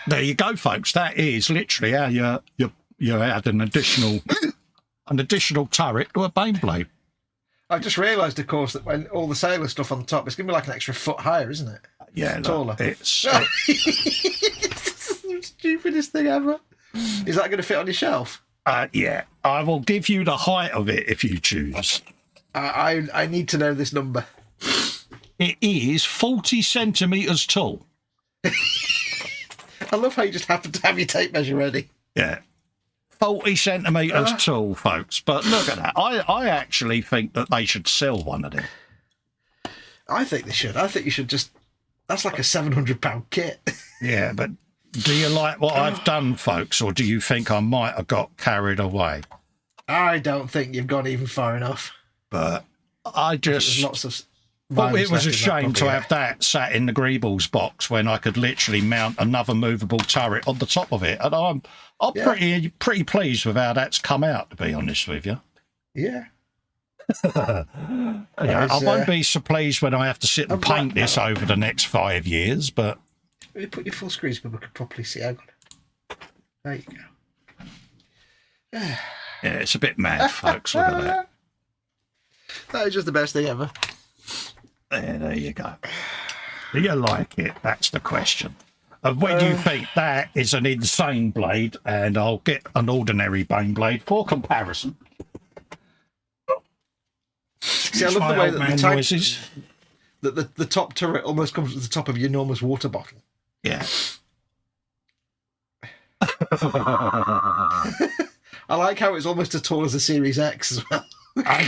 there you go, folks. That is literally how you add an additional turret to a Baneblade. I've just realised, of course, that when all the sailor stuff on the top, it's going to be like an extra foot higher, isn't it? Yeah, taller. It's the stupidest thing ever. Is that going to fit on your shelf? Yeah, I will give you the height of it if you choose. I need to know this number. It is 40 centimetres tall. I love how you just happen to have your tape measure ready. Yeah. 40 centimetres tall, folks. But look at that. I actually think that they should sell one of them. I think they should. I think you should just... That's like a £700 kit. Yeah, but do you like what I've done, folks, or do you think I might have got carried away? I don't think you've gone even far enough. But I just... There's lots of... Well, it was a shame to have that sat in the Greebles box when I could literally mount another movable turret on the top of it. And I'm pretty pleased with how that's come out, to be honest with you. Yeah. I won't be so pleased when I have to sit and paint this over the next 5 years, but... Let me put your full screen so we can properly see. Hang on. There you go. Yeah, it's a bit mad, folks. Look at that. That is just the best thing ever. There you go. Do you like it? That's the question. And when you think that is an insane blade, and I'll get an ordinary bane blade for comparison. See, I love the way that the top turret almost comes to the top of your enormous water bottle. Yeah. I like how it's almost as tall as a Series X as well.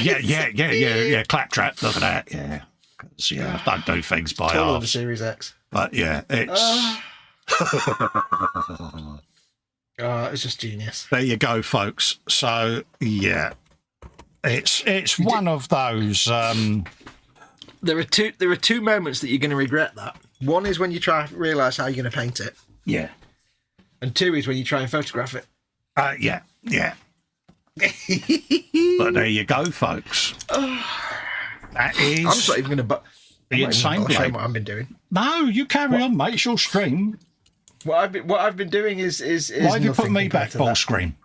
Yeah. Claptrap, look at that. Yeah. 'Cause, I don't do things by Taller than half. the Series X. But yeah, it's. It's just genius. There you go, folks. So yeah, it's one of those. There are two moments that you're going to regret that. One is when you try to realise how you're going to paint it. Yeah. And two is when you try and photograph it. Yeah. But there you go, folks. That is. I'm just not even going to. The insane blade. What I've been doing. No, you carry on, mate. It's your stream. What I've been doing is. Why have you put me back full screen?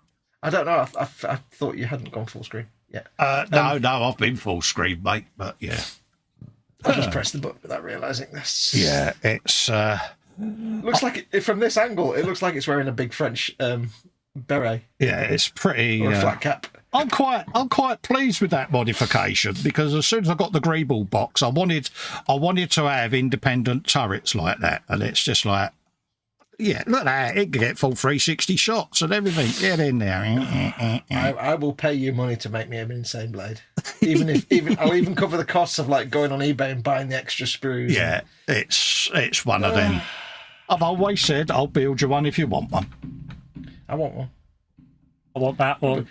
I don't know. I thought you hadn't gone full screen yet. No, I've been full screen, mate. But yeah. I just pressed the button without realising this. Yeah, it's. Looks like from this angle, it looks like it's wearing a big French beret. Yeah, it's pretty. Or a flat cap. I'm quite pleased with that modification, because as soon as I got the Greeble box, I wanted to have independent turrets like that, and it's just like, yeah, look at that, it can get full 360 shots and everything. Get in there. I will pay you money to make me an insane blade, I'll even cover the costs of like going on eBay and buying the extra sprues. Yeah, it's one of them. I've always said I'll build you one if you want one. I want one. I want that one.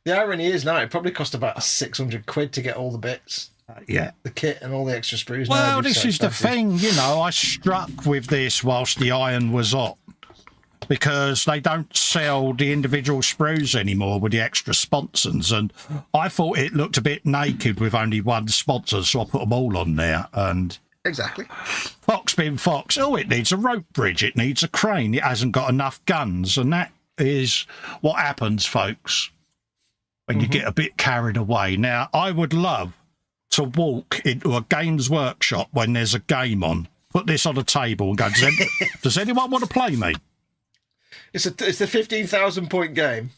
The irony is now it probably cost about £600 to get all the bits. Yeah. The kit and all the extra sprues. Well, this is the thing, I struck with this whilst the iron was hot, because they don't sell the individual sprues anymore with the extra sponsons, and I thought it looked a bit naked with only one sponsor, so I put them all on there. And exactly. Fox being Fox, it needs a rope bridge, it needs a crane, it hasn't got enough guns, and that is what happens, folks, when you get a bit carried away. Now, I would love to walk into a Games Workshop when there's a game on, put this on a table and go, does anyone want to play me? It's the 15,000 point game.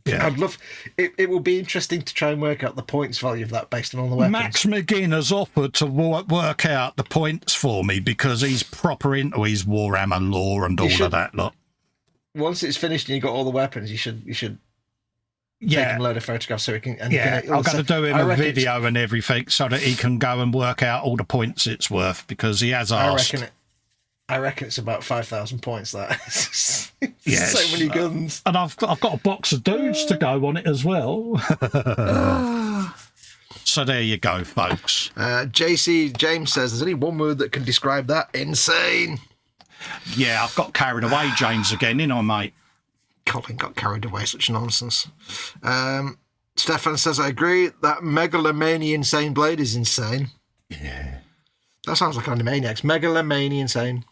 Yeah. I'd love it. Will be interesting to try and work out the points value of that based on all the weapons. Max McGinn has offered to work out the points for me because he's proper into his Warhammer lore and all of that lot. Once it's finished and you've got all the weapons, you should take him a load of photographs so he can. And I'm going to do him a video and everything so that he can go and work out all the points it's worth, because he has asked. I reckon it's about 5,000 points. That yes, so many guns, and I've got a box of dudes to go on it as well. So there you go, folks. JC James says there's only one word that can describe that: insane. Yeah, I've got carried away, James, again, I, mate? Colin got carried away, such nonsense. Stefan says, I agree that Megalomania Insane Blade is insane. Yeah. That sounds like Animaniacs. Megalomania Insane.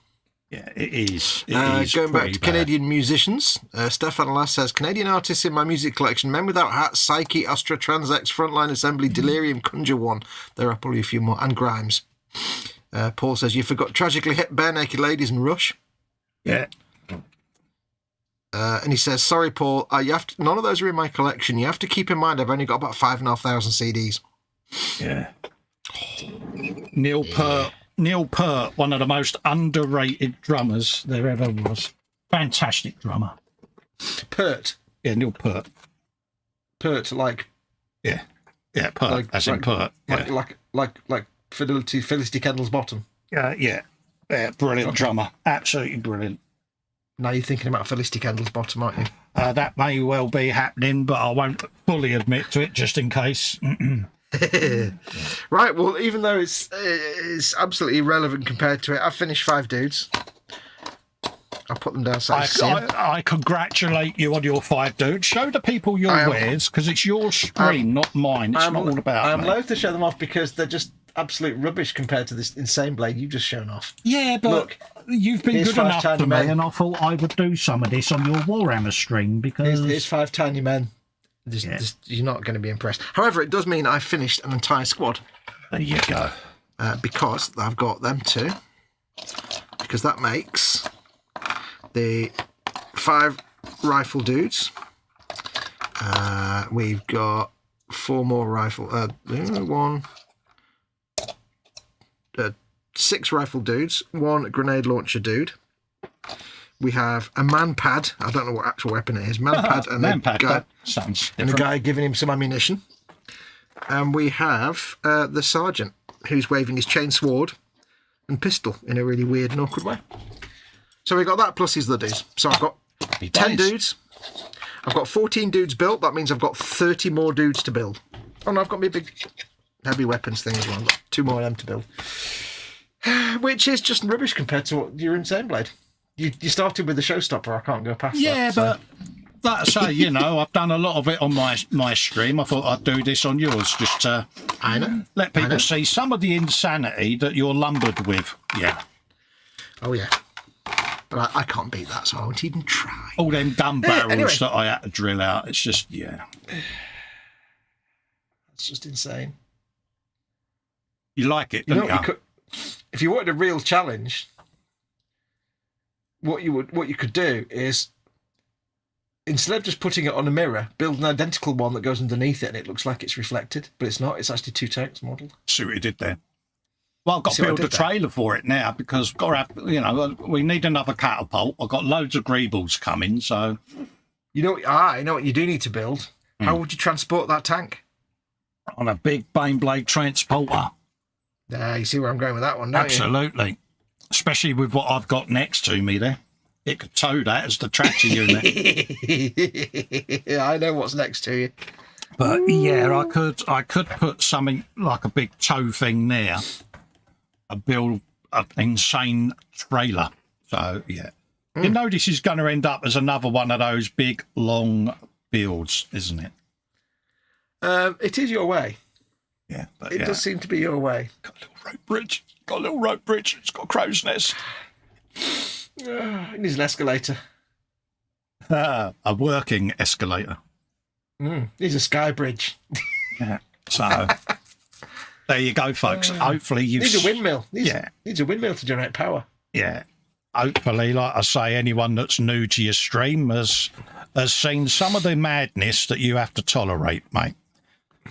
Yeah, it is. Going back to Canadian musicians, Stefan Lass says, Canadian artists in my music collection: Men Without Hats, Psyche, Astra, Transex, Frontline Assembly, Delirium, Conjure One. There are probably a few more. And Grimes. Paul says, you forgot Tragically Hip, Bare Naked Ladies and Rush. Yeah. And he says, sorry, Paul, none of those are in my collection. You have to keep in mind I've only got about 5,500 CDs. Yeah. Neil Peart, one of the most underrated drummers there ever was. Fantastic drummer. Peart? Yeah, Neil Peart. Peart, like... Yeah, Peart, as in Peart. Yeah. Like Felicity Kendall's bottom. Yeah, brilliant drummer. Absolutely brilliant. Now you're thinking about Felicity Kendall's bottom, aren't you? That may well be happening, but I won't fully admit to it, just in case. Right, well, even though it's absolutely irrelevant compared to it, I've finished 5 dudes. I'll put them down. I congratulate you on your 5 dudes. Show the people your wares, because it's your stream, not mine. It's not all about I'm me. loath to show them off because they're just absolute rubbish compared to this insane blade you've just shown off. Yeah, but look, you've been good enough for me, and I thought I would do some of this on your Warhammer stream, because... Here's 5 tiny men. You're not going to be impressed. However, it does mean I've finished an entire squad. There you go. Because I've got them too. Because that makes the 5 rifle dudes. We've got 4 more rifle. 6 rifle dudes, 1 grenade launcher dude. We have a man pad. I don't know what actual weapon it is. Man pad and a guy giving him some ammunition. And we have the sergeant who's waving his chain sword and pistol in a really weird and awkward way. So we've got that plus his dudes. So I've got 10 dudes. I've got 14 dudes built. That means I've got 30 more dudes to build. Oh no, I've got me a big heavy weapons thing as well. I've got 2 more of them to build. Which is just rubbish compared to what your Insane Blade. You started with the showstopper. I can't go past that. Yeah, but that's you know, I've done a lot of it on my stream. I thought I'd do this on yours, just to let people see some of the insanity that you're lumbered with. Yeah. Oh, yeah. But I can't beat that, so I won't even try. All them gun barrels that I had to drill out. It's just, yeah. It's just insane. You like it, you don't know, you? If you wanted a real challenge, what you could do is, instead of just putting it on a mirror, build an identical one that goes underneath it and it looks like it's reflected, but it's not. It's actually 2 tanks modelled. See what you did there. Well, I've got to build a trailer for it now because we've got to have, you know, we need another catapult. I've got loads of greebles coming, so. You know what you do need to build? How would you transport that tank? On a big Baneblade transporter. You see where I'm going with that one, don't Absolutely. you? Especially with what I've got next to me there. It could tow that as the tractor unit. Yeah, I know what's next to you. But yeah, I could put something like a big tow thing there. I build an insane trailer. So yeah. You know this is going to end up as another one of those big long builds, isn't it? It is your way. Yeah, but it does seem to be your way. Got a little rope bridge. It's got a crow's nest. It needs an escalator. A working escalator. Needs a sky bridge. Yeah. So there you go, folks. Hopefully you've needs a windmill. Needs a windmill to generate power. Yeah. Hopefully, like I say, anyone that's new to your stream has seen some of the madness that you have to tolerate, mate.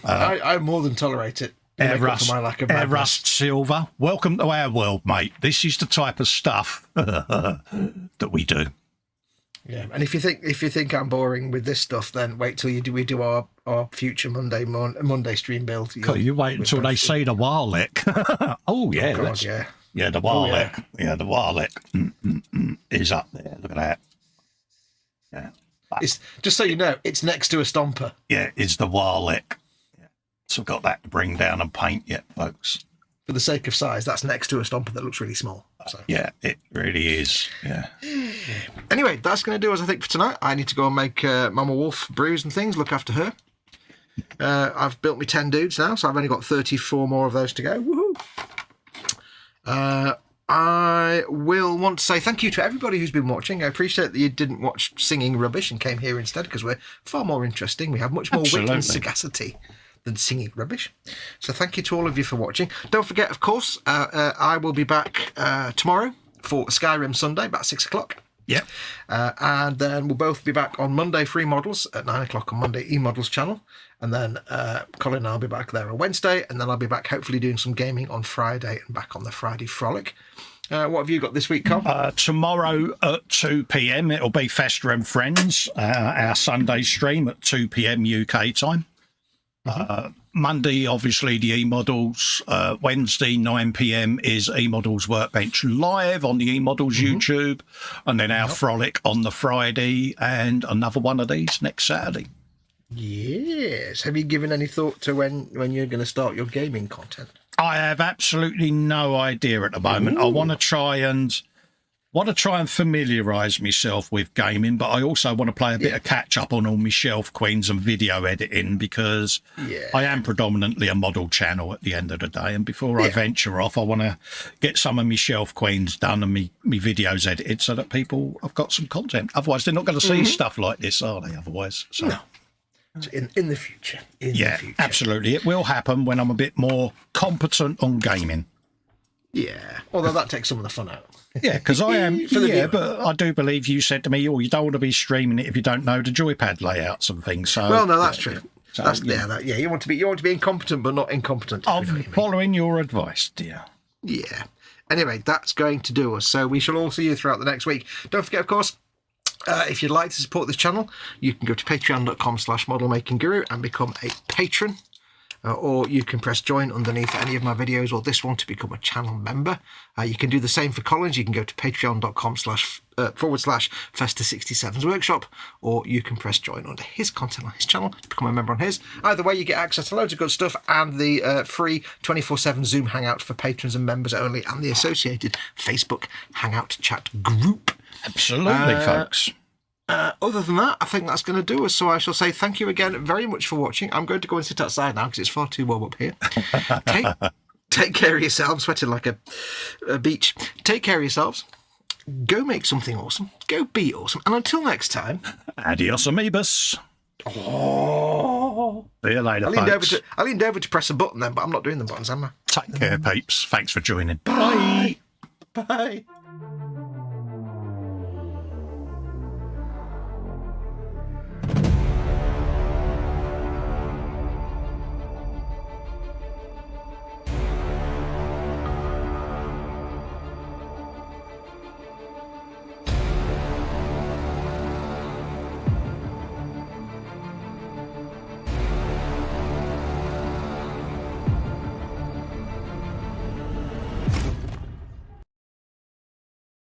I more than tolerate it. Air Rust Silver, welcome to our world, mate. This is the type of stuff that we do. Yeah, and if you think I'm boring with this stuff, then wait till we do our future Monday stream build. You wait until they see the Warlick. Oh yeah, God, yeah. Yeah, the Warlick. Oh, yeah. The Warlick is up there. Look at that. Yeah. It's just so you know, it's next to a Stomper. Yeah, it's the Warlick. So I've got that to bring down and paint yet, folks. For the sake of size, that's next to a Stomper that looks really small. So. Yeah, it really is. Yeah. Anyway, that's going to do us, I think, for tonight. I need to go and make Mama Wolf brews and things, look after her. I've built me 10 dudes now, so I've only got 34 more of those to go. Woohoo! I will want to say thank you to everybody who's been watching. I appreciate that you didn't watch Singing Rubbish and came here instead, because we're far more interesting. We have much more wit and sagacity than singing rubbish. So thank you to all of you for watching. Don't forget, of course, I will be back tomorrow for Skyrim Sunday, about 6 o'clock. Yep. And then we'll both be back on Monday, Free Models, at 9 o'clock on Monday, eModels channel. And then Colin and I'll be back there on Wednesday. And then I'll be back hopefully doing some gaming on Friday and back on the Friday Frolic. What have you got this week, Colin? Tomorrow at 2 p.m, it'll be Festa and Friends, our Sunday stream at 2 p.m. UK time. Monday, obviously, the eModels. Wednesday, 9 p.m. is eModels Workbench live on the eModels YouTube. And then our Frolic on the Friday and another one of these next Saturday. Yes. Have you given any thought to when you're going to start your gaming content? I have absolutely no idea at the moment. I want to try and familiarise myself with gaming, but I also want to play a bit of catch up on all my shelf queens and video editing, because I am predominantly a model channel at the end of the day. And before I venture off, I want to get some of my shelf queens done and me videos edited so that people have got some content. Otherwise, they're not going to see stuff like this, are they? Otherwise, so. No. In the future. In the future. Absolutely. It will happen when I'm a bit more competent on gaming. Yeah, although that takes some of the fun out. Yeah, because I am. For the Yeah, viewer. but I do believe you said to me, "Oh, you don't want to be streaming it if you don't know the joypad layouts and things." So, Well, no, that's true. So, That's you want to be incompetent, but not incompetent. if you know what I mean. Following your advice, dear. Yeah. Anyway, that's going to do us. So we shall all see you throughout the next week. Don't forget, of course, if you'd like to support this channel, you can go to patreon.com/modelmakingguru and become a patron. Or you can press join underneath any of my videos or this one to become a channel member. You can do the same for Collins. You can go to patreon.com//Festa67's workshop, or you can press join under his content on his channel to become a member on his. Either way, you get access to loads of good stuff and the free 24/7 Zoom Hangout for patrons and members only, and the associated Facebook Hangout chat group. Absolutely, folks. Other than that, I think that's going to do us. So I shall say thank you again very much for watching. I'm going to go and sit outside now because it's far too warm up here. Take care of yourselves. I'm sweating like a beach. Take care of yourselves. Go make something awesome. Go be awesome. And until next time... Adios, amibus. Oh. See you later, folks. I leaned over to press a button then, but I'm not doing the buttons, am I? Take care, peeps. Thanks for joining. Bye. Bye.